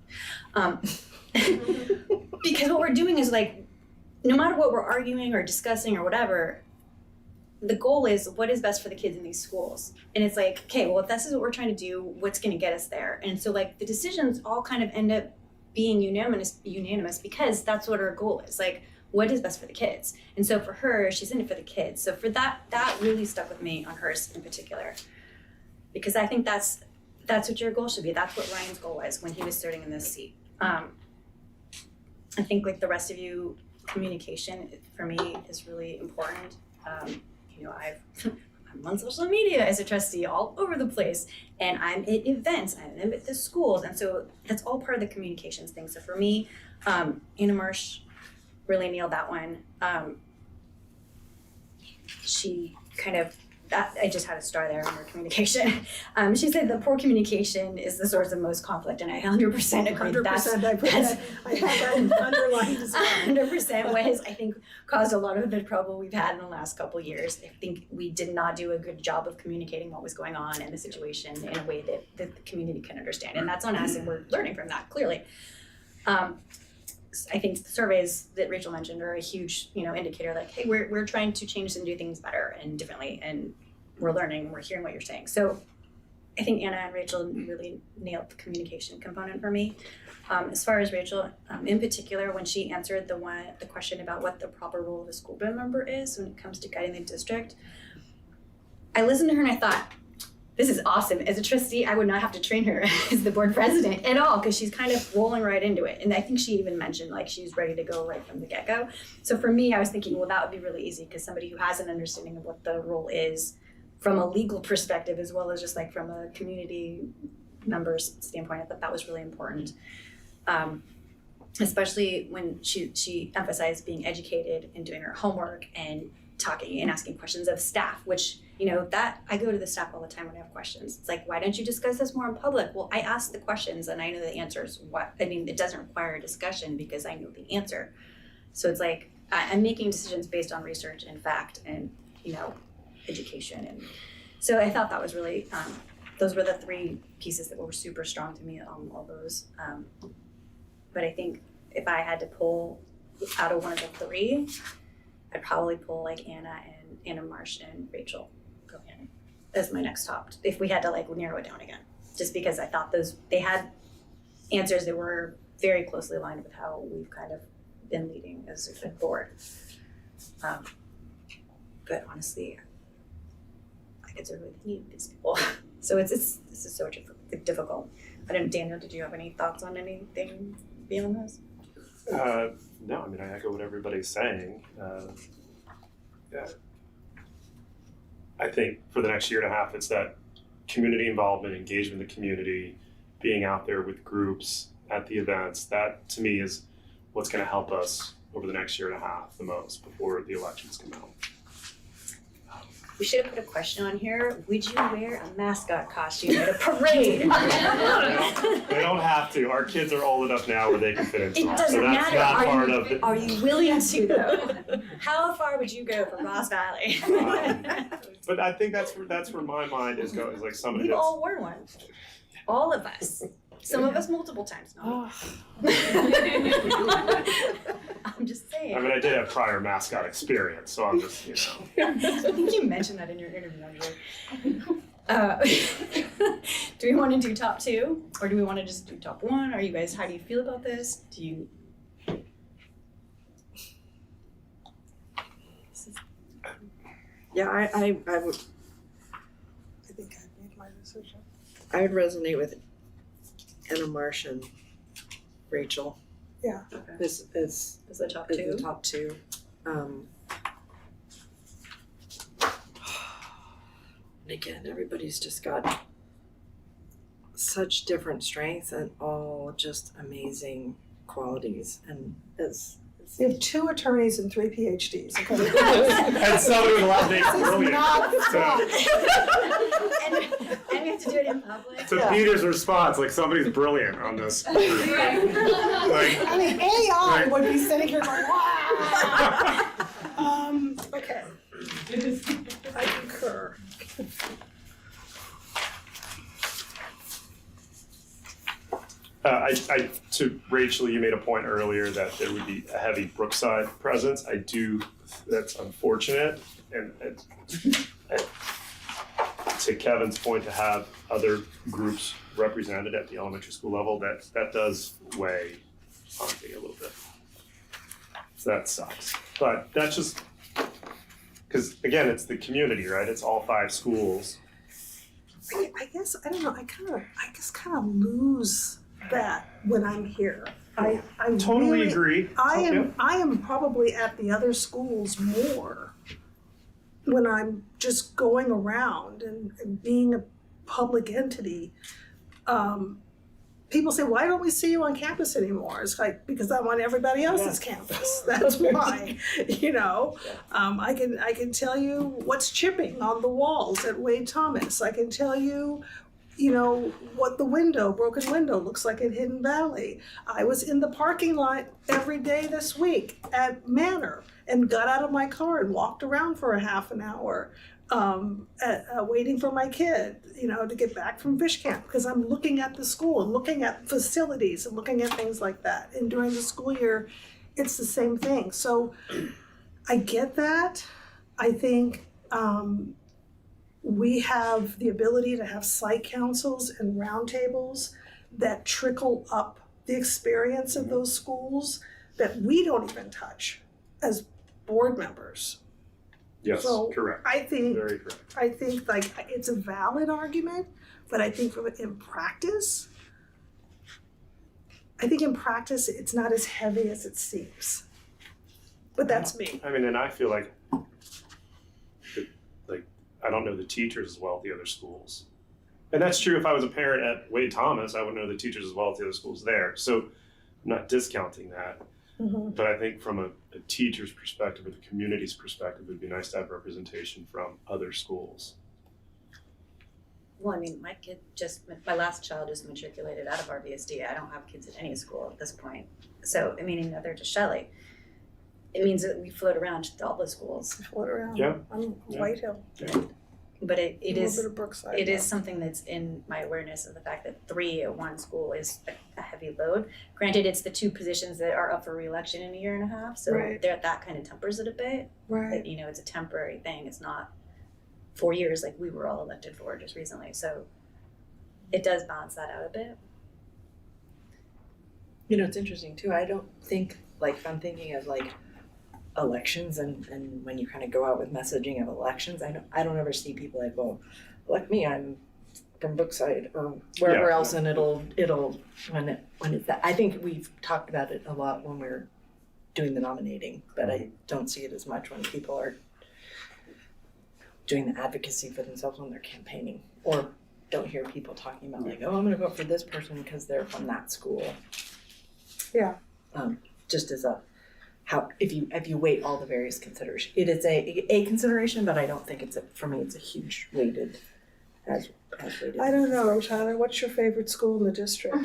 Because what we're doing is no matter what we're arguing or discussing or whatever, the goal is what is best for the kids in these schools. And it's okay, well, if this is what we're trying to do, what's going to get us there? And so the decisions all kind of end up being unanimous because that's what our goal is. What is best for the kids? And so for her, she's in it for the kids. So for that really stuck with me on hers in particular, because I think that's that's what your goal should be. That's what Ryan's goal was when he was starting in this seat. I think like the rest of you, communication for me is really important. You know, I'm on social media as a trustee all over the place, and I'm at events, I'm at the schools, and so that's all part of the communications thing. So for me, Anna Marsh really nailed that one. She kind of, I just had a star there on her communication. She said that poor communication is the source of most conflict, and I 100% agree. 100%, I have that underlined as well. 100% what has, I think, caused a lot of the trouble we've had in the last couple of years. I think we did not do a good job of communicating what was going on in the situation in a way that the community can understand, and that's on us, and we're learning from that, clearly. I think the surveys that Rachel mentioned are a huge, indicator like, hey, we're trying to change and do things better and differently, and we're learning, we're hearing what you're saying. So I think Anna and Rachel really nailed the communication component for me. As far as Rachel, in particular, when she answered the question about what the proper role of a school board member is when it comes to guiding the district, I listened to her and I thought, this is awesome. As a trustee, I would not have to train her as the board president at all, because she's kind of rolling right into it. And I think she even mentioned like she's ready to go right from the get-go. So for me, I was thinking, well, that would be really easy, because somebody who has an understanding of what the role is from a legal perspective, as well as just like from a community members standpoint, I thought that was really important. Especially when she emphasized being educated and doing her homework and talking and asking questions of staff, which, that I go to the staff all the time when I have questions. It's like, why don't you discuss this more in public? Well, I ask the questions and I know the answers. It doesn't require a discussion because I know the answer. So it's like, I'm making decisions based on research and fact and, education. And so I thought that was really, those were the three pieces that were super strong to me on all those. But I think if I had to pull out of one of the three, I'd probably pull like Anna Marsh and Rachel go in as my next top, if we had to like narrow it down again, just because I thought they had answers that were very closely aligned with how we've kind of been leading as a board. But honestly, I could certainly need these people. So this is so difficult. I don't, Daniel, did you have any thoughts on anything beyond this? No, I echo what everybody's saying. Yeah. I think for the next year and a half, it's that community involvement, engagement in the community, being out there with groups at the events. That, to me, is what's going to help us over the next year and a half the most before the elections come out. We should have put a question on here. Would you wear a mascot costume at a parade? They don't have to. Our kids are old enough now where they can fit into it. It doesn't so that's matter. Not part of it. Are you willing to, though? How far would you go for Ross Valley? But I think that's where my mind is going. Is like somebody We've that's all worn one. All of us. Some of us multiple times. No. I'm just saying. I did have prior mascot experience, so I'm just, I think you mentioned that in your interview. Do we want to do top two, or do we want to just do top one? Are you guys? How do you feel about this? Do you? Yeah, I would. I think I made my decision. I would resonate with Anna Marsh and Rachel. Yeah. As the top two. The top two. And again, everybody's just got such different strengths and all just amazing qualities. And we have 2 attorneys and 3 PhDs. Okay? And somebody with a last name brilliant. Not fun. And we have to do it in public. To Peter's response, like somebody's brilliant on this. AI would be sitting here going, wow. Okay. I concur. To Rachel, you made a point earlier that there would be a heavy Brookside presence. That's unfortunate. And to Kevin's point, to have other groups represented at the elementary school level, that does weigh on me a little bit. So that sucks. But that's just, because again, it's the community, right? It's all 5 schools. I guess, I don't know, I just kind of lose that when I'm here. I Totally really, agree. I Yep. am probably at the other schools more when I'm just going around and being a public entity. People say, why don't we see you on campus anymore? It's like, because I'm on everybody else's campus. That's why, you know. I can tell you what's chipping on the walls at Wade Thomas. I can tell you, you know, what the broken window looks like at Hidden Valley. I was in the parking lot every day this week at Manor and got out of my car and walked around for a half an hour. Waiting for my kid, you know, to get back from fish camp, because I'm looking at the school and looking at facilities and looking at things like that. And during the school year, it's the same thing. So I get that. I think we have the ability to have site councils and roundtables that trickle up the experience of those schools that we don't even touch as board members. Yes, So correct. I think, Very correct. I think like it's a valid argument, but I think in practice, it's not as heavy as it seems. But that's me. I mean, and I feel like I don't know the teachers as well at the other schools. And that's true if I was a parent at Wade Thomas, I would know the teachers as well at the other schools there. So I'm not discounting that. Mm-hmm. But I think from a teacher's perspective or the community's perspective, it'd be nice to have representation from other schools. Well, I mean, my last child just matriculated out of RVSD. I don't have kids at any school at this point. So, I mean, neither does Shelley. It means that we float around to all the schools. Float around. Yeah. I'm White Hill. Yeah. But it A little is bit of Brookside. it is something that's in my awareness of the fact that 3 at one school is a heavy load. Granted, it's the 2 positions that are up for re-election in a year and a half, so Right. that kind of tempers it a bit. Right. That, you know, it's a temporary thing. It's not 4 years like we were all elected for just recently. So it does balance that out a bit. You know, it's interesting too. I don't think, like, if I'm thinking of like elections and when you kind of go out with messaging of elections, I don't ever see people like, well, elect me, I'm from Brookside or wherever else, and it'll when it's that. I think we've talked about it a lot when we're doing the nominating, but I don't see it as much when people are doing the advocacy for themselves when they're campaigning, or don't hear people talking about like, oh, I'm gonna vote for this person because they're from that school. Yeah. Just as if you weight all the various considerations, it is a consideration, but I don't think for me it's a huge weighted as weighted. I don't know, Tyler, what's your favorite school in the district?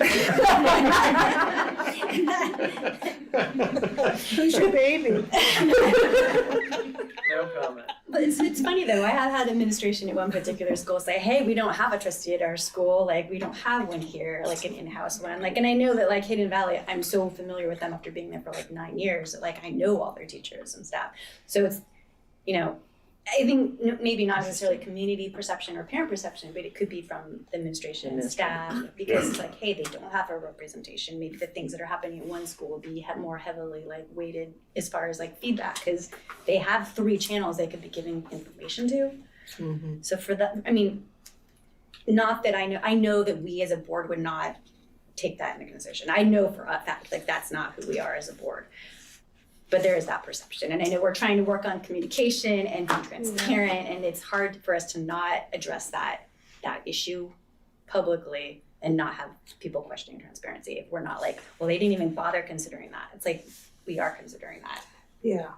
Who's your baby? No comment. But it's funny though, I have had administration at one particular school say, hey, we don't have a trustee at our school, like we don't have one here, like an in-house one. Like, and I know that like Hidden Valley, I'm so familiar with them after being there for like 9 years, that like I know all their teachers and staff. So it's, you know, I think maybe not necessarily community perception or parent perception, but it could be from the administration and staff, because it's like, hey, they don't have a representation. Maybe the things that are happening at one school will be more heavily like weighted as far as like feedback, because they have 3 channels they could be giving information to. Mm-hmm. So for that, I mean, not that I know that we as a board would not take that into consideration. I know for a fact, like that's not who we are as a board. But there is that perception. And I know we're trying to work on communication and be transparent, and it's hard for us to not address that issue publicly and not have people questioning transparency if we're not like, well, they didn't even bother considering that. It's like, we are considering that. Yeah.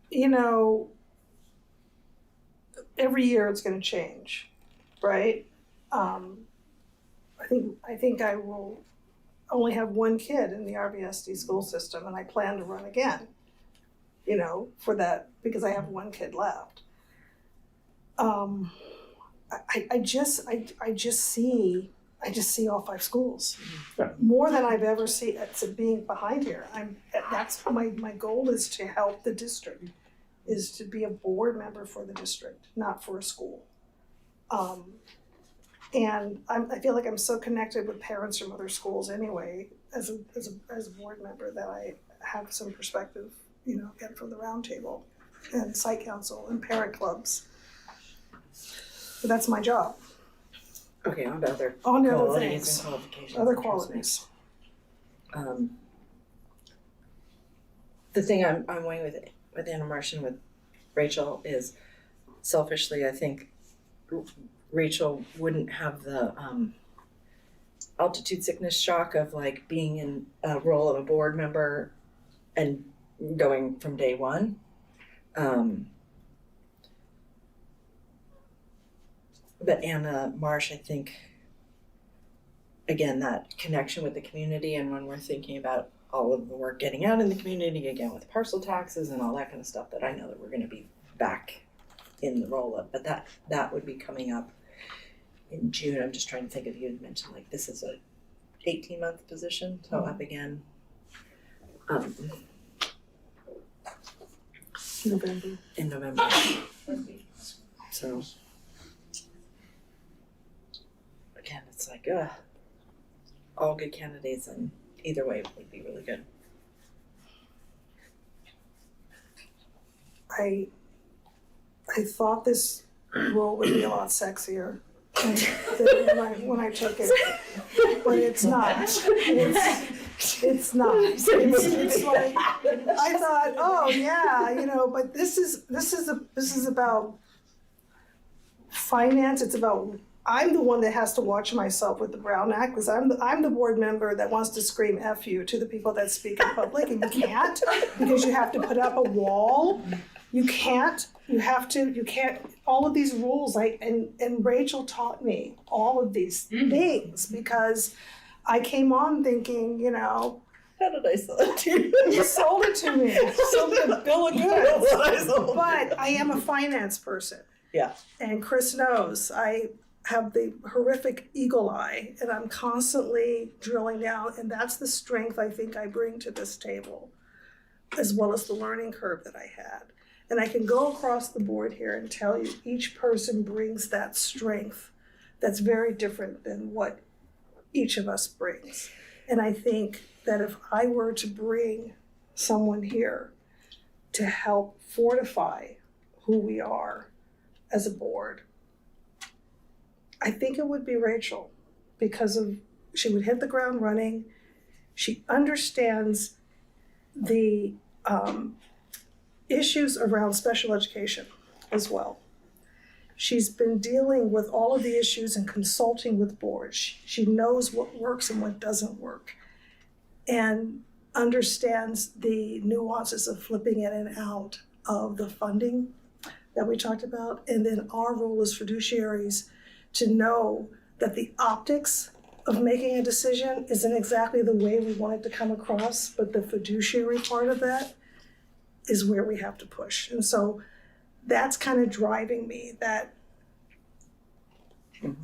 You know, every year it's going to change, right? I think I will only have 1 kid in the RVSD school system, and I plan to run again, you know, for that, because I have 1 kid left. I just see all 5 schools, more than I've ever seen. It's being behind here. That's my goal is to help the district, is to be a board member for the district, not for a school. And I feel like I'm so connected with parents from other schools anyway, as a board member, that I have some perspective, you know, again from the roundtable and site council and parent clubs. but that's my job. Okay, on to other On to other qualities things. and qualifications. Other Excuse me. qualities. The thing I'm weighing with Anna Marsh and with Rachel is, selfishly, I think Rachel wouldn't have the altitude sickness shock of like being in a role of a board member and going from day one. But Anna Marsh, I think, again, that connection with the community, and when we're thinking about all of the work getting out in the community, again, with parcel taxes and all that kind of stuff, that I know that we're gonna be back in the roll-up, but that would be coming up in June. I'm just trying to think of, you had mentioned like this is a 18-month position, so up again. November. In November. So again, it's like all good candidates, and either way would be really good. I thought this role would be a lot sexier than when I took it, but it's not. It's not. It's like I thought, oh yeah, but this is about finance. It's about, I'm the one that has to watch myself with the Brown Act, because I'm the board member that wants to scream F you to the people that speak in public, and you can't, because you have to put up a wall. You can't, you can't, all of these rules, and Rachel taught me all of these things, because I came on thinking, how did I sell it to you? You sold it to me. Sold the bill of goods. But I am a finance person. Yeah. And Chris knows I have the horrific eagle eye, and I'm constantly drilling down, and that's the strength I think I bring to this table, as well as the learning curve that I had. And I can go across the board here and tell you each person brings that strength that's very different than what each of us brings. And I think that if I were to bring someone here to help fortify who we are as a board, I think it would be Rachel, because she would hit the ground running. She understands the issues around special education as well. She's been dealing with all of the issues and consulting with boards. She knows what works and what doesn't work, and understands the nuances of flipping in and out of the funding that we talked about. And then our role as fiduciaries to know that the optics of making a decision isn't exactly the way we want it to come across, but the fiduciary part of that is where we have to push. And so that's kind of driving me, that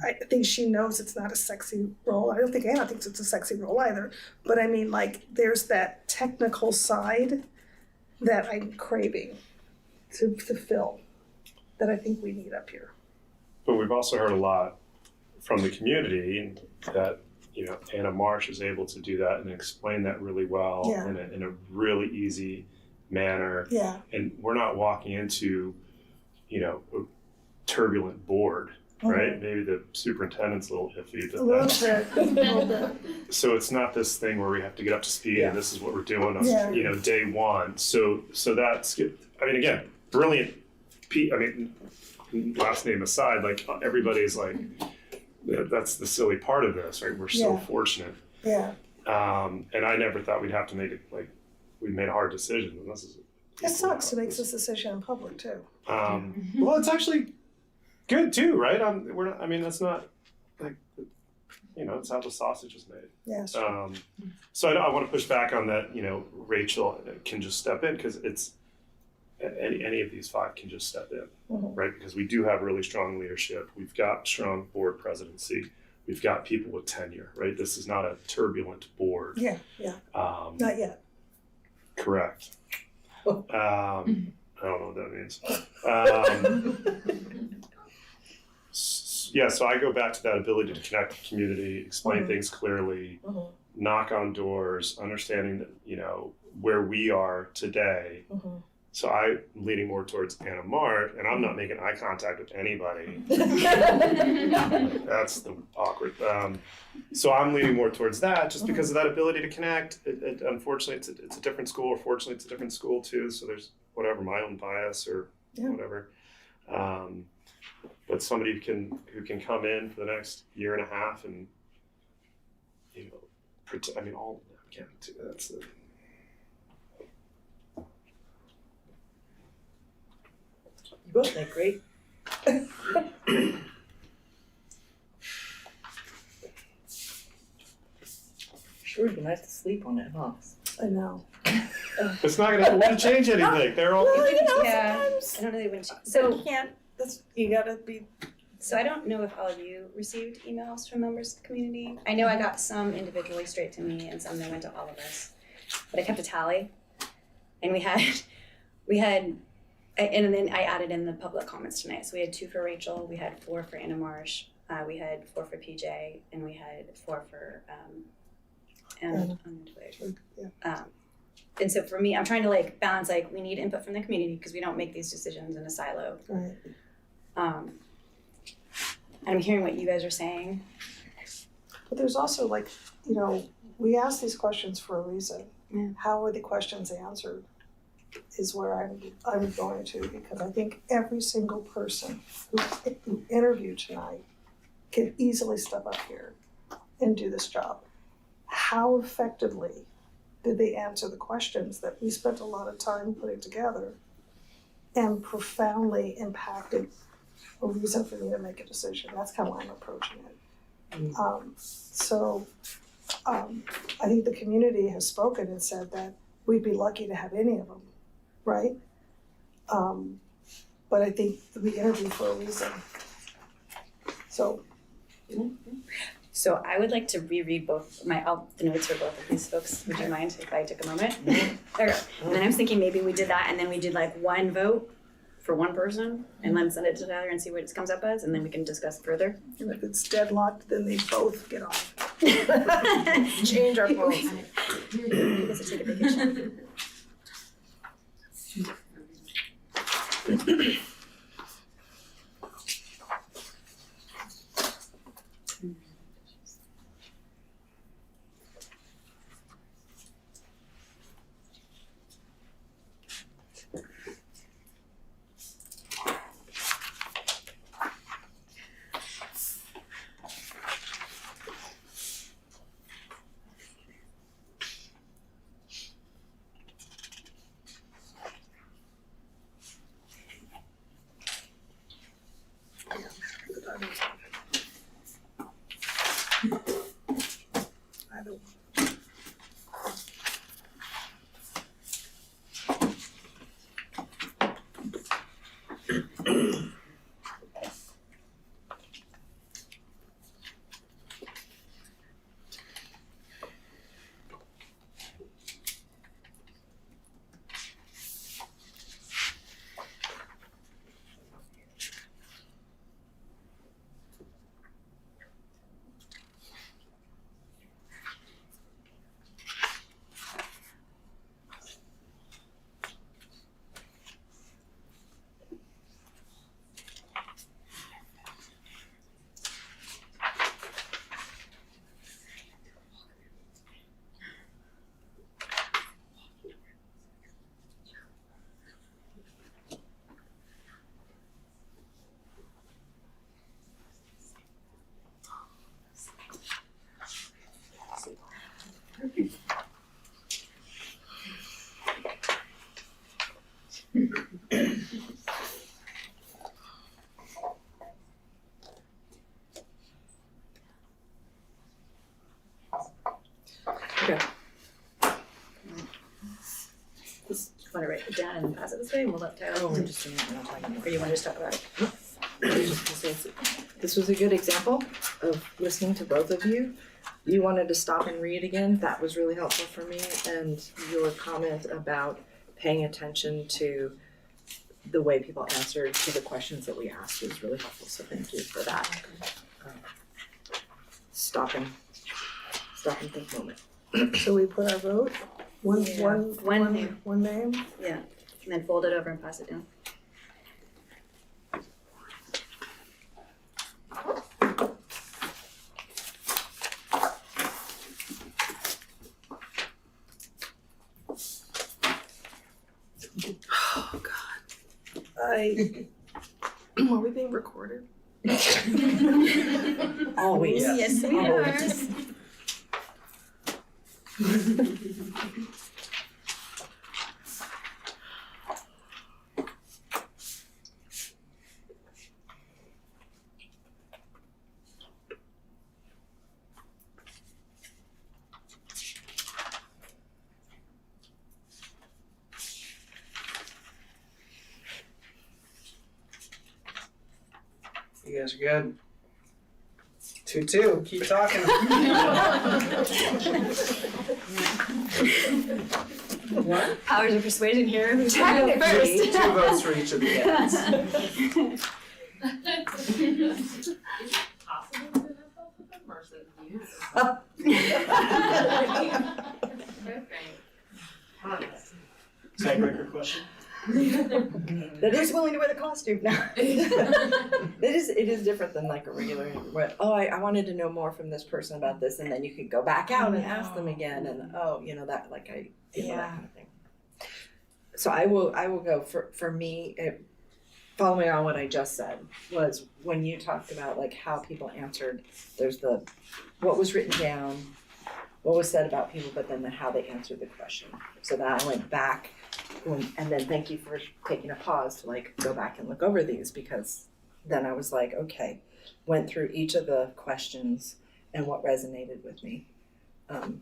I think she knows it's not a sexy role. I don't think Anna thinks it's a sexy role either. But I mean, like, there's that technical side that I'm craving to fill, that I think we need up here. But we've also heard a lot from the community that, Anna Marsh is able to do that and explain that really well in a really easy manner. Yeah. And we're not walking into, a turbulent board, right? Maybe the superintendent's a little iffy, but A little bit. So it's not this thing where we have to get up to speed and this is what we're doing on, day one. So that's, again, brilliant. Last name aside, like everybody's like, that's the silly part of this, right? We're so fortunate. Yeah. And I never thought we'd have to make it, like, we made a hard decision. And this is It sucks to make this decision in public too. Well, it's actually good too, right? That's not like, it's how the sausage is made. Yes. So I want to push back on that. Rachel can just step in, because it's any of these five can just step in, right? Because we do have really strong leadership. We've got strong board presidency. We've got people with tenure, right? This is not a turbulent board. Yeah. Not yet. Correct. I don't know what that means. So I go back to that ability to connect the community, explain things clearly, knock on doors, understanding that, where we are today So I'm leaning more towards Anna Mart, and I'm not making eye contact with anybody. That's the awkward. So I'm leaning more towards that, just because of that ability to connect. Unfortunately, it's a different school, or fortunately, it's a different school too. So there's whatever my own bias or whatever. But somebody who can come in for the next year and a half and all again. That's the. You both make great. Sure would be nice to sleep on it, huh? I know. It's not gonna change anything. They're all. Yeah, I don't know they went. So you can't. You gotta be. So I don't know if all of you received emails from members of the community. I know I got some individually straight to me, and some that went to all of us. But I kept a tally, and we had, and then I added in the public comments tonight. So we had 2 for Rachel, we had 4 for Anna Marsh, we had 4 for PJ, and we had 4 for and so for me, I'm trying to like balance, like we need input from the community because we don't make these decisions in a silo. Right. And I'm hearing what you guys are saying. But there's also like, we ask these questions for a reason. Yeah. How are the questions answered is where I'm going to, because I think every single person who interviewed tonight can easily step up here and do this job. How effectively did they answer the questions that we spent a lot of time putting together and profoundly impacted a reason for me to make a decision? That's how I'm approaching it. I think the community has spoken and said that we'd be lucky to have any of them, right? But I think we interview for a reason. So I would like to reread both the notes for both of these folks. Would you mind if I took a moment? Okay. And then I was thinking maybe we did that and then we did like one vote for one person and then send it to the other and see what it comes up as, and then we can discuss further. And if it's deadlocked, then they both get off. Change our policy. Maybe this will take a vacation. Okay. Just want to write it down and pass it this way, and we'll let Tyler. Oh, we're just doing it, we're not talking about it. Or you want to just talk about it? This was a good example of listening to both of you. You wanted to stop and read again. That was really helpful for me. And your comment about paying attention to the way people answered to the questions that we asked was really helpful. So thank you for that. Stop and think moment. So we put our vote, one name. name? Yeah. and then fold it over and pass it down. Oh God. Are we being recorded? Always. Yes, we Always. You guys are good. 2-2. Keep talking. What? Powers of persuasion here. Who's gonna go Technically, first? 2 votes for each of the candidates. Is it possible to have both of them, or is it you? Tiebreaker question? that is willing to wear the costume now. It is different than like a regular where, oh, I wanted to know more from this person about this, and then you could go back out and ask them again, and oh, you know, that like that kind of thing. So I will go for me, following on what I just said, was when you talked about like how people answered, there's the what was written down, what was said about people, but then how they answered the question. So that I went back. And then thank you for taking a pause to like go back and look over these, because then I was like, okay, went through each of the questions and what resonated with me. And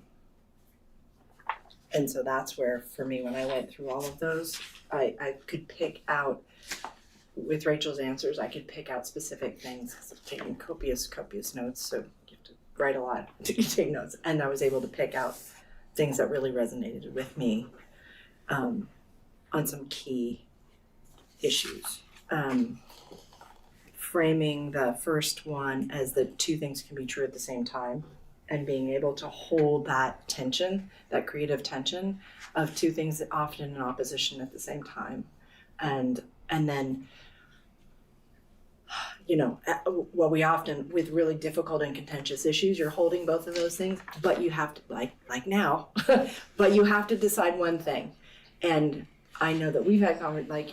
so that's where, for me, when I went through all of those, I could pick out, with Rachel's answers, I could pick out specific things, because I'm taking copious notes, so you have to write a lot to take notes. And I was able to pick out things that really resonated with me. On some key issues. Framing the first one as the two things can be true at the same time, and being able to hold that tension, that creative tension of two things that often in opposition at the same time. And then, you know, what we often, with really difficult and contentious issues, you're holding both of those things, but you have to, like now, but you have to decide one thing. And I know that we've had conversations, like,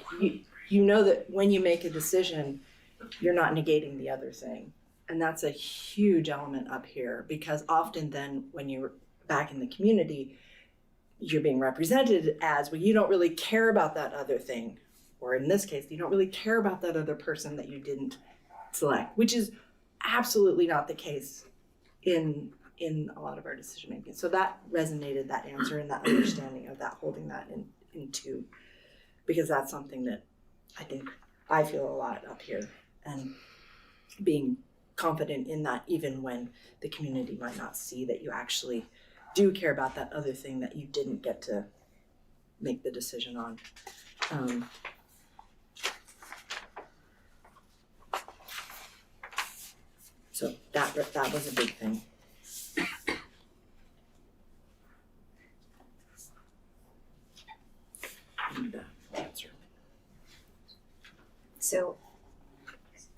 you know that when you make a decision, you're not negating the other thing. And that's a huge element up here, because often then when you're back in the community, you're being represented as, well, you don't really care about that other thing. Or in this case, you don't really care about that other person that you didn't select, which is absolutely not the case in a lot of our decision making. So that resonated, that answer and that understanding of that, holding that into, because that's something that I think I feel a lot up here, and being confident in that even when the community might not see that you actually do care about that other thing that you didn't get to make the decision on. So that was a big thing. So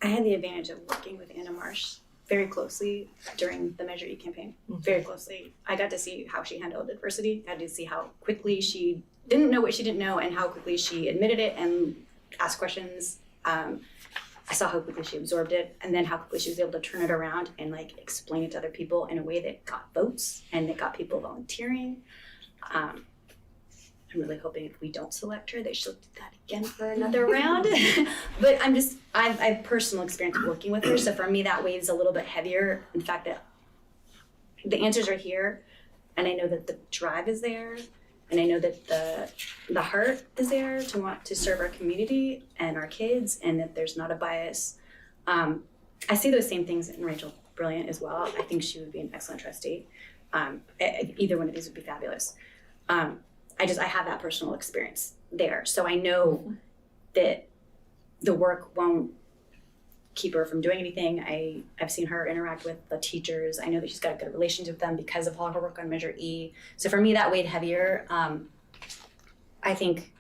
I had the advantage of working with Anna Marsh very closely during the Measure E campaign, very closely. I got to see how she handled adversity. I got to see how quickly she didn't know what she didn't know and how quickly she admitted it and asked questions. I saw how quickly she absorbed it, and then how quickly she was able to turn it around and like explain it to other people in a way that got votes and that got people volunteering. I'm really hoping if we don't select her, she'll do that again for another round. But I've personal experience working with her, so for me that weighs a little bit heavier. In fact, that the answers are here, and I know that the drive is there, and I know that the heart is there to want to serve our community and our kids, and that there's not a bias. I see those same things in Rachel Brilliant as well. I think she would be an excellent trustee. Either one of these would be fabulous. I have that personal experience there. So I know that the work won't keep her from doing anything. I've seen her interact with the teachers. I know that she's got a good relationship with them because of all of her work on Measure E. So for me, that weighed heavier. I think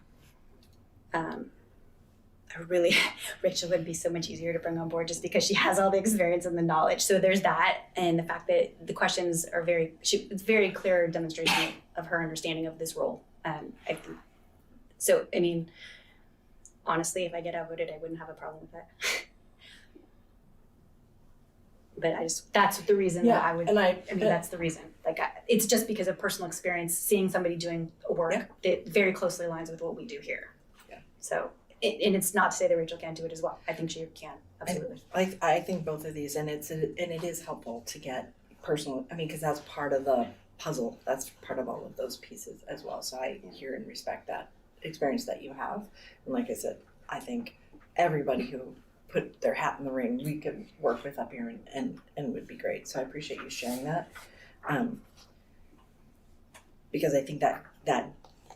Rachel would be so much easier to bring on board just because she has all the experience and the knowledge. So there's that, and the fact that the questions are it's very clear demonstration of her understanding of this role. I think, so, I mean, honestly, if I get outvoted, I wouldn't have a problem with that. But that's the reason that I would, that's the reason. Like, it's just because of personal experience, seeing somebody doing work that very closely aligns with what we do here. Yeah. So, and it's not to say that Rachel can't do it as well. I think she can, absolutely. I think both of these, and it is helpful to get personal, because that's part of the puzzle. That's part of all of those pieces as well. So I hear and respect that experience that you have. And like I said, I think everybody who put their hat in the ring, we could work with up here and would be great. So I appreciate you sharing that. Because I think that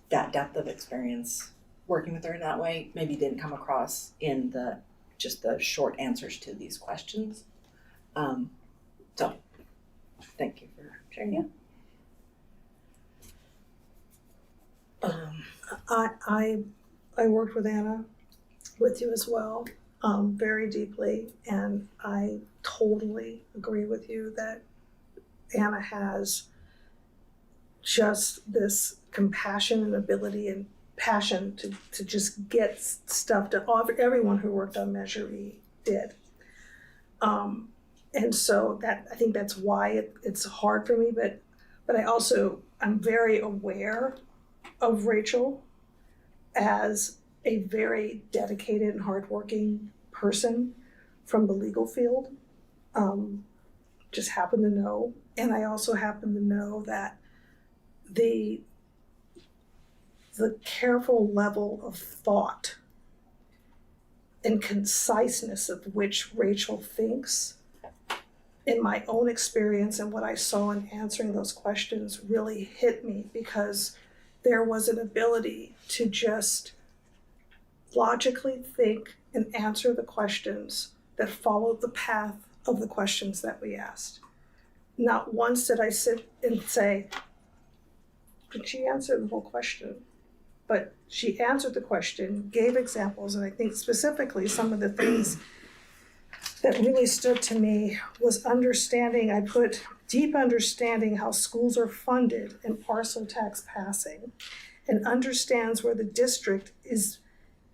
depth of experience working with her in that way maybe didn't come across in the short answers to these questions. So thank you for sharing that. I worked with Anna, with you as well, very deeply, and I totally agree with you that Anna has just this compassion and ability and passion to just get stuff to everyone who worked on Measure E did. And so I think that's why it's hard for me, but I'm very aware of Rachel as a very dedicated and hardworking person from the legal field. Just happen to know. And I also happen to know that the careful level of thought and conciseness of which Rachel thinks, in my own experience and what I saw in answering those questions, really hit me, because there was an ability to just logically think and answer the questions that followed the path of the questions that we asked. Not once did I sit and say, did she answer the whole question? But she answered the question, gave examples, and I think specifically some of the things that really stood to me was understanding, I put deep understanding how schools are funded and parcel tax passing, and understands where the district is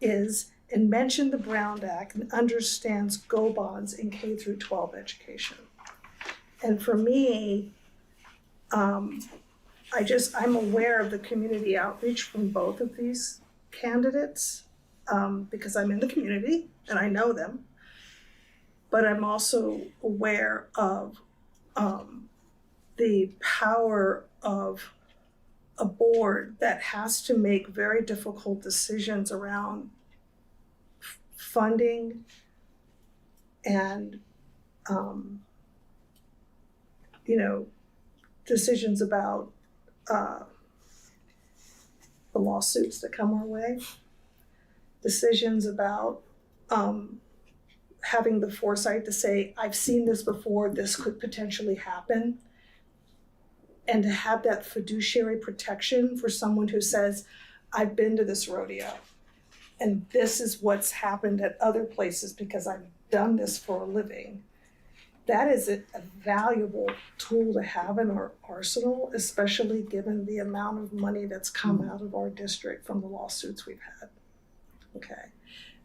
and mentioned the Brown Act and understands GO bonds in K through 12 education. And for me, I'm aware of the community outreach from both of these candidates, because I'm in the community and I know them. But I'm also aware of the power of a board that has to make very difficult decisions around funding and decisions about the lawsuits that come our way, decisions about having the foresight to say, I've seen this before, this could potentially happen, and to have that fiduciary protection for someone who says, I've been to this rodeo, and this is what's happened at other places because I've done this for a living. That is a valuable tool to have in our arsenal, especially given the amount of money that's come out of our district from the lawsuits we've had. Okay.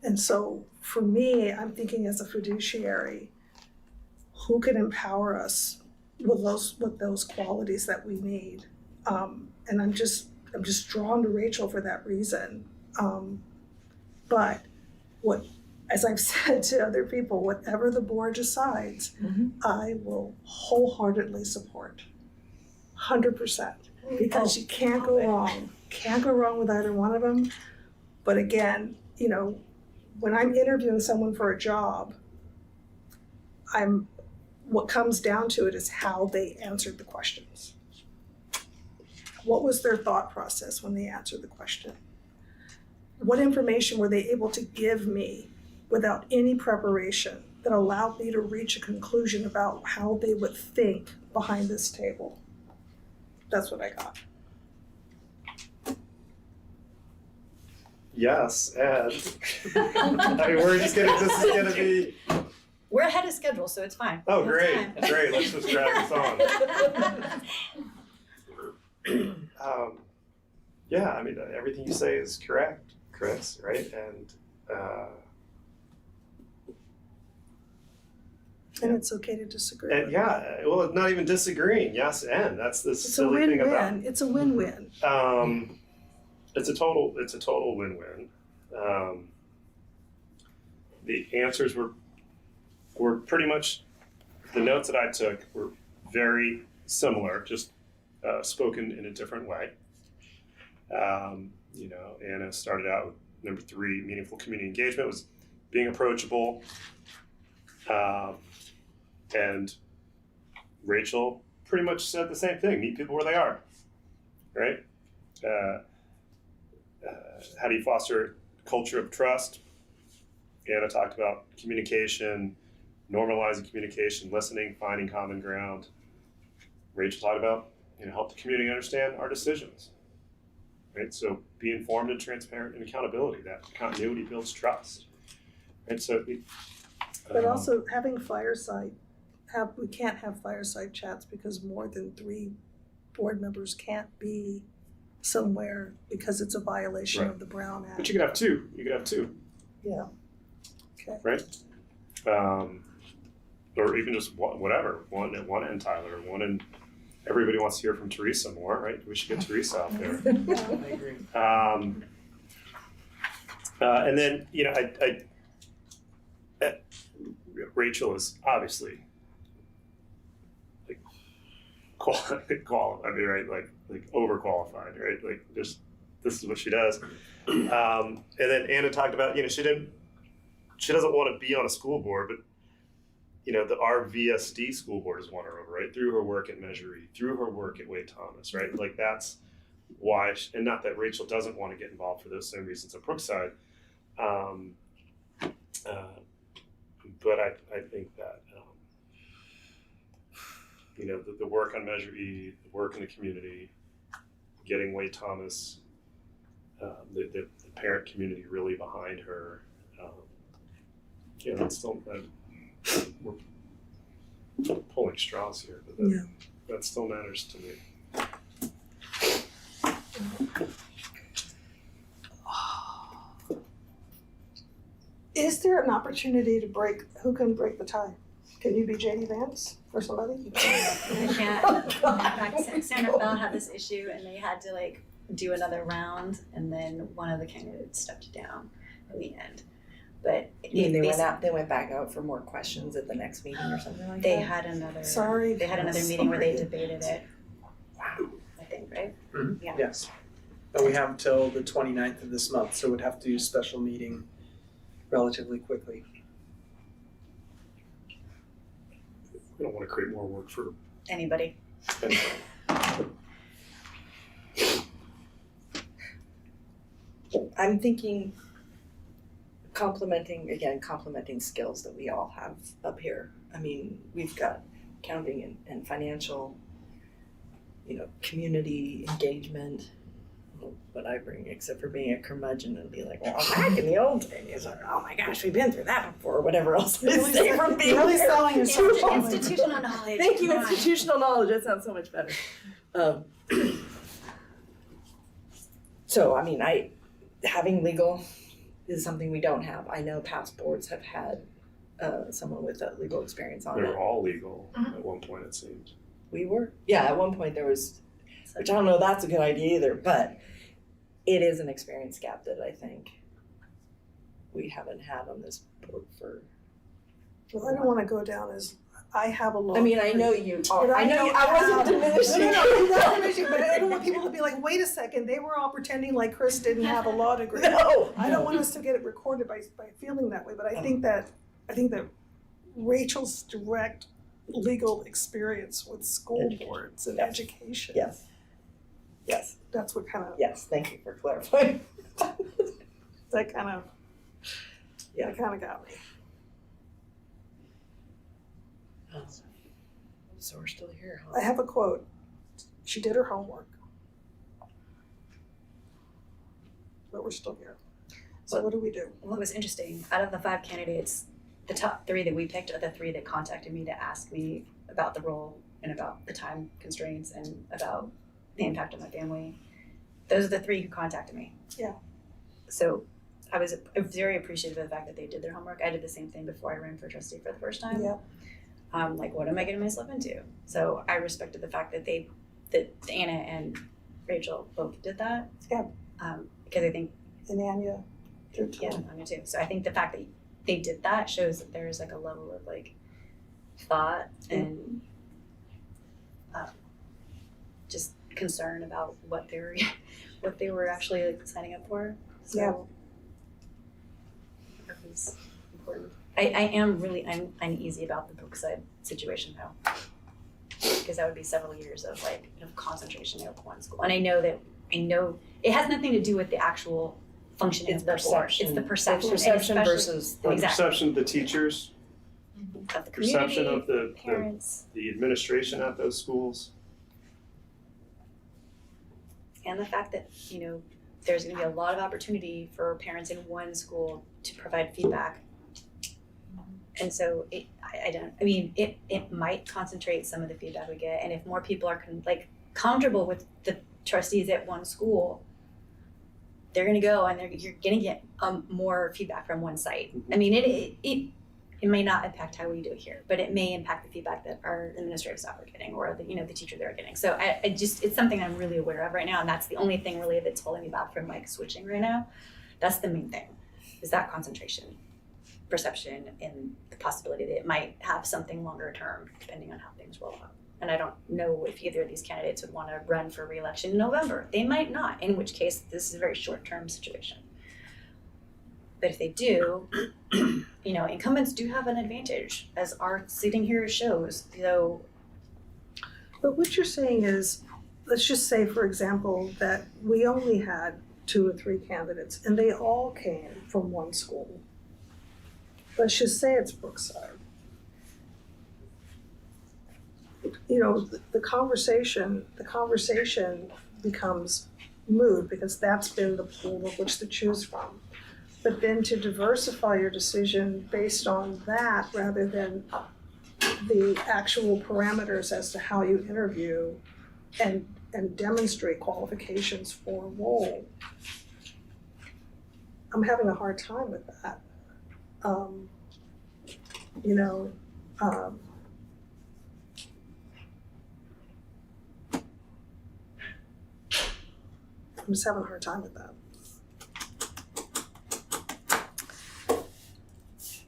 And so for me, I'm thinking as a fiduciary, who can empower us with those qualities that we need? And I'm just drawn to Rachel for that reason. But as I've said to other people, whatever the board decides, I will wholeheartedly support, 100%, because you can't go wrong. Can't go wrong with either one of them. But again, when I'm interviewing someone for a job, what comes down to it is how they answered the questions. What was their thought process when they answered the question? What information were they able to give me without any preparation that allowed me to reach a conclusion about how they would think behind this table? That's what I got. yes, and I mean, we're just gonna, this is gonna be, We're ahead of schedule, so it's fine. oh, We have great, great, let's just drag this on. Yeah, I mean, everything you say is correct, Chris, right? And it's okay to disagree. And yeah, well, it's not even disagreeing, yes, and that's the It's a silly thing about. win-win. It's a win-win. It's a total win-win. The answers were pretty much, the notes that I took were very similar, just spoken in a different way. You know, Anna started out with number 3, meaningful community engagement was being approachable. And Rachel pretty much said the same thing, meet people where they are, right? How do you foster a culture of trust? Anna talked about communication, normalizing communication, listening, finding common ground. Rachel talked about, you know, help the community understand our decisions, right? So be informed and transparent and accountability. That continuity builds trust, right? So, But also having fireside, we can't have fireside chats because more than 3 board members can't be somewhere because it's a violation Right. of the Brown Act. but you could have 2. You could have 2. Yeah. Okay. Right? Or even just whatever, one and Tyler, one and everybody wants to hear from Teresa more, right? We should get Teresa out there. I agree. And then, you know, Rachel is obviously like I mean, right, like overqualified, right? Like this is what she does. And then Anna talked about, you know, she doesn't want to be on a school board, but you know, the RVSD school board has won her over, right? Through her work at Measure E, through her work at Wade Thomas, right? Like that's why, and not that Rachel doesn't want to get involved for those same reasons at Brookside. But I think that, you know, the work on Measure E, the work in the community, getting Wade Thomas, the parent community really behind her, you know, it's still, we're pulling straws here, but that still matters to me. Is there an opportunity to who can break the tie? Can you be JD Vance or somebody? I can't. Santa Fe had this issue and they had to like do another round and then one of the candidates stepped down in the end. But You mean they went back out for more questions at the next meeting or something like they that? had another Sorry. They had another meeting where they debated it. I think, right? Mm-hmm. Yeah. Yes. But we have till the 29th of this month, so we'd have to do a special meeting relatively quickly. We don't want to create more work for Anybody. anybody. I'm thinking complementing skills that we all have up here. I mean, we've got accounting and financial, you know, community engagement. What I bring, except for being a curmudgeon and be like, well, back in the old days, oh my gosh, we've been through that before, or whatever else I say from being Really here. selling yourself. Institutional knowledge. Thank you, Come on. institutional knowledge. That sounds so much better. So, I mean, having legal is something we don't have. I know past boards have had someone with legal experience on They it. were all legal at one point, it seemed. We were? Yeah, at one point there was, which I don't know if that's a good idea either, but it is an experience gap that I think we haven't had on this board for. Well, I don't want to go down as, I have a law. I mean, I know you are. I wasn't diminishing. not diminishing, but I don't want people to be like, wait a second, they were all pretending like Chris didn't have a law degree. No. I don't want us to get it recorded by feeling that way, but I think that Rachel's direct legal experience with school boards and education. Yes. Yes. That's what kind of. Yes, thank you for clarifying. That kind of got me. So we're still here, huh? I have a quote. She did her homework. But we're still here. So what do we do? Well, it was interesting. Out of the 5 candidates, the top 3 that we picked are the 3 that contacted me to ask me about the role and about the time constraints and about the impact on my family. Those are the 3 who contacted me. Yeah. So I was very appreciative of the fact that they did their homework. I did the same thing before I ran for trustee for the first time. Yeah. Like, what am I getting myself into? So I respected the fact that that Anna and Rachel both did that. Yeah. Because I think. And Anya did too. Yeah, Anya too. So I think the fact that they did that shows that there's like a level of like thought and just concern about what they were actually like signing up for. So that was important. I am really uneasy about the Brookside situation though, because that would be several years of like concentration of one school. And I know it has nothing to do with the actual functioning of the board. It's the perception. Perception versus The perception of the teachers, of the perception community, of the parents, the administration at those schools. and the fact that there's going to be a lot of opportunity for parents in one school to provide feedback. And so it might concentrate some of the feedback we get, and if more people are comfortable with the trustees at one school, they're going to go and you're going to get more feedback from one site. I mean, it may not impact how we do it here, but it may impact the feedback that our administrative staff are getting, or the teacher they're getting. So it's something I'm really aware of right now, and that's the only thing really that's holding me back from switching right now. That's the main thing, is that concentration, perception, and the possibility that it might have something longer term depending on how things roll out. And I don't know if either of these candidates would want to run for re-election in November. They might not, in which case this is a very short-term situation. But if they do, incumbents do have an advantage, as our sitting here shows. But what you're saying is, let's just say, for example, that we only had 2 or 3 candidates and they all came from one school. Let's just say it's Brookside. The conversation becomes moot because that's been the pool of which to choose from. But then to diversify your decision based on that rather than the actual parameters as to how you interview and demonstrate qualifications for a role, I'm having a hard time with that. I'm just having a hard time with that.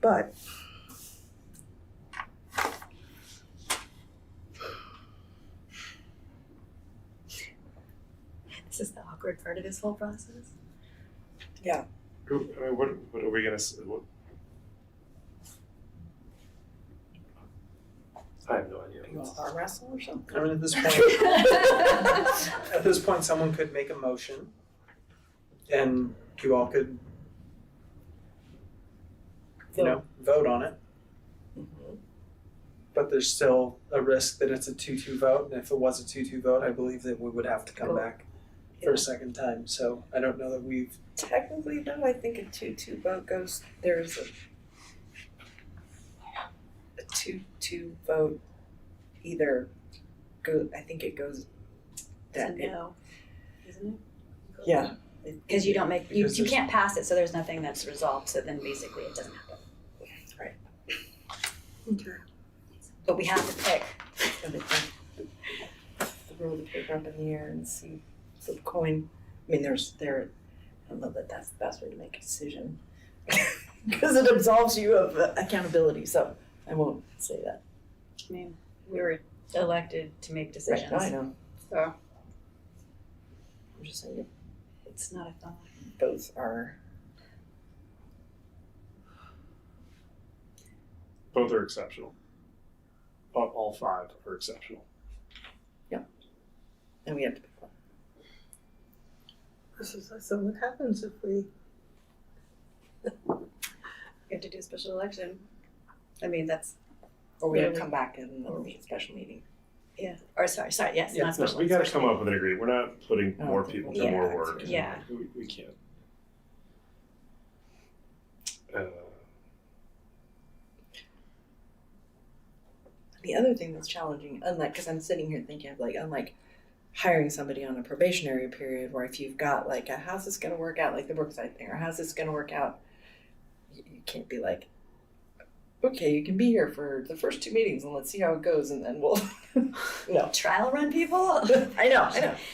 But this is the awkward part of this whole process. Yeah. What are we gonna say? I have no idea. You want to arm wrestle or something? I mean, at this point, someone could make a motion, and you all could, vote on it. Mm-hmm. But there's still a risk that it's a 2-2 vote, and if it was a 2-2 vote, I believe that we would have to come back for a second time. So I don't know that we've. Technically, no, I think a 2-2 vote goes, there's a 2-2 vote either I think it goes that no, isn't it? Yeah. Because you don't make, you can't pass it, so there's nothing that's resolved, so then basically it doesn't happen. Right. okay. But we have to pick. Throw the paper up in the air and see, flip a coin. I mean, I don't know that that's the best way to make a decision. Because it absolves you of accountability, so I won't say that. I mean, we were elected to make decisions. Right, I know. So. I'm just saying It's not a thought. Both are. Both are exceptional. All 5 are exceptional. Yeah. And we have to pick one. So what happens if we? You have to do a special election. I mean, that's. Or we have to come back in the special meeting. Yeah. Or sorry, yes, not special. We got to come up with an agreement. We're not putting more people to more work. Yeah. We can't. The other thing that's challenging, unlike, because I'm sitting here thinking of like, unlike hiring somebody on a probationary period where if you've got like a how's this going to work out, like the Brookside thing, or how's this going to work out, you can't be like, okay, you can be here for the first 2 meetings and let's see how it goes and then we'll, no. Trial run people? I know.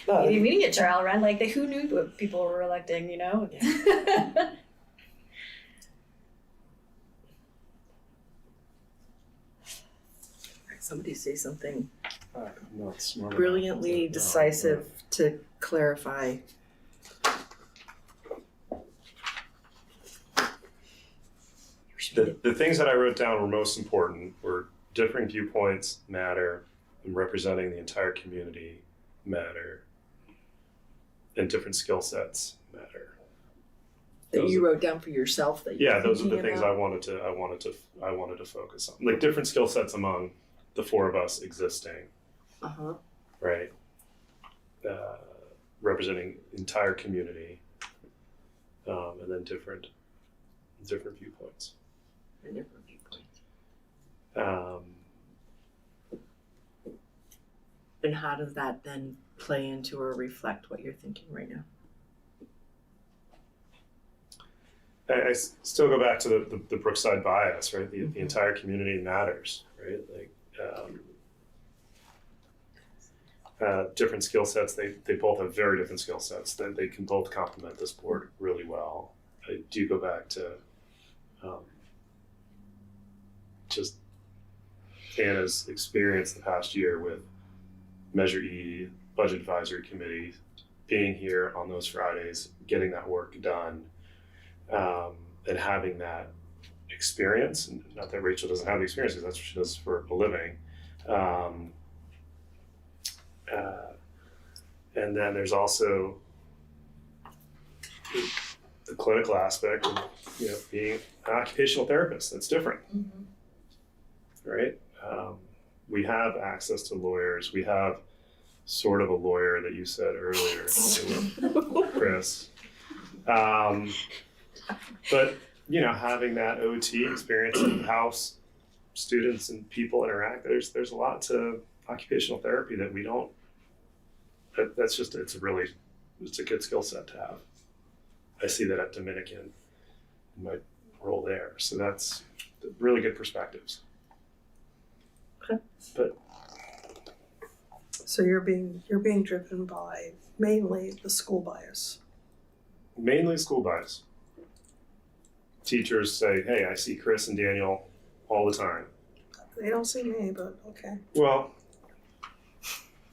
Maybe we need a trial run, like who knew what people were electing, you know? Yeah. Somebody say something not smart brilliantly enough. decisive to clarify. The things that I wrote down were most important were differing viewpoints matter, and representing the entire community matter, and different skill sets matter. That you wrote down for yourself. That you're those are the things about? I wanted to focus on. Like different skill sets among the 4 of us existing, right? Representing entire community, and then different viewpoints. And how does that then play into or reflect what you're thinking right now? I still go back to the Brookside bias, right? The entire community matters, right? Like different skill sets. They both have very different skill sets. They can both complement this board really well. I do go back to just Anna's experience the past year with Measure E, Budget Advisory Committee, being here on those Fridays, getting that work done, and having that experience. And not that Rachel doesn't have the experience, because that's what she does for a living. And then there's also the clinical aspect of being an occupational therapist. That's different, right? We have access to lawyers. We have sort of a lawyer that you said earlier, Chris. But having that OT experience and how students and people interact, there's a lot to occupational therapy that we don't. It's a good skill set to have. I see that at Dominican in my role there. So that's really good perspectives. Okay. But So you're being driven by mainly the school bias. mainly school bias. Teachers say, hey, I see Chris and Daniel all the time. They don't see me, but okay. Well,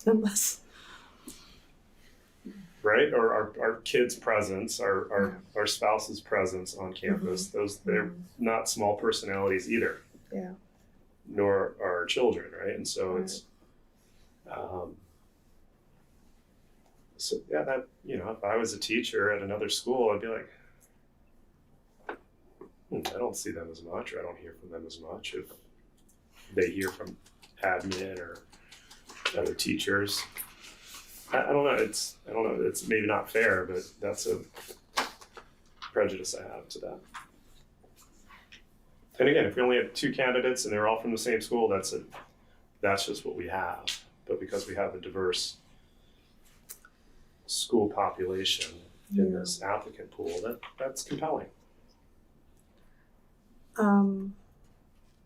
Unless. right? Or our kids' presence, our spouse's presence on campus, they're not small personalities either. Yeah. Nor are our children, right? And so it's so yeah, that if I was a teacher at another school, I'd be like, I don't see them as much, or I don't hear from them as much. If they hear from admin or other teachers, I don't know. It's maybe not fair, but that's a prejudice I have to that. And again, if we only have 2 candidates and they're all from the same school, that's just what we have. But because we have a diverse school population in this applicant pool, that's compelling.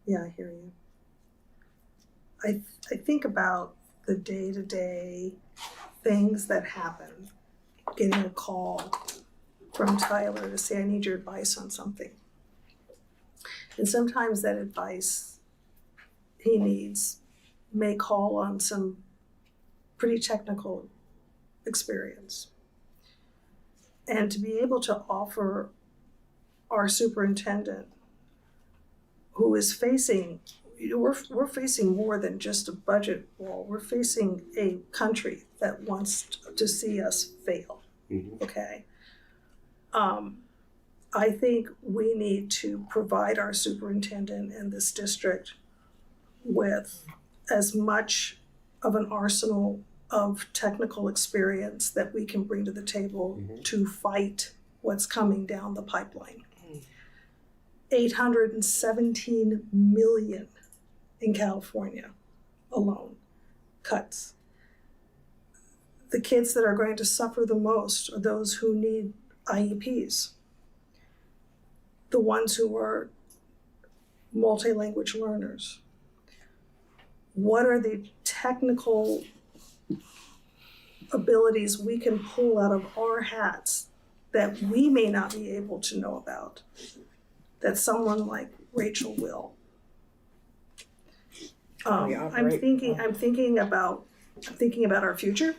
Yeah, I hear you. I think about the day-to-day things that happen. Getting a call from Tyler to say, I need your advice on something. And sometimes that advice he needs may call on some pretty technical experience. And to be able to offer our superintendent, who is facing, we're facing more than just a budget wall. We're facing a country that wants to see us fail, okay? I think we need to provide our superintendent in this district with as much of an arsenal of technical experience that we can bring to the table to fight what's coming down the pipeline. 817 million in California. alone cuts. The kids that are going to suffer the most are those who need IEPs, the ones who are multi-language learners. What are the technical abilities we can pull out of our hats that we may not be able to know about, that someone like Rachel will? I'm thinking about our future.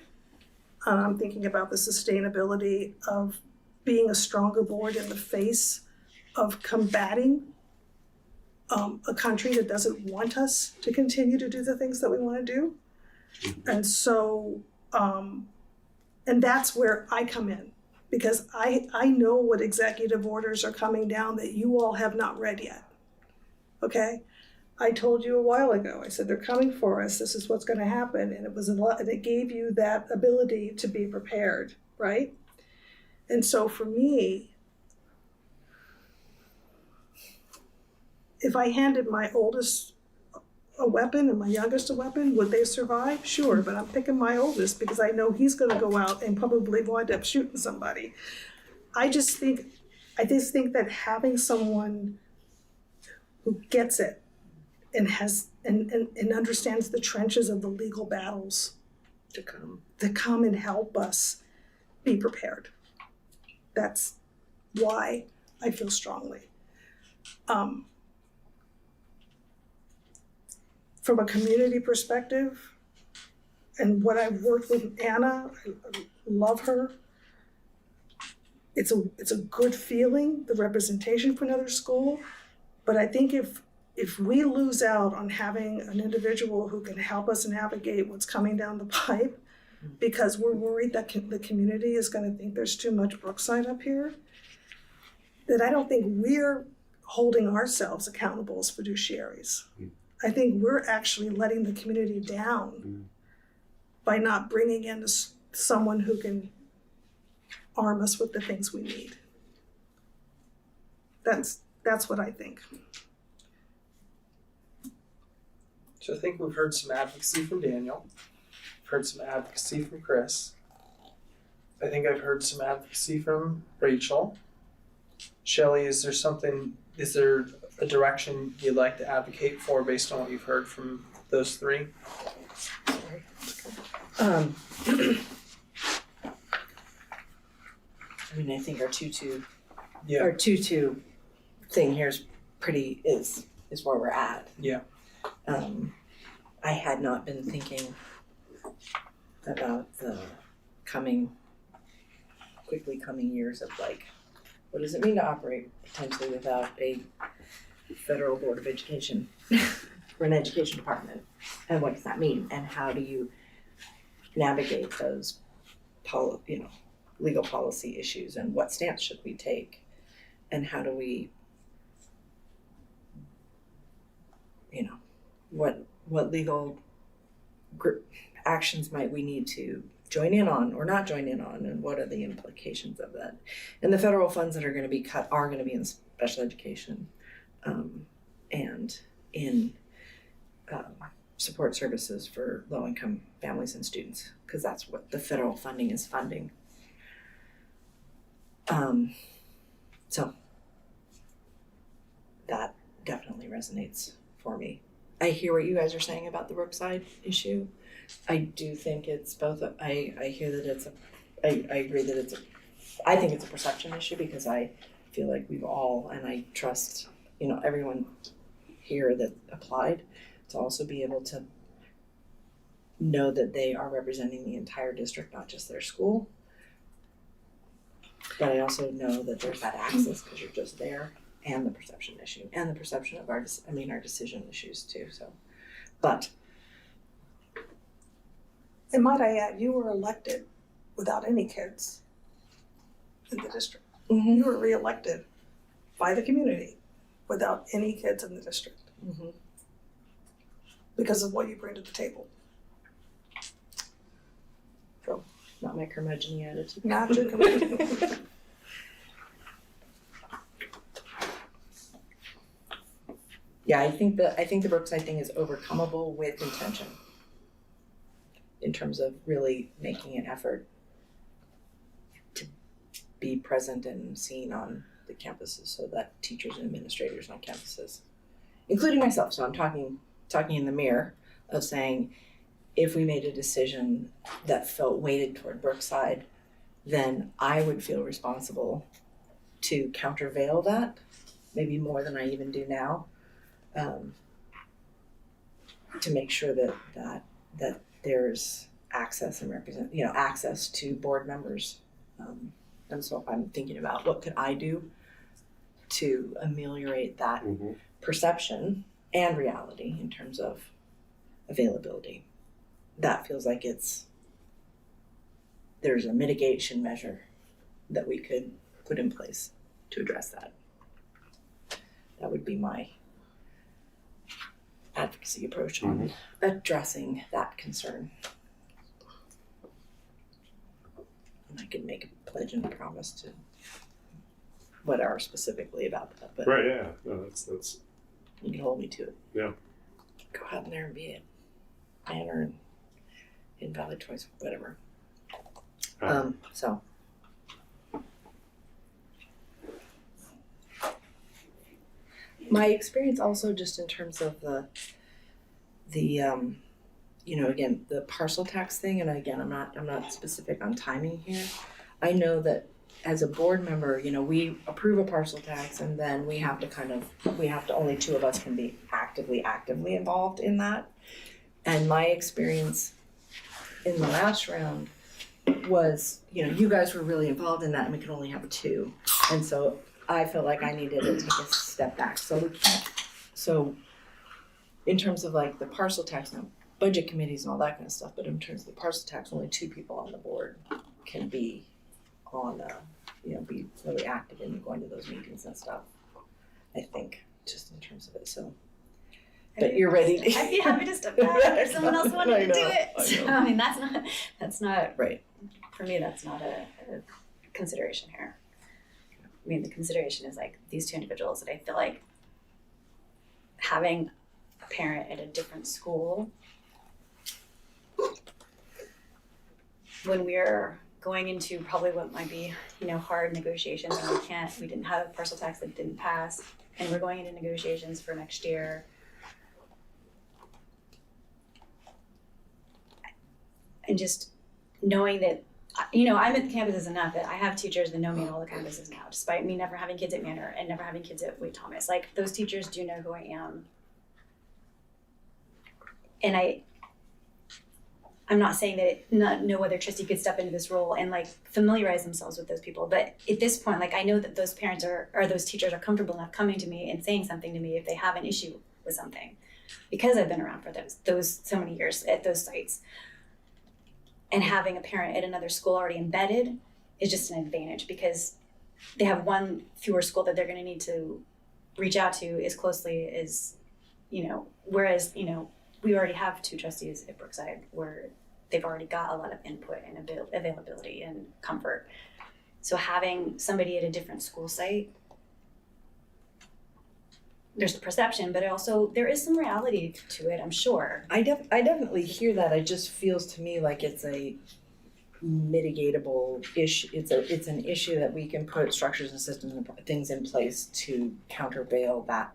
I'm thinking about the sustainability of being a stronger board in the face of combating a country that doesn't want us to continue to do the things that we want to do. And so, and that's where I come in, because I know what executive orders are coming down that you all have not read yet, okay? I told you a while ago, I said, they're coming for us, this is what's gonna happen, and it was a lot, and it gave you that ability to be prepared, right? And so for me, if I handed my oldest a weapon and my youngest a weapon, would they survive? Sure, but I'm picking my oldest because I know he's gonna go out and probably wind up shooting somebody. I just think that having someone who gets it and has and understands the trenches of the legal battles to come and help us be prepared. That's why I feel strongly. From a community perspective, and what I've worked with Anna, I love her. It's a good feeling, the representation for another school. But I think if we lose out on having an individual who can help us navigate what's coming down the pipe, because we're worried that the community is going to think there's too much Brookside up here, that I don't think we're holding ourselves accountable as fiduciaries. I think we're actually letting the community down by not bringing in someone who can arm us with the things we need. That's what I think. So I think we've heard some advocacy from Daniel. We've heard some advocacy from Chris. I think I've heard some advocacy from Rachel. Shelley, is there a direction you'd like to advocate for based on what you've heard from those three? I mean, I think our 2-2 thing here is where we're at. Yeah. I had not been thinking about the quickly coming years of like, what does it mean to operate potentially without a federal board of education or an education department? And what does that mean? And how do you navigate those legal policy issues, and what stance should we take? And how do we, what legal actions might we need to join in on or not join in on, and what are the implications of that? And the federal funds that are going to be cut are going to be in special education and in support services for low-income families and students, because that's what the federal funding is funding. So that definitely resonates for me. I hear what you guys are saying about the Brookside issue. I do think it's both. I hear that I agree that I think it's a perception issue, because I feel like we've all, and I trust, everyone here that applied to also be able to know that they are representing the entire district, not just their school. But I also know that there's that access because you're just there, and the perception issue, and the perception of our decision issues too. So, but. And might I add, you were elected without any kids in the district. Mm-hmm. You were reelected by the community without any kids in the district. Mm-hmm. Because of what you bring to the table. So, not my curmudgeon attitude. Not your curmudgeon. Yeah, I think the Brookside thing is overcomable with intention. terms of really making an effort to be present and seen on the campuses so that teachers and administrators on campuses, including myself, so I'm talking in the mirror of saying, if we made a decision that felt weighted toward Brookside, then I would feel responsible to countervail that, maybe more than I even do now, to make sure that there's access and access to board members. And so I'm thinking about what could I do to ameliorate that perception and reality in terms of availability. That feels like there's a mitigation measure that we could put in place to address that. That would be my advocacy approach on addressing that concern. And I could make a pledge and a promise to whatever specifically about that, but right, yeah, no, that's you can hold me to it. Yeah. Go out in there and be a banner and invalid choice, whatever. So my experience also just in terms of the again, the parcel tax thing, and again, I'm not specific on timing here. I know that as a board member, we approve a parcel tax, and then we have to only two of us can be actively involved in that. And my experience in the last round was, you guys were really involved in that, and we could only have two. And so I felt like I needed to take a step back. So in terms of like the parcel tax, now budget committees and all that kind of stuff, but in terms of the parcel tax, only two people on the board can be on, be really active in going to those meetings and stuff, I think, just in terms of it, so. But you're ready to. I'd be happy to step back if someone else wanted to do it. I mean, that's not, right. For me, that's not a consideration here. I mean, the consideration is like these two individuals that I feel like having a parent at a different school when we're going into probably what might be, hard negotiations, and we didn't have a parcel tax that didn't pass, and we're going into negotiations for next year. And just knowing that, I'm at the campuses enough that I have teachers that know me at all the campuses now, despite me never having kids at Manor and never having kids at Wade Thomas. Like, those teachers do know who I am. And I'm not saying that no other trustee could step into this role and like familiarize themselves with those people. But at this point, like, I know that those parents or those teachers are comfortable enough coming to me and saying something to me if they have an issue with something, because I've been around for those so many years at those sites. And having a parent at another school already embedded is just an advantage, because they have one fewer school that they're going to need to reach out to as closely as, whereas, we already have two trustees at Brookside where they've already got a lot of input and availability and comfort. So having somebody at a different school site, there's the perception, but also there is some reality to it, I'm sure. I definitely hear that. It just feels to me like it's a mitigatable issue. It's an issue that we can put structures and systems and things in place to countervail that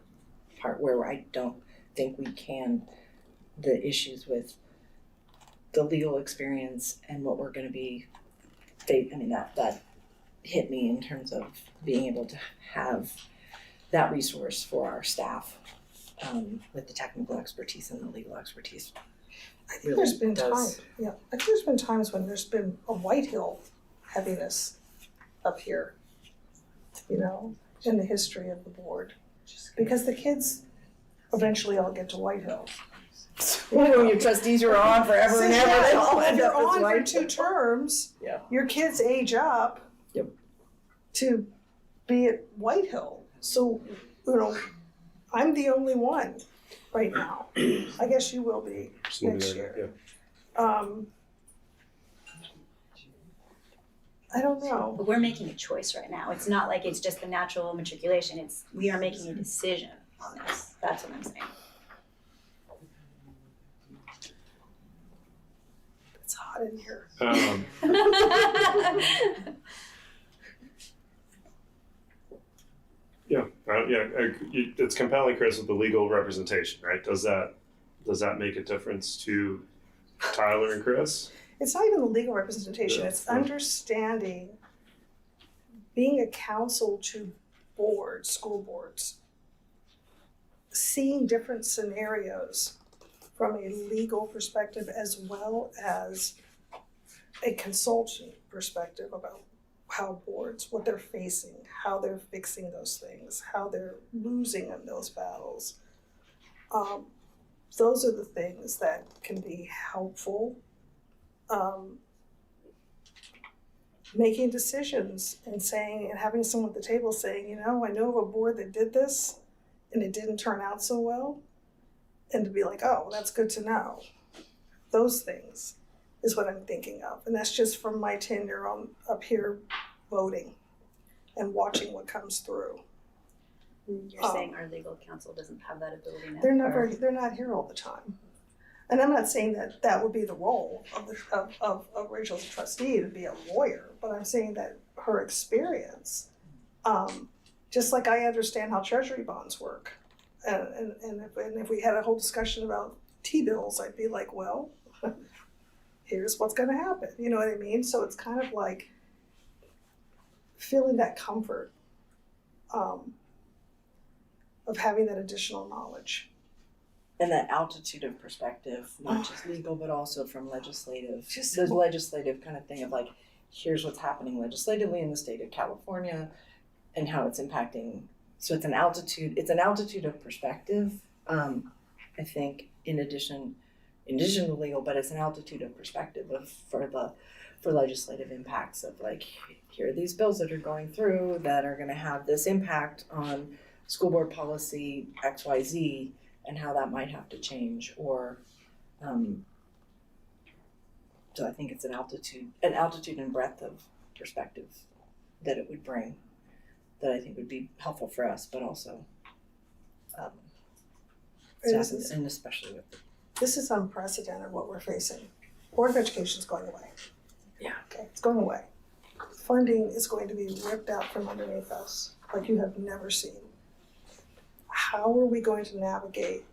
part where I don't think we can. The issues with the legal experience and what we're going to be, that hit me in terms of being able to have that resource for our staff, with the technical expertise and the legal expertise. I think there's been times when there's been a Whitehill heaviness up here, in the history of the board, because the kids eventually all get to Whitehill. Your trustees are on forever and ever. They all If end you're up as on for Whitehill. 2 terms, Yeah. your kids age up to be at Whitehill. So, I'm the only one right now. I guess you will be next year. I don't know. But we're making a choice right now. It's not like it's just the natural matriculation. We are making a decision on this. That's what I'm saying. It's hot in here. It's compelling, Chris, with the legal representation, right? Does that make a difference to Tyler and Chris? It's not even the legal representation, it's understanding, being a counsel to boards, school boards, seeing different scenarios from a legal perspective as well as a consultant perspective about how boards, what they're facing, how they're fixing those things, how they're losing in those battles. Those are the things that can be helpful. Making decisions and saying, and having someone at the table saying, you know, I know of a board that did this and it didn't turn out so well. And to be like, oh, that's good to know. Those things is what I'm thinking of. And that's just from my tenure on up here voting and watching what comes through. You're saying our legal counsel doesn't have that ability now? They're not here all the time. And I'm not saying that that would be the role of Rachel as a trustee, to be a lawyer, but I'm saying that her experience, just like I understand how treasury bonds work, and if we had a whole discussion about T-bills, I'd be like, well, here's what's gonna happen, you know what I mean? So it's kind of like feeling that comfort of having that additional knowledge. And that altitude of perspective, not just legal, but also from legislative, the legislative kind of thing of like, here's what's happening legislatively in the state of California and how it's impacting. So it's an altitude of perspective, I think, in addition to legal, but it's an altitude of perspective for legislative impacts of like, here are these bills that are going through that are gonna have this impact on school board policy XYZ, and how that might have to change, or so I think it's an altitude and breadth of perspective that it would bring that I think would be helpful for us, but also staff, and especially with this is unprecedented what we're facing. Board of Education is going away. Yeah. Okay, it's going away. Funding is going to be ripped out from underneath us like you have never seen. How are we going to navigate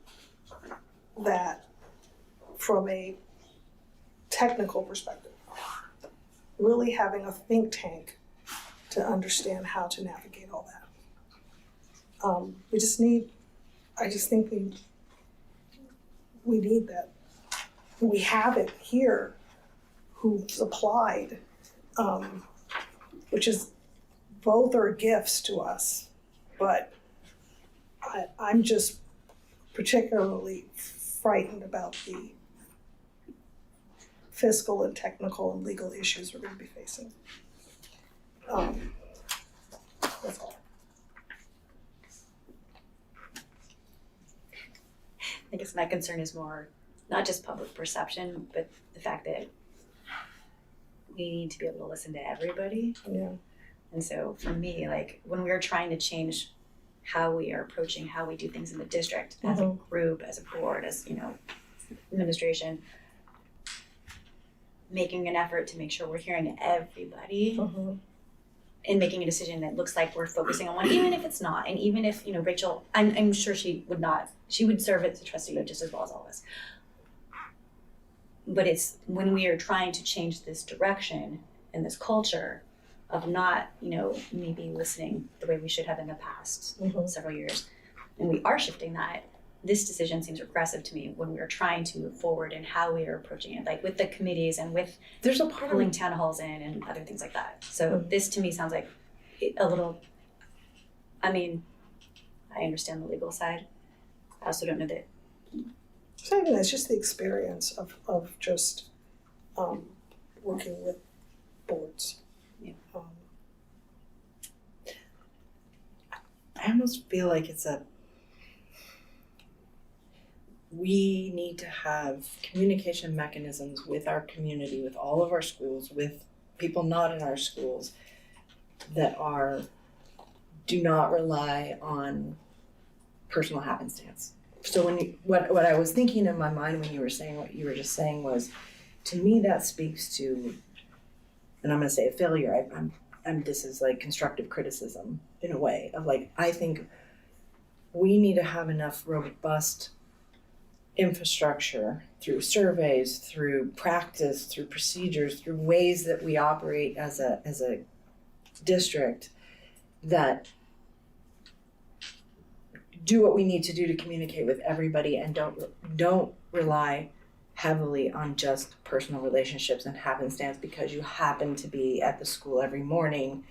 that from a technical perspective? Really having a think tank to understand how to navigate all that. I just think we need that. We have it here who's applied, which is both are gifts to us, but I'm just particularly frightened about the fiscal and technical and legal issues we're going to be facing. That's all. I guess my concern is more not just public perception, but the fact that we need to be able to listen to everybody. Yeah. And so for me, like when we are trying to change how we are approaching how we do things in the district as a group, as a board, as, you know, administration, making an effort to make sure we're hearing everybody and making a decision that looks like we're focusing on one, even if it's not. And even if, you know, Rachel, I'm sure she would serve as a trustee just as well as all of us. But it's when we are trying to change this direction and this culture of not, you know, maybe listening the way we should have in the past several years, and we are shifting that, this decision seems regressive to me when we are trying to move forward in how we are approaching it, like with the committees and with pulling town halls in and other things like that. So this to me sounds like a little, I mean, I understand the legal side. I also don't know that. So I mean, it's just the experience of just working with boards. Yeah. I almost feel like we need to have communication mechanisms with our community, with all of our schools, with people not in our schools that do not rely on personal happenstance. So what I was thinking in my mind when you were saying what you were just saying was, to me that speaks to, and I'm gonna say a failure, this is like constructive criticism in a way of like, I think we need to have enough robust infrastructure through surveys, through practice, through procedures, through ways that we operate as a district that do what we need to do to communicate with everybody and don't rely heavily on just personal relationships and happenstance because you happen to be at the school every morning.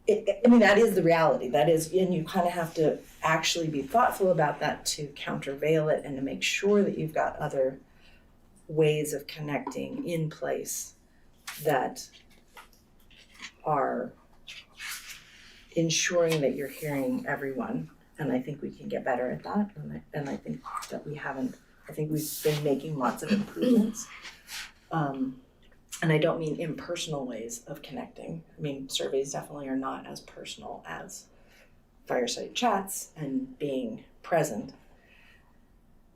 I mean, that is the reality. That is, and you kind of have to actually be thoughtful about that to countervail it and to make sure that you've got other ways of connecting in place that are ensuring that you're hearing everyone. And I think we can get better at that. And I think that we haven't. I think we've been making lots of improvements. And I don't mean impersonal ways of connecting. I mean, surveys definitely are not as personal as fireside chats and being present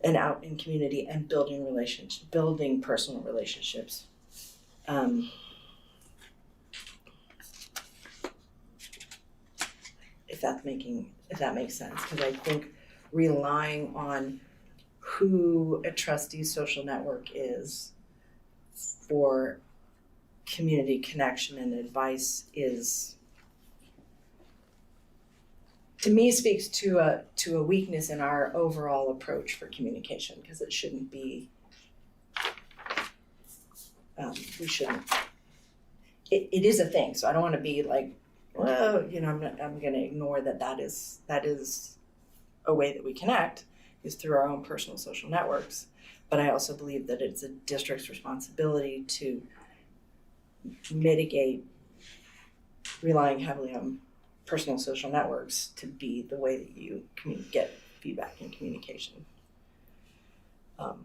and out in community and building personal relationships. If that makes sense, because I think relying on who a trustee's social network is for community connection and advice is, to me, speaks to a weakness in our overall approach for communication, because it shouldn't be, we shouldn't, it is a thing, so I don't want to be like, well, you know, I'm going to ignore that is a way that we connect is through our own personal social networks. But I also believe that it's a district's responsibility to mitigate relying heavily on personal social networks to be the way that you get feedback and communication. But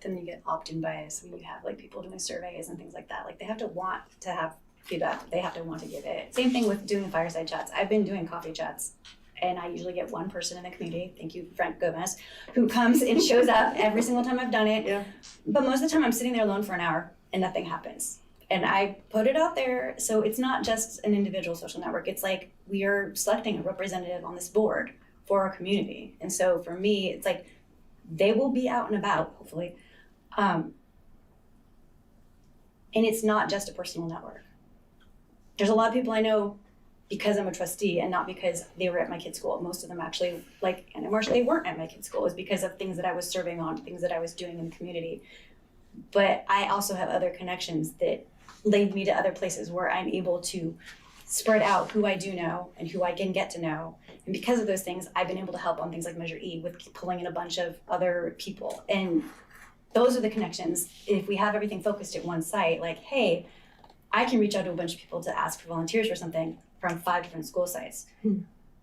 then you get opt-in bias when you have like people doing surveys and things like that. Like they have to want to have feedback, they have to want to give it. Same thing with doing fireside chats. I've been doing coffee chats and I usually get one person in the community, thank you, Frank Gomez, who comes and shows up every single time I've done it. Yeah. But most of the time I'm sitting there alone for an hour and nothing happens. And I put it out there, so it's not just an individual social network. It's like we are selecting a representative on this board for our community. And so for me, it's like they will be out and about, hopefully. And it's not just a personal network. There's a lot of people I know because I'm a trustee and not because they were at my kid's school. Most of them actually, like Anna Marsh, they weren't at my kid's school. It was because of things that I was serving on, things that I was doing in the community. But I also have other connections that lead me to other places where I'm able to spread out who I do know and who I can get to know. And because of those things, I've been able to help on things like Measure E with pulling in a bunch of other people. And those are the connections. If we have everything focused at one site, like, hey, I can reach out to a bunch of people to ask for volunteers for something from 5 different school sites.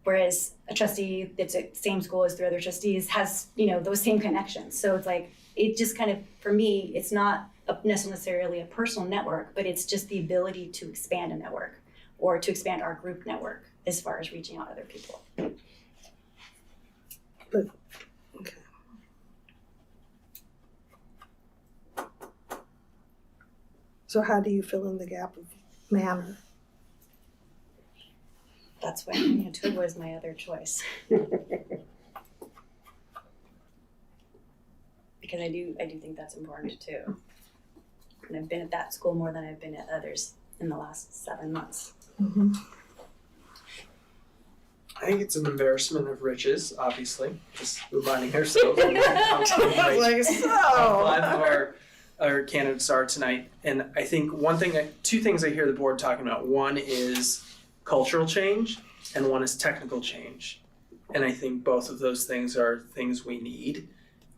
Whereas a trustee that's at the same school as 3 other trustees has, you know, those same connections. So it's like, it just kind of, for me, it's not necessarily a personal network, but it's just the ability to expand a network or to expand our group network as far as reaching out to other people. But, okay. So how do you fill in the gap of manner? That's why Manitoba was my other choice. Because I do think that's important too. And I've been at that school more than I've been at others in the last 7 months. Mm-hmm. I think it's an embarrassment of riches, obviously, just reminding ourselves of how Like, so. five of our candidates are tonight. And I think two things I hear the board talking about. One is cultural change and one is technical change. And I think both of those things are things we need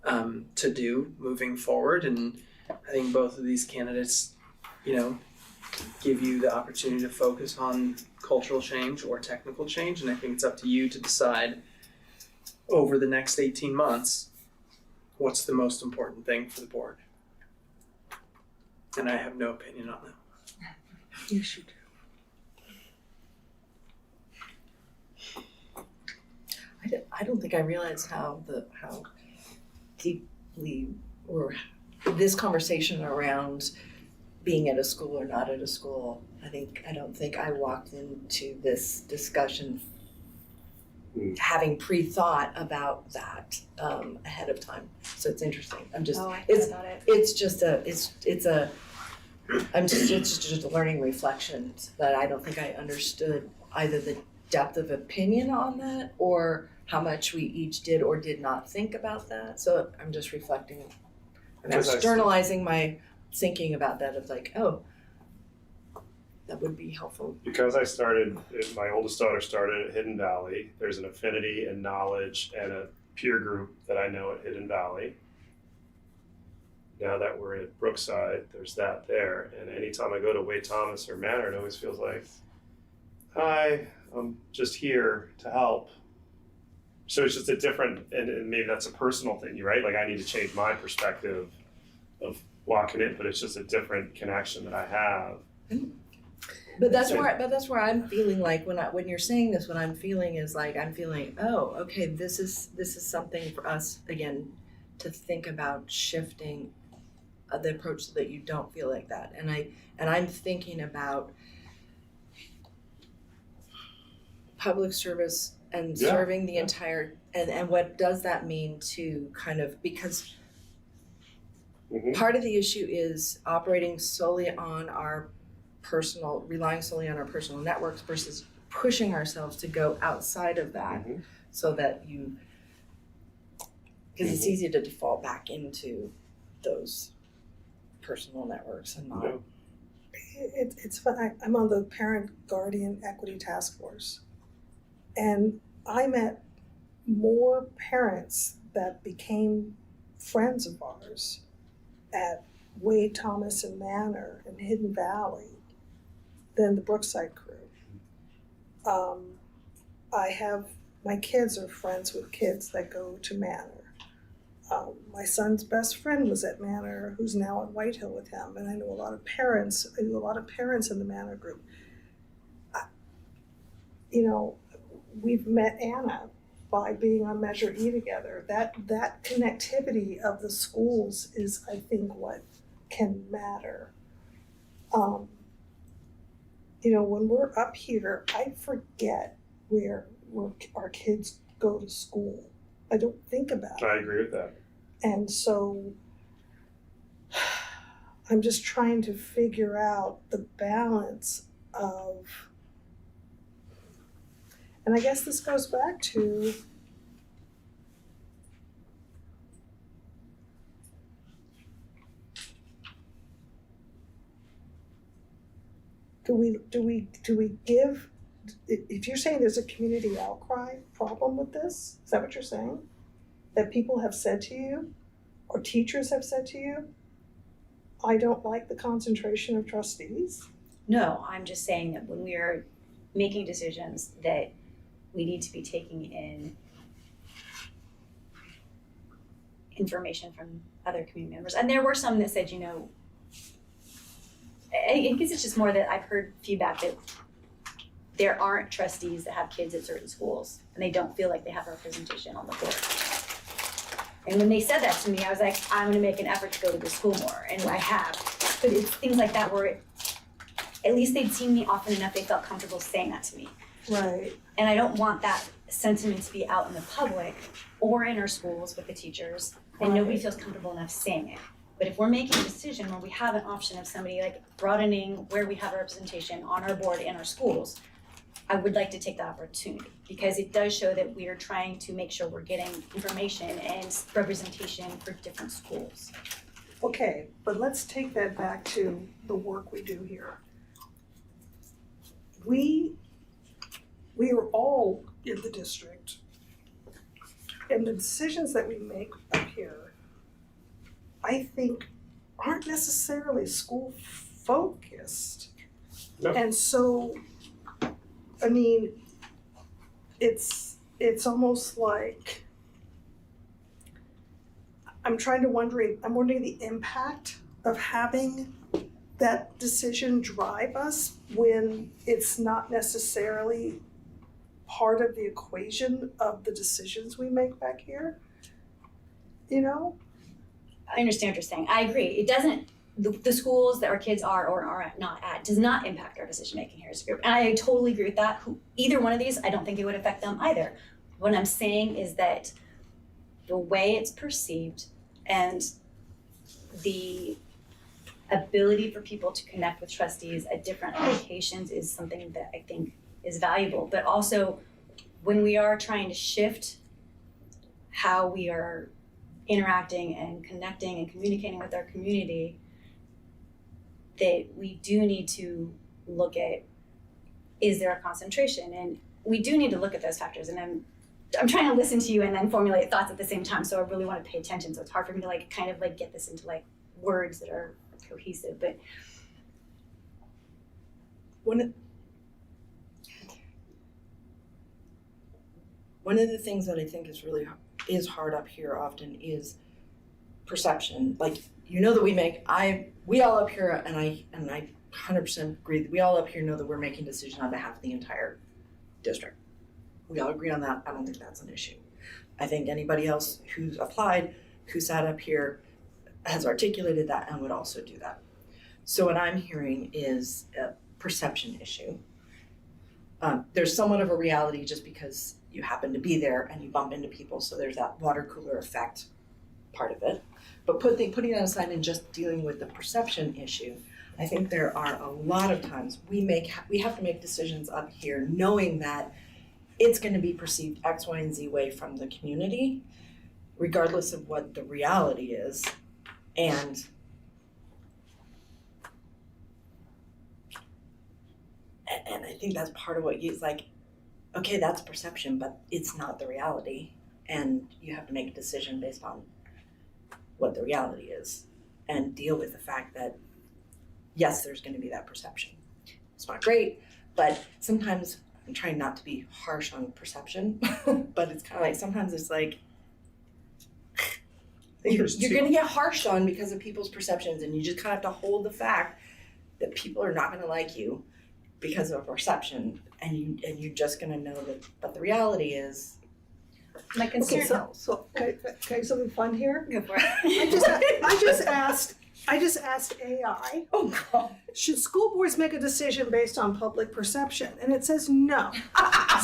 to do moving forward. And I think both of these candidates, you know, give you the opportunity to focus on cultural change or technical change. And I think it's up to you to decide over the next 18 months, what's the most important thing for the board. And I have no opinion on that. You should. I don't think I realized how deeply or this conversation around being at a school or not at a school, I don't think I walked into this discussion having pre-thought about that ahead of time. So it's interesting. I'm just it's just a learning reflection that I don't think I understood either the depth of opinion on that or how much we each did or did not think about that. So I'm just reflecting. I'm externalizing my thinking about that of like, oh, that would be helpful. Because my oldest daughter started at Hidden Valley, there's an affinity and knowledge and a peer group that I know at Hidden Valley. Now that we're at Brookside, there's that there. And anytime I go to Wade Thomas or Manor, it always feels like, hi, I'm just here to help. So it's just a different, and maybe that's a personal thing, right? Like I need to change my perspective of walking in, but it's just a different connection that I have. But that's where I'm feeling like when you're saying this, what I'm feeling is like I'm feeling, oh, okay, this is something for us again to think about shifting the approach so that you don't feel like that. And I'm thinking about public service and serving the entire and what does that mean to kind of because part of the issue is operating solely on our relying solely on our personal networks versus pushing ourselves to go outside of that so that because it's easy to default back into those personal networks and not. It's fun. I'm on the Parent Guardian Equity Task Force, and I met more parents that became friends of ours at Wade Thomas and Manor and Hidden Valley than the Brookside crew. My kids are friends with kids that go to Manor. My son's best friend was at Manor, who's now at White Hill with him, and I know a lot of parents. I know a lot of parents in the Manor group. We've met Anna by being on Measure E together. That connectivity of the schools is, I think, what can matter. When we're up here, I forget where our kids go to school. I don't think about it. I agree with that. And so I'm just trying to figure out the balance of, and I guess this goes back to do we give, if you're saying there's a community outcry problem with this, is that what you're saying? That people have said to you, or teachers have said to you, I don't like the concentration of trustees? No, I'm just saying that when we are making decisions that we need to be taking in information from other community members. And there were some that said, I guess it's just more that I've heard feedback that there aren't trustees that have kids at certain schools and they don't feel like they have representation on the board. And when they said that to me, I was like, I'm gonna make an effort to go to the school more, and I have. But it's things like that where at least they'd seen me often enough, they felt comfortable saying that to me. Right. And I don't want that sentiment to be out in the public or in our schools with the teachers, and nobody feels comfortable enough saying it. But if we're making a decision where we have an option of somebody like broadening where we have representation on our board in our schools, I would like to take that opportunity because it does show that we are trying to make sure we're getting information and representation for different schools. Okay, but let's take that back to the work we do here. We are all in the district, and the decisions that we make up here, I think, aren't necessarily school focused. No. And so, I mean, it's almost like I'm wondering the impact of having that decision drive us when it's not necessarily part of the equation of the decisions we make back here. I understand what you're saying. I agree. It doesn't, the schools that our kids are or are not at does not impact our decision making here as a group. And I totally agree with that. Either one of these, I don't think it would affect them either. What I'm saying is that the way it's perceived and the ability for people to connect with trustees at different locations is something that I think is valuable. But also, when we are trying to shift how we are interacting and connecting and communicating with our community, that we do need to look at, is there a concentration? And we do need to look at those factors. And I'm trying to listen to you and then formulate thoughts at the same time, so I really want to pay attention. So it's hard for me to like kind of like get this into like words that are cohesive. But one of the things that I think is hard up here often is perception. Like, you know, that we all up here, and I 100% agree, we all up here know that we're making decisions on behalf of the entire district. We all agree on that. I don't think that's an issue. I think anybody else who's applied, who sat up here, has articulated that and would also do that. So what I'm hearing is a perception issue. There's somewhat of a reality just because you happen to be there and you bump into people, so there's that water cooler effect part of it. But putting that aside and just dealing with the perception issue, I think there are a lot of times we have to make decisions up here knowing that it's going to be perceived X, Y, and Z way from the community, regardless of what the reality is. And I think that's part of what it's like, okay, that's perception, but it's not the reality. And you have to make a decision based on what the reality is and deal with the fact that, yes, there's going to be that perception. It's not great, but sometimes I'm trying not to be harsh on perception, but it's kind of like sometimes it's like you're going to get harsh on because of people's perceptions, and you just kind of have to hold the fact that people are not going to like you because of perception, and you're just going to know that. But the reality is, my concern. Okay, so okay, something fun here. Go for it. I just asked AI. Oh God. Should school boards make a decision based on public perception? And it says no.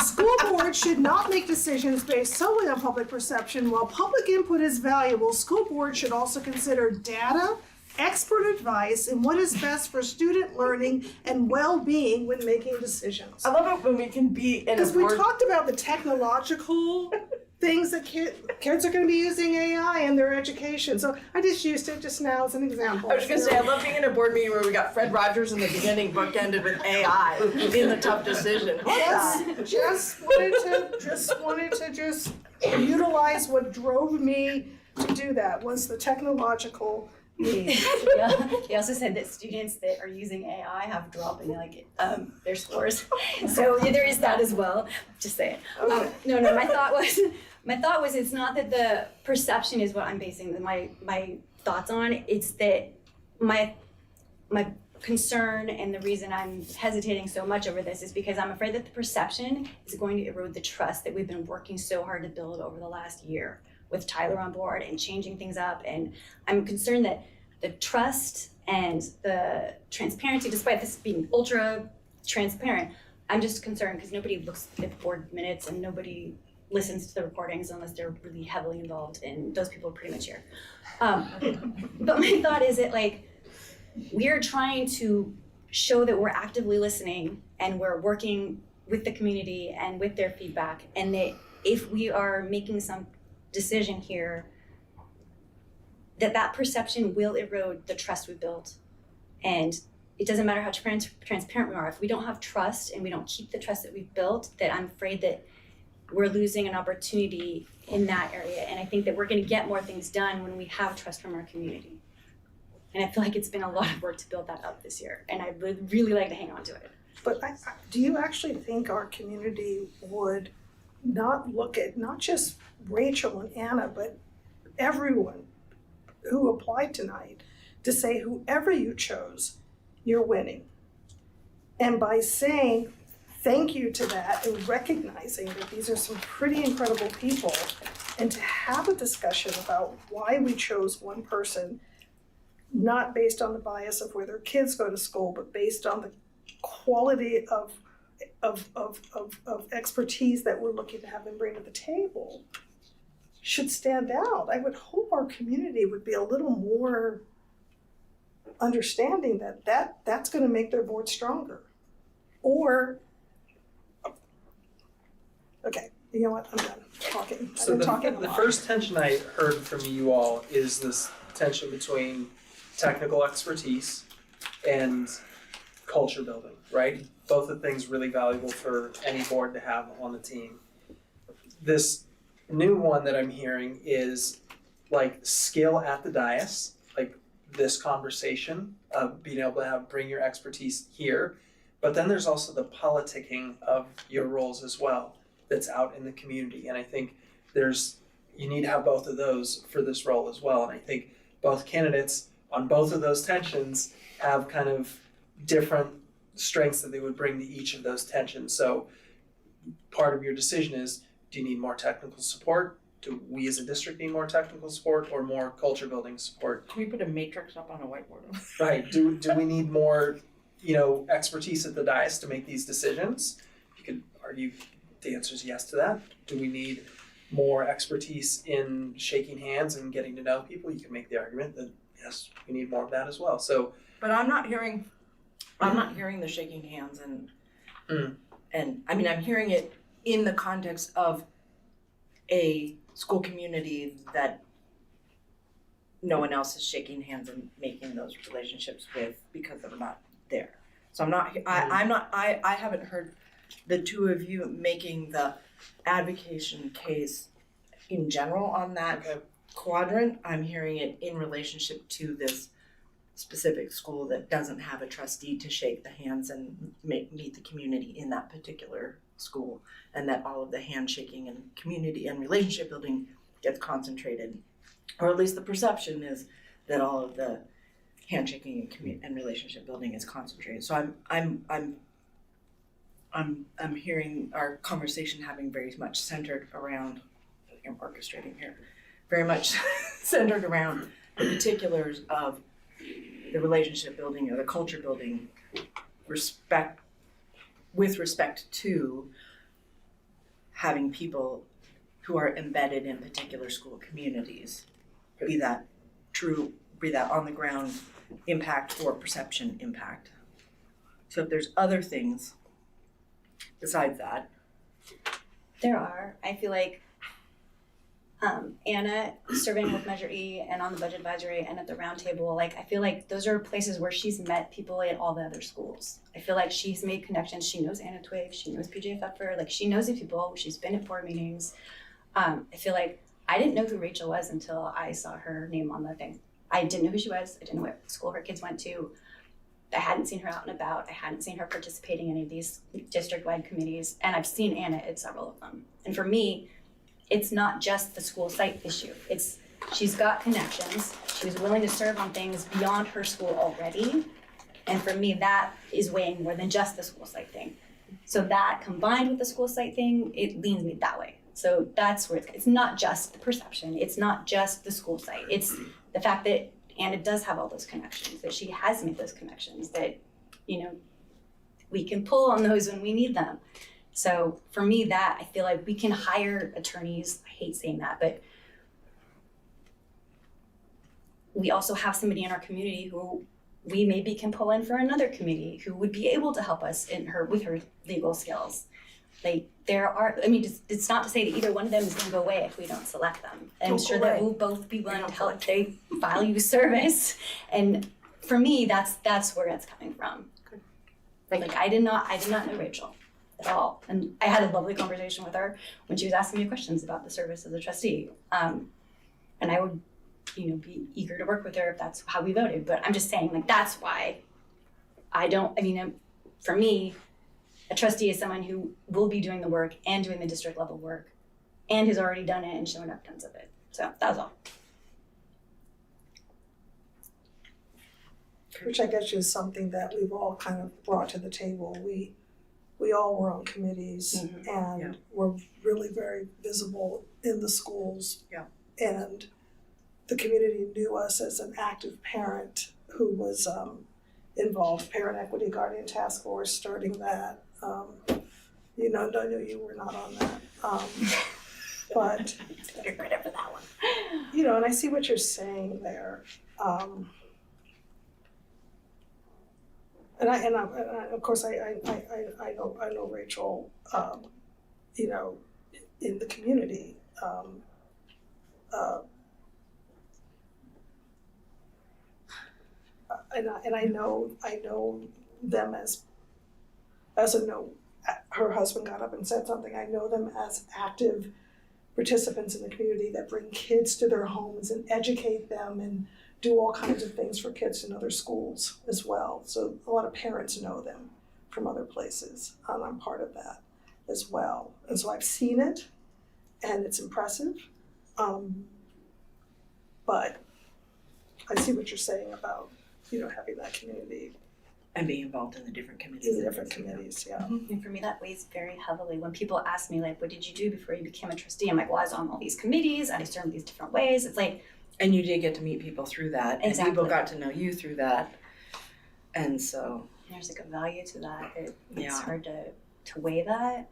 School boards should not make decisions based solely on public perception. While public input is valuable, school boards should also consider data, expert advice, and what is best for student learning and well-being when making decisions. I love it when we can be in a Because we talked about the technological things that kids are going to be using AI in their education. So I just used it just now as an example. I was going to say, I love being in a board meeting where we got Fred Rogers in the beginning, bookended with AI in the tough decision. Just wanted to utilize what drove me to do that was the technological need. Yeah. He also said that students that are using AI have dropped in their scores. So there is that as well. Just saying. No. My thought was it's not that the perception is what I'm basing my thoughts on. It's that my concern and the reason I'm hesitating so much over this is because I'm afraid that the perception is going to erode the trust that we've been working so hard to build over the last year with Tyler on board and changing things up. And I'm concerned that the trust and the transparency, despite this being ultra transparent, I'm just concerned because nobody looks at board minutes and nobody listens to the recordings unless they're really heavily involved, and those people are pretty much here. But my thought is that we are trying to show that we're actively listening and we're working with the community and with their feedback, and that if we are making some decision here, that perception will erode the trust we built. And it doesn't matter how transparent we are. If we don't have trust and we don't keep the trust that we've built, that I'm afraid that we're losing an opportunity in that area. And I think that we're going to get more things done when we have trust from our community. And I feel like it's been a lot of work to build that up this year. And I would really like to hang on to it. But do you actually think our community would not look at not just Rachel and Anna, but everyone who applied tonight to say whoever you chose, you're winning? And by saying thank you to that and recognizing that these are some pretty incredible people, and to have a discussion about why we chose one person, not based on the bias of where their kids go to school, but based on the quality of expertise that we're looking to have them bring to the table, should stand out. I would hope our community would be a little more understanding that that's going to make their board stronger. Or, okay, you know what, I'm done talking. So I've been talking a the lot. first tension I heard from you all is this tension between technical expertise and culture building, right? Both of things really valuable for any board to have on the team. This new one that I'm hearing is like skill at the dais, like this conversation of being able to bring your expertise here. But then there's also the politicking of your roles as well that's out in the community. And I think you need to have both of those for this role as well. And I think both candidates on both of those tensions have kind of different strengths that they would bring to each of those tensions. So part of your decision is, do you need more technical support? Do we as a district need more technical support or more culture building support? Can we put a matrix up on a whiteboard? Right, do we need more, expertise at the dais to make these decisions? You could argue the answer is yes to that. Do we need more expertise in shaking hands and getting to know people? You can make the argument that yes, we need more of that as well. So, but I'm not hearing the shaking hands and I mean, I'm hearing it in the context of a school community that no one else is shaking hands and making those relationships with because they're not there. So I haven't heard the two of you making the advocation case in general on that quadrant. I'm hearing it in relationship to this specific school that doesn't have a trustee to shake the hands and meet the community in that particular school, and that all of the handshaking and community and relationship building gets concentrated, or at least the perception is that all of the handshaking and relationship building is concentrated. So I'm hearing our conversation having very much centered around, I'm orchestrating here, very much centered around the particulars of the relationship building or the culture building with respect to having people who are embedded in particular school communities, be that on the ground impact or perception impact. So if there's other things besides that. There are. I feel like Anna serving with Measure E and on the budget advisory and at the round table, like I feel like those are places where she's met people at all the other schools. I feel like she's made connections. She knows Anna Twig, she knows PJ Pfeffer, like she knows these people, she's been at board meetings. I feel like I didn't know who Rachel was until I saw her name on the thing. I didn't know who she was, I didn't know what school her kids went to. I hadn't seen her out and about, I hadn't seen her participating in any of these district-wide committees, and I've seen Anna at several of them. And for me, it's not just the school site issue. She's got connections. She was willing to serve on things beyond her school already. And for me, that is weighing more than just the school site thing. So that combined with the school site thing, it leans me that way. So that's where it's not just the perception. It's not just the school site. It's the fact that Anna does have all those connections, that she has made those connections, that, we can pull on those when we need them. So for me, that I feel like we can hire attorneys. I hate saying that, but we also have somebody in our community who we maybe can pull in for another committee who would be able to help us with her legal skills. Like it's not to say that either one of them is going to go away if we don't select them. And I'm sure that we'll both be willing to help. They value service, and for me, that's where it's coming from. Like I did not know Rachel at all. And I had a lovely conversation with her when she was asking me questions about the service as a trustee. And I would, be eager to work with her if that's how we voted. But I'm just saying, that's why for me, a trustee is someone who will be doing the work and doing the district level work and has already done it and shown evidence of it. So that was all. Which I guess is something that we've all kind of brought to the table. we all were on committees and were really very visible in the schools. Yeah. And the community knew us as an active parent who was involved, Parent Equity Guardian Task Force, starting that. You know, I know you were not on that. But Get credit for that one. you know, and I see what you're saying there. And I of course I know Rachel, you know, in the community. And I know them as a no. Her husband got up and said something. I know them as active participants in the community that bring kids to their homes and educate them and do all kinds of things for kids in other schools as well. So a lot of parents know them from other places, and I'm part of that as well. And so I've seen it, and it's impressive. But I see what you're saying about, you know, having that community. And being involved in the different committees. Yeah. And for me, that weighs very heavily. When people ask me, like, what did you do before you became a trustee? I'm like, well, I was on all these committees, I served in these different ways. It's like, and you did get to meet people through that, and people got to know you through that, and so there's like a value to that. It's Yeah. hard to weigh that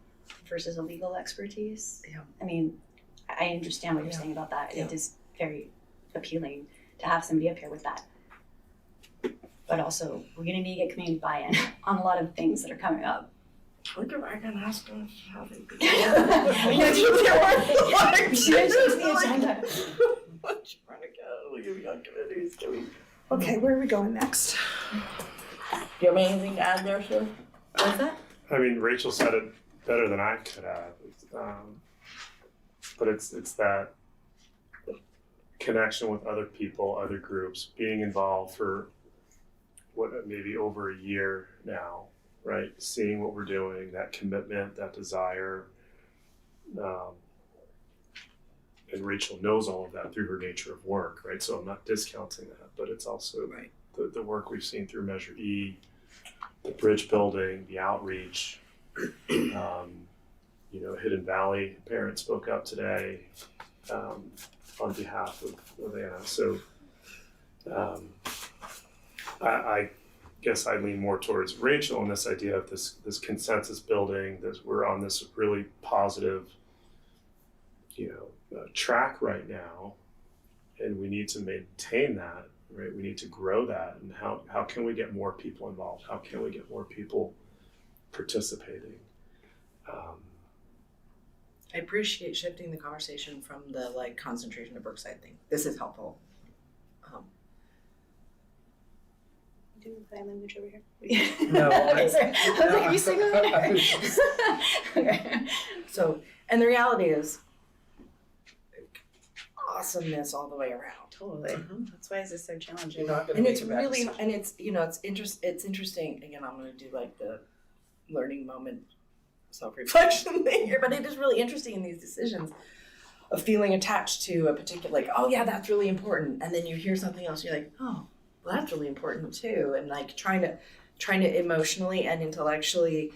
versus a legal expertise. Yeah. I mean, I understand what you're saying about that. Yeah. It is very appealing to have somebody up here with that. But also, we're gonna need to get community buy-in on a lot of things that are coming up. I can ask them how they do. Okay, where are we going next? Do you have anything to add there, sir? What's that? I mean, Rachel said it better than I could have. But it's that connection with other people, other groups, being involved for maybe over a year now, right? Seeing what we're doing, that commitment, that desire. And Rachel knows all of that through her nature of work, right? So I'm not discounting that, but it's also the work we've seen through Measure E, the bridge building, the outreach. You know, Hidden Valley parents spoke up today on behalf of Anna. So I guess I lean more towards Rachel on this idea of this consensus building, that we're on this really positive, you know, track right now, and we need to maintain that, right? We need to grow that, and how can we get more people involved? How can we get more people participating? I appreciate shifting the conversation from the concentration to Brookside thing. This is helpful. Do sign language over here? No. Okay, sorry. I was like, are you signing language? Okay. So, and the reality is awesomeness all the way around. Totally. That's why this is so challenging. And it's really, and it's, you know, it's interesting. Again, I'm going to do the learning moment self-reflection thing here, but it is really interesting in these decisions of feeling attached to a particular, oh yeah, that's really important. And then you hear something else, you're like, oh, well, that's really important too. And trying to emotionally and intellectually,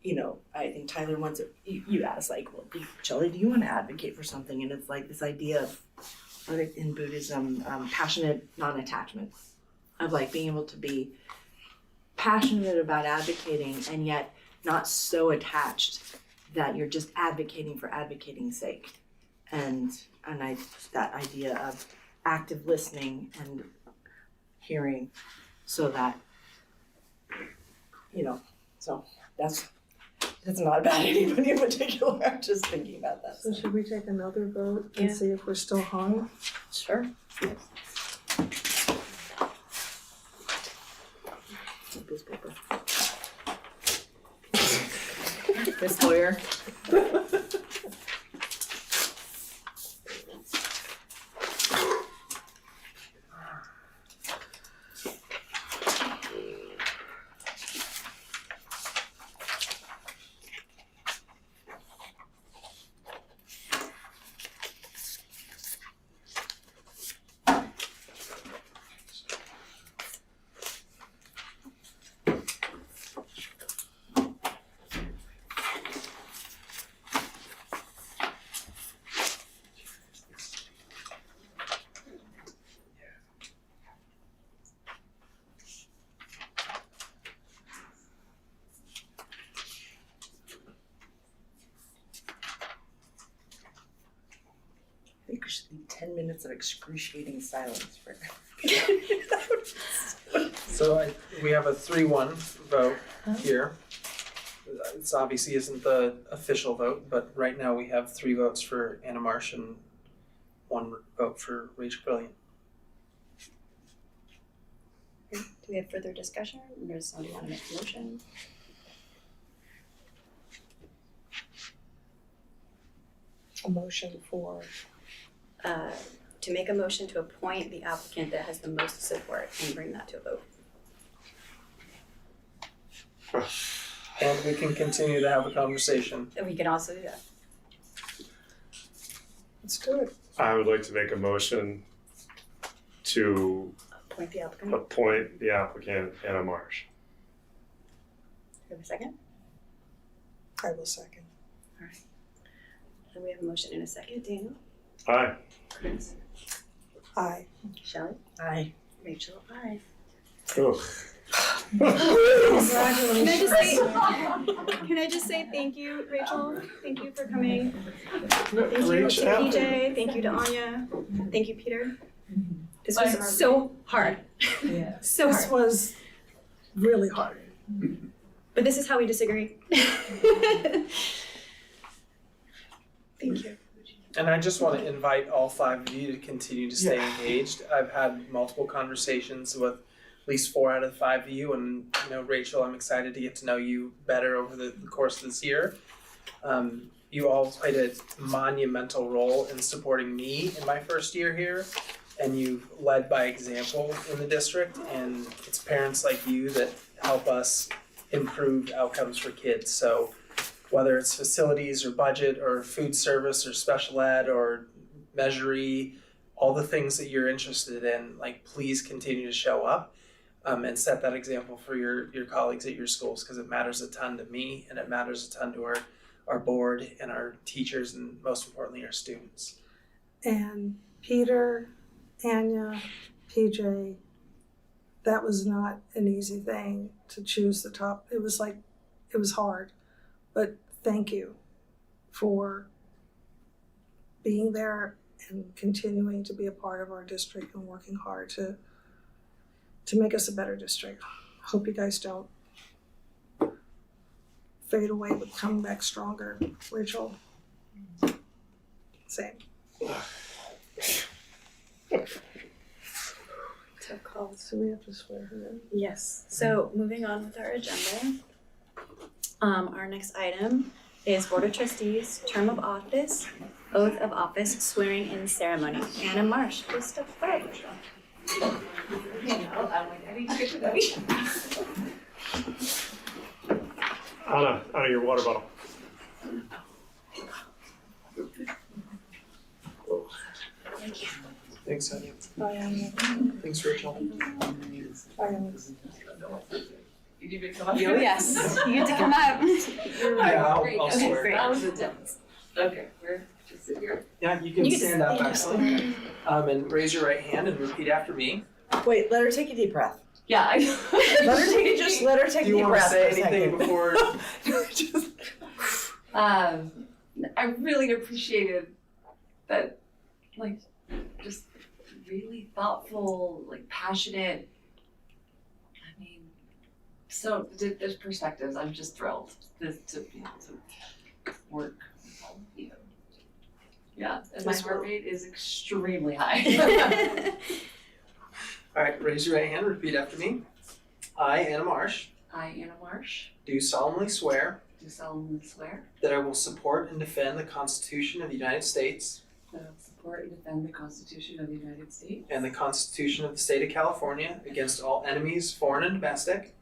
you know, I think Tyler wants it, you asked well, Shelley, do you want to advocate for something? And it's this idea of, in Buddhism, passionate non-attachment, of being able to be passionate about advocating and yet not so attached that you're just advocating for advocating's sake. And that idea of active listening and hearing, so that, you know, so that's not about anybody in particular. I'm just thinking about that. So should we take another vote and see if we're still hung? Sure. This paper. This lawyer. think we should leave 10 minutes of excruciating silence for So we have a 3-1 vote here. This obviously isn't the official vote, but right now we have 3 votes for Anna Marsh and 1 vote for Rachel Brilliant. Do we have further discussion, or does somebody want to make a motion? a motion for. To make a motion to appoint the applicant that has the most support and bring that to a vote. And we can continue to have a conversation. And we can also do that. Let's do it. I would like to make a motion to Appoint the applicant. appoint the applicant Anna Marsh. Do we have a second? I will second. All right. So we have a motion and a second. Daniel? Aye. Chris? Aye. Shelley? Aye. Rachel? Aye. Oh. Can I just say thank you, Rachel? Thank you for coming. Thank you to PJ. Thank you to Anya. Thank you, Peter. This was so hard. Yeah. So hard. This was really hard. But this is how we disagree. Thank you. And I just want to invite all 5 of you to continue to stay engaged. I've had multiple conversations with at least 4 out of the 5 of you, and Rachel, I'm excited to get to know you better over the course of this year. You all played a monumental role in supporting me in my first year here, and you've led by example in the district, and it's parents like you that help us improve outcomes for kids. So whether it's facilities or budget or food service or special ed or measury, all the things that you're interested in, please continue to show up and set that example for your colleagues at your schools, because it matters a ton to me and it matters a ton to our board and our teachers and most importantly our students. And Peter, Anya, PJ, that was not an easy thing to choose the top. It was hard, but thank you for being there and continuing to be a part of our district and working hard to make us a better district. Hope you guys don't fade away, but come back stronger. Rachel, same. Tough calls. So we have to swear her in. Yes. So moving on with our agenda. Our next item is Board of Trustees, term of office, oath of office, swearing in ceremony. Anna Marsh, please step forward. Anna, your water bottle. Thank you. Thanks, Anya. Bye, Anya. Thanks, Rachel. Bye, Anya. You need me to come up? Oh, yes. You get to come up. Yeah, I'll Okay, swear. great. That was intense. Okay, we're just sit here. Yeah, you can stand up actually. And raise your right hand and repeat after me. Wait, let her take a deep breath. Yeah, I know. Let her take a Do you deep want to breath say for a anything second. before? I really appreciated that, just really thoughtful, passionate. I mean, so there's perspectives. I'm just thrilled to be able to work with all of you. Yeah, and my heart rate is extremely high. All right, raise your right hand, repeat after me. I, Anna Marsh, I, Anna Marsh, do solemnly swear do solemnly swear that I will support and defend the Constitution of the United States that I will support and defend the Constitution of the United States and the Constitution of the State of California against all enemies, foreign and domestic,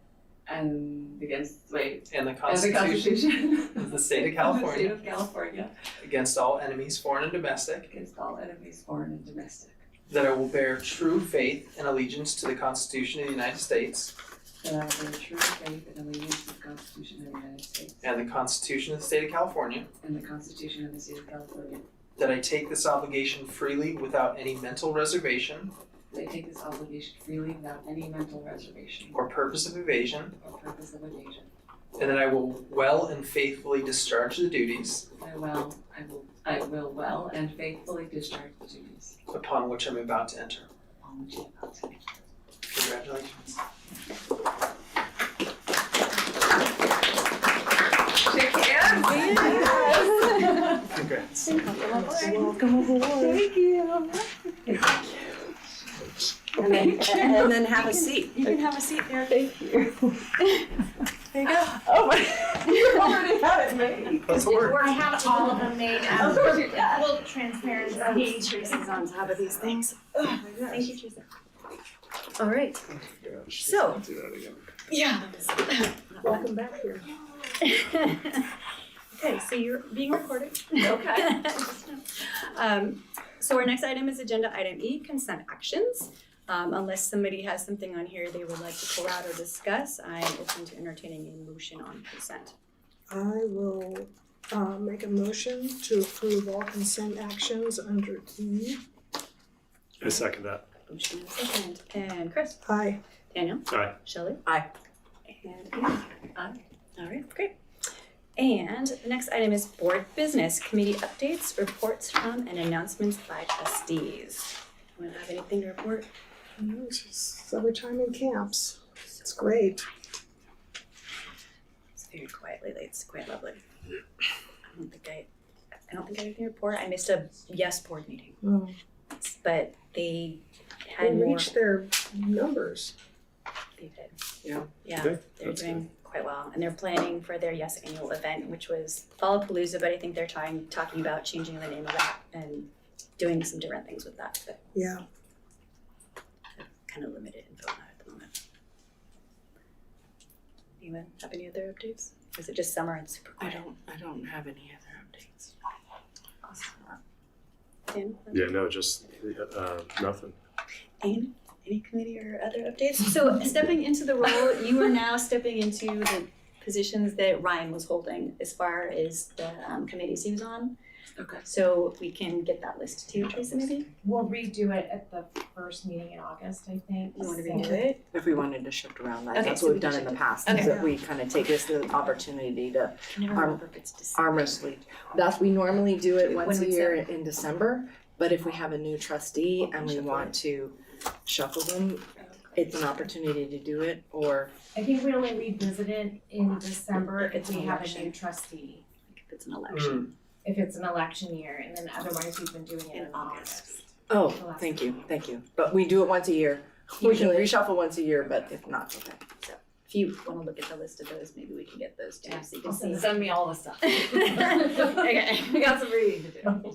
and and the Constitution of the State of of the California State of California against all enemies, foreign and domestic, against all enemies, foreign and domestic. that I will bear true faith and allegiance to the Constitution of the United States That I will bear true faith and allegiance to the Constitution of the United States and the Constitution of the State of California, and the Constitution of the State of California. that I take this obligation freely without any mental reservation That I take this obligation freely without any mental reservation or purpose of evasion, or purpose of evasion. and that I will well and faithfully discharge the duties And I will well and faithfully discharge the duties upon which I'm about to enter. upon which I am about to enter. Congratulations. Shake hands. Congrats. Welcome aboard. Thank you. And then have a seat. You can have a seat there. Thank you. There you go. Oh my, you already had it made. That's work. I have all of them made Of course you got full transparency. Teresa's on top of these things. Thank you, Teresa. All right. So, yeah. Welcome back here. Okay, so you're being recorded. Okay. So our next item is agenda item E, consent actions. Unless somebody has something on here they would like to pull out or discuss, I'm open to entertaining a motion on consent. I will make a motion to approve all consent actions under E. I second that. Motion and a second. And Chris? Aye. Daniel? Aye. Shelley? Aye. And Anna? Aye. All right, great. And the next item is board business, committee updates, reports from, and announcements by trustees. Anyone have anything to report? It's just summertime in camps. It's great. It's very quiet lately. It's quite lovely. I don't think I have anything to report. I missed a yes board meeting, Oh, but they they had more. reached their numbers. They did. Yeah. Yeah, Good. they're That's doing quite well, and they're planning for their Yes annual event, which was Fallapalooza, but I think they're talking about changing the name of that and doing some different things with that. But Yeah. kind of limited info on that at the moment. Anyone have any other updates? Or is it just summer and super quiet? I don't have any other updates. Awesome. Dan? Yeah, no, just nothing. Any committee or other updates? So stepping into the role, you are now stepping into the positions that Ryan was holding as far as the committees he was on. Okay. So we can get that list to you, Teresa, maybe? We'll redo it at the first meeting in August, I think. You want to redo it? If we wanted to shift around that, Okay, that's so what we we've can done in the shift it. past, Okay. is that we kind of take this the opportunity to I never remember if it's December. arm wrestle. We normally do it once When a we year set- in December, but if we have a new trustee and we want to shuffle them, it's an opportunity to do it, or I think we only revisit it in December If it's if we an have a election. new trustee. If it's an election. If it's an election year, and then otherwise we've been doing it in August. oh, thank you. But we do it once a year. We can Usually. reshuffle once a year, but if not, okay. So if you want to look at the list of those, maybe we can get those too, so you can see. Send me all the stuff. Okay. We got some reading to do.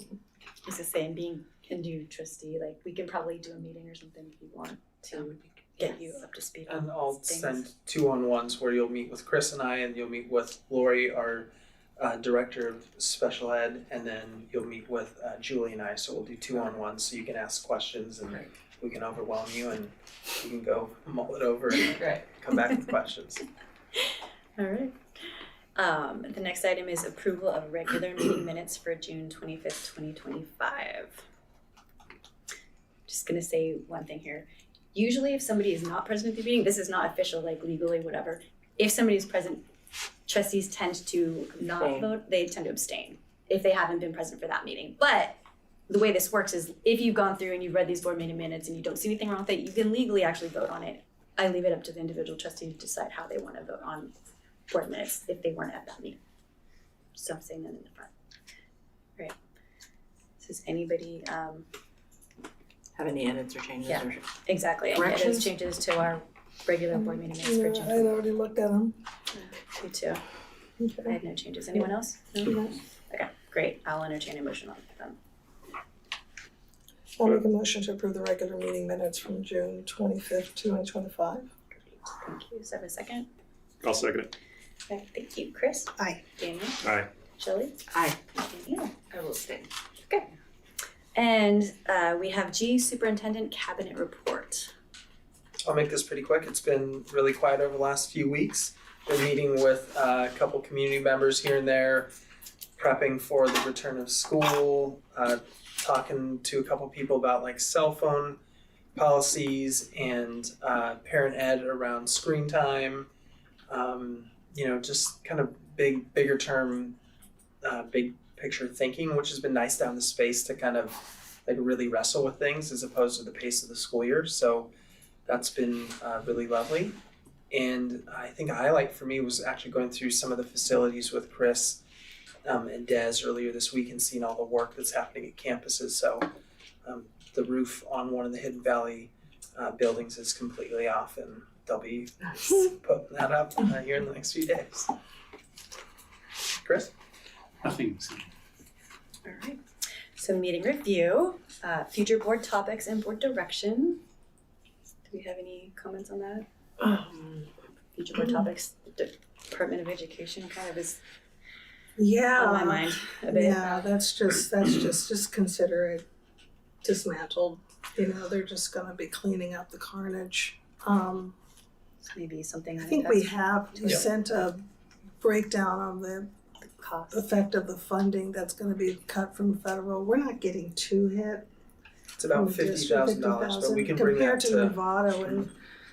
Just saying, being a new trustee, like we can probably do a meeting or something if you want to get you up to speed on And I'll things. send 2-on-1s where you'll meet with Chris and I, and you'll meet with Lori, our director of special ed, and then you'll meet with Julie and I. So we'll do 2-on-1s so you can ask questions and we can overwhelm you and you can go mull it over and Great. come back with questions. All right. The next item is approval of regular meeting minutes for June 25th, 2025. Just gonna say one thing here. Usually if somebody is not present at the meeting, this is not official, like legally, whatever. If somebody is present, trustees tend to not Abstain. vote, they tend to abstain if they haven't been present for that meeting. But the way this works is if you've gone through and you've read these board meeting minutes and you don't see anything wrong with it, you can legally actually vote on it. I leave it up to the individual trustee to decide how they want to vote on board minutes if they weren't at that meeting. So I'm saying that in the front. Right. So does anybody, Have any edits or changes? Yeah. Or... exactly, any edits, Corrections? changes to our regular board meeting minutes for Yeah, June? I'd already looked at them. Me too. I Okay. have no changes. Anyone else? No? Okay, great. I'll entertain a motion on them. I'll make a motion to approve the regular meeting minutes from June 25th, 2025. Thank you. Is there a second? I'll second it. Okay, thank you. Chris? Aye. Daniel? Aye. Shelley? Aye. Daniel? I will stay. Okay. And we have G, Superintendent Cabinet Report. I'll make this pretty quick. It's been really quiet over the last few weeks. Been meeting with a couple community members here and there, prepping for the return of school, talking to a couple people about like cell phone policies and parent ed around screen time. Just kind of bigger term, big picture thinking, which has been nice to have the space to kind of like really wrestle with things as opposed to the pace of the school year. So that's been really lovely. And I think a highlight for me was actually going through some of the facilities with Chris and Des earlier this week and seeing all the work that's happening at campuses. So the roof on one of the Hidden Valley buildings is completely off, and they'll be putting that up here in the next few days. Chris? Nothing. All right. So meeting review, future board topics and board direction. Do we have any comments on that? Future board topics, Department of Education kind of is on my mind a bit. Yeah, that's just consider it dismantled. You know, they're just gonna be cleaning up the carnage. So maybe something. I think we sent a breakdown of the cost effect of the funding that's gonna be cut from federal. We're not getting too hit. It's about $50,000, but we can bring that compared to Nevada and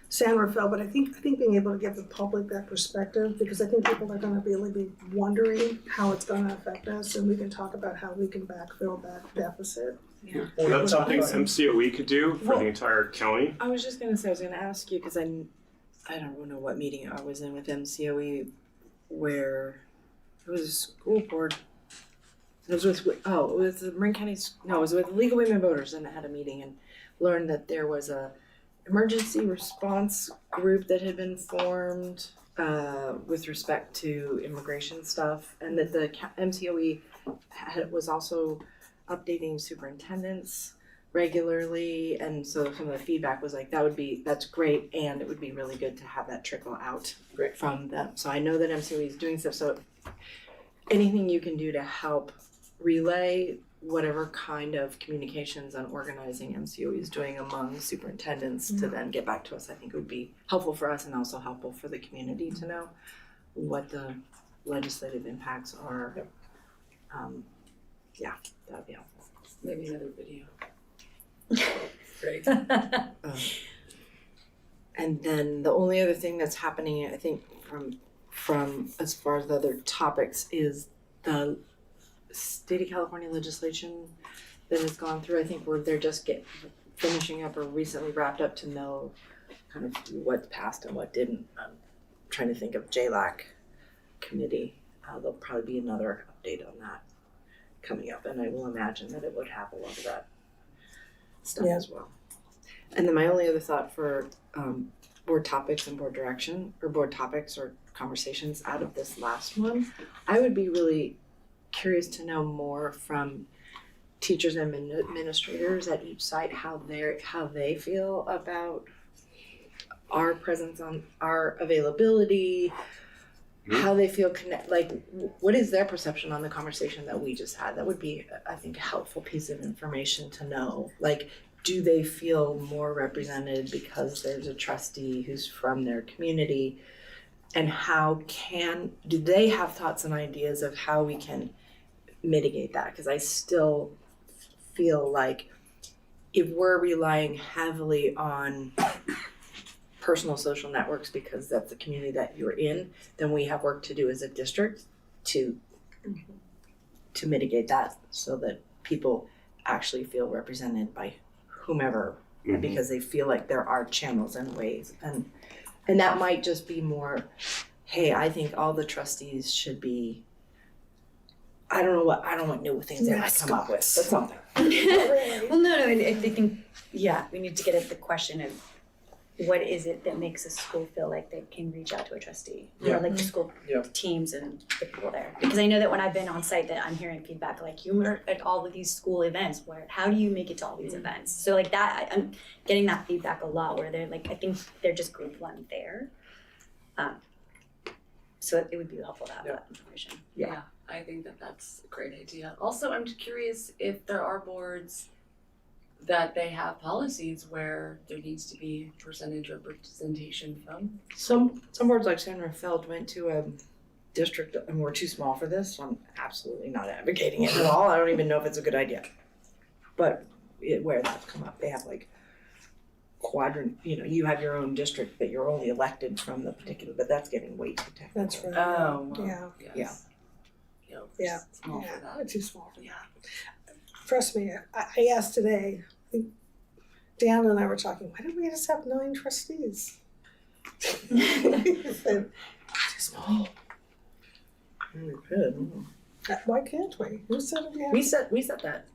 San Rafael, but I think being able to give the public that perspective, because I think people are gonna really be wondering how it's gonna affect us, and we can talk about how we can backfill that deficit. Yeah. Well, that's something MCOE could do for the entire county. I was just gonna say, I was gonna ask you, because I don't know what meeting I was in with MCOE where it was a school board. It was with the Marin County, no, it was with League of Women Voters, and I had a meeting and learned that there was a emergency response group that had been formed with respect to immigration stuff, and that the MCOE was also updating superintendents regularly, and so some of the feedback was like, that's great, and it would be really good to have that trickle out from them. So I know that MCOE is doing stuff, so anything you can do to help relay whatever kind of communications on organizing MCOE is doing among superintendents to then get back to us, I think would be helpful for us and also helpful for the community to know what the legislative impacts are. Yeah, that would be helpful. Maybe another video. Great. And then the only other thing that's happening, I think, from as far as the other topics is the state of California legislation that has gone through. I think they're just finishing up or recently wrapped up to know kind of what passed and what didn't. I'm trying to think of JLAC committee. There'll probably be another update on that coming up, and I will imagine that it would have a lot of that stuff as well. And then my only other thought for board topics and board direction, or board topics or conversations out of this last one, I would be really curious to know more from teachers and administrators at each site how they feel about our presence, on our availability, how they feel what is their perception on the conversation that we just had. That would be, I think, a helpful piece of information to know. Like, do they feel more represented because there's a trustee who's from their community? And do they have thoughts and ideas of how we can mitigate that? Because I still feel like if we're relying heavily on personal social networks because that's the community that you're in, then we have work to do as a district to mitigate that so that people actually feel represented by whomever, because they feel like there are channels and ways, and that might just be more, hey, I think all the trustees should be, I don't know what new things they might come up with, but something. Well, no, I think, we need to get at the question of what is it that makes a school feel like they can reach out to a trustee? You know, like the school teams and the people there. Because I know that when I've been on site that I'm hearing feedback like, you were at all of these school events, how do you make it to all these events? So like that, I'm getting that feedback a lot where they're like, I think they're just group one there. So it would be helpful to have that information. Yeah, I think that's a great idea. Also, I'm curious if there are boards that they have policies where there needs to be percentage representation from. Some boards like San Rafael went to a district and we're too small for this, so I'm absolutely not advocating it at all. I don't even know if it's a good idea. But where that's come up, they have like quadrant, you have your own district that you're only elected from the particular, but that's getting way too technical. That's right. Oh, wow. Yeah. know, Yeah. small for that. We're too small for that. Trust me, I asked today, I think Dan and I were talking, why don't we just have 9 trustees? He said, too small. We could. Why can't we? Who said we have? We set that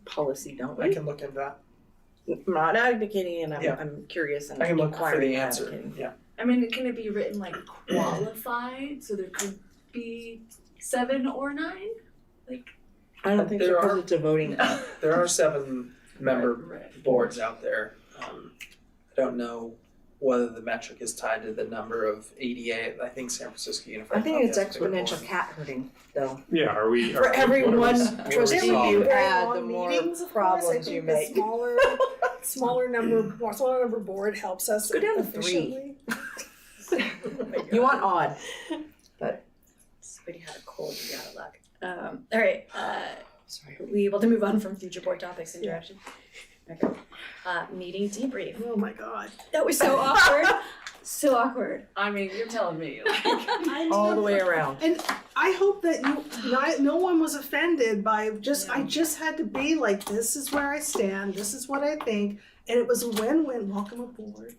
policy, don't we? I can look into that. I'm not advocating, and Yeah. I'm curious and I can look for inquiring the and answer. advocating. Yeah. I mean, can it be written like qualified, so there could be 7 or 9? Like, I don't think so, because it's a voting. There are 7 member boards out there. I don't know whether the metric is tied to the number of ADA. I think San Francisco Unified. I think it's Comprehensive exponential Board. cat herding, though. Yeah, are we? For every one what trustee are we you solving? add, the more Meetings, of problems course. I you think make. the smaller number board helps us Go down to 3. efficiently. You want odd. But somebody had a cold, we got luck. All right, sorry, are we able to move on from future board topics and direction? Okay. Meeting debrief. Oh my God. That was so awkward. So awkward. I mean, you're telling me. All the way around. And I hope that no one was offended by I just had to be like, this is where I stand, this is what I think, and it was a win-win. Welcome aboard.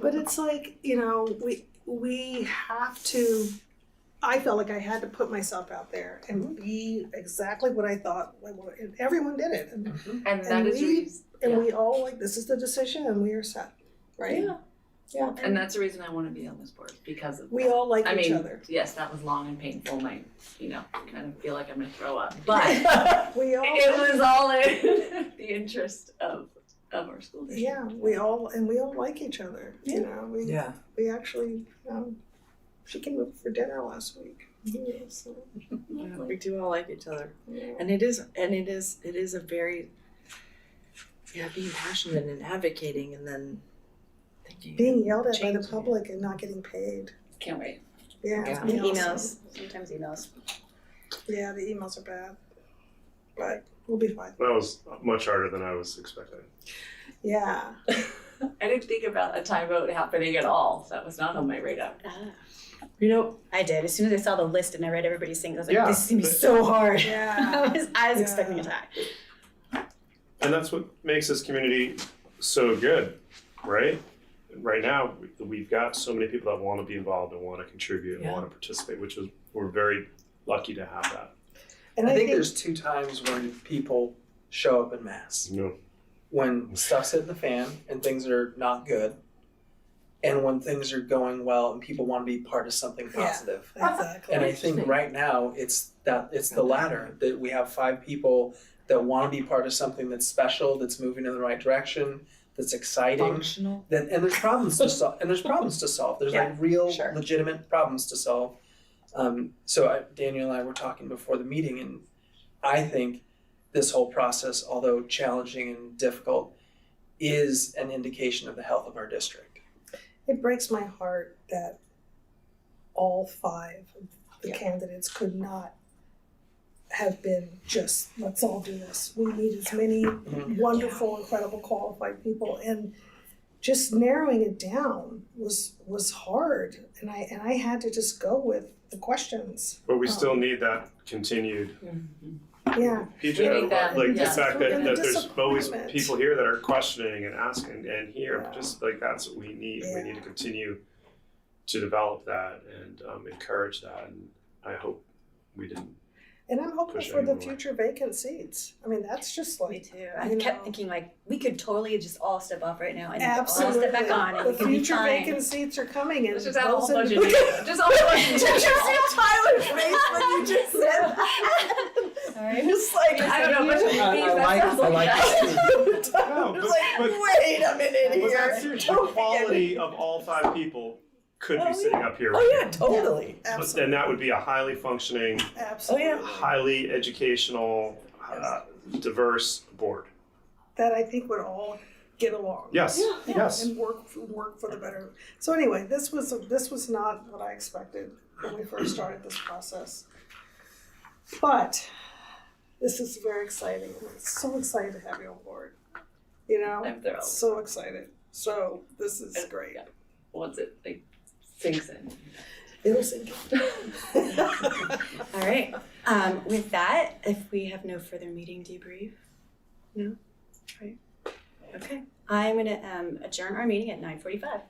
But it's like, you know, we have to. I felt like I had to put myself out there and be exactly what I thought. And everyone did it, and that is we all like, this is the decision, and we are set, right? Yeah. And that's the reason I want to be on this board, because of We that. all like each mean, other. Yes, that was long and painful, and I, kind of feel like I'm gonna throw up. But We all it was all in the interest of our school district. Yeah, we all like each other. You know, we actually. She came over for dinner last week. So. Yeah, we do all like each other, Yeah. and it is a very being passionate and advocating, and then thinking, Being yelled at by the public and not getting paid. Can't wait. Yeah, it's And been emails. awesome. Sometimes emails. Yeah, the emails are bad, but we'll be fine. That was much harder than I was expecting. Yeah. I didn't think about a timeout happening at all. That was not on my radar. You know, I did. As soon as I saw the list and I read everybody's thing, I was like, Yeah. this is gonna be so hard. Yeah. I was expecting a tie. And that's what makes this community so good, right? Right now, we've got so many people that want to be involved and want to contribute and want to participate, we're very lucky to have that. And I think there's 2 times when people show up en masse. No. When stuff's hitting the fan and things are not good, and when things are going well and people want to be part of something positive. Exactly. And I think right now it's the latter, that we have 5 people that want to be part of something that's special, that's moving in the right direction, that's exciting. Functional. And there's problems to solve. There's like real, legitimate problems to solve. So Daniel and I were talking before the meeting, and I think this whole process, although challenging and difficult, is an indication of the health of our district. It breaks my heart that all 5 of the candidates could not have been just, let's all do this. We need as many wonderful, incredible, qualified people, and just narrowing it down was hard. And I had to just go with the questions. But we still need that continued. Yeah. Feature, like the fact that And there's always disappointment. people here that are questioning and asking, and here, just like that's what we need. We need to continue to develop that and encourage that. And I hope we didn't. And I'm hopeful Push for the anyone away. future vacant seats. I mean, that's just like. Me too. I kept thinking like we could totally just all step off right now and Absolutely. all step back on and The we could be future fine. vacant seats are coming, and Let's just have a whole those bunch are- of names. Just a whole bunch of Did you names. see Tyler's face when you just said that? Sorry. Just like, I don't know, a bunch of names. I like this too. No, It's like, wait a minute But here. that's the quality of all 5 people could be sitting up here. Oh yeah, totally. And that would be a highly functioning, Absolutely. highly educational, diverse board. That I think would all get along. Yes, yes. And work for the better. So anyway, this was not what I expected when we first started this process. But this is very exciting. I'm so excited to have you on board. You know, I'm thrilled. So excited. So this is great. Once it sinks in. It'll sink in. All right. With that, if we have no further meeting debrief, no? Right. Okay. I'm going to adjourn our meeting at 9:45.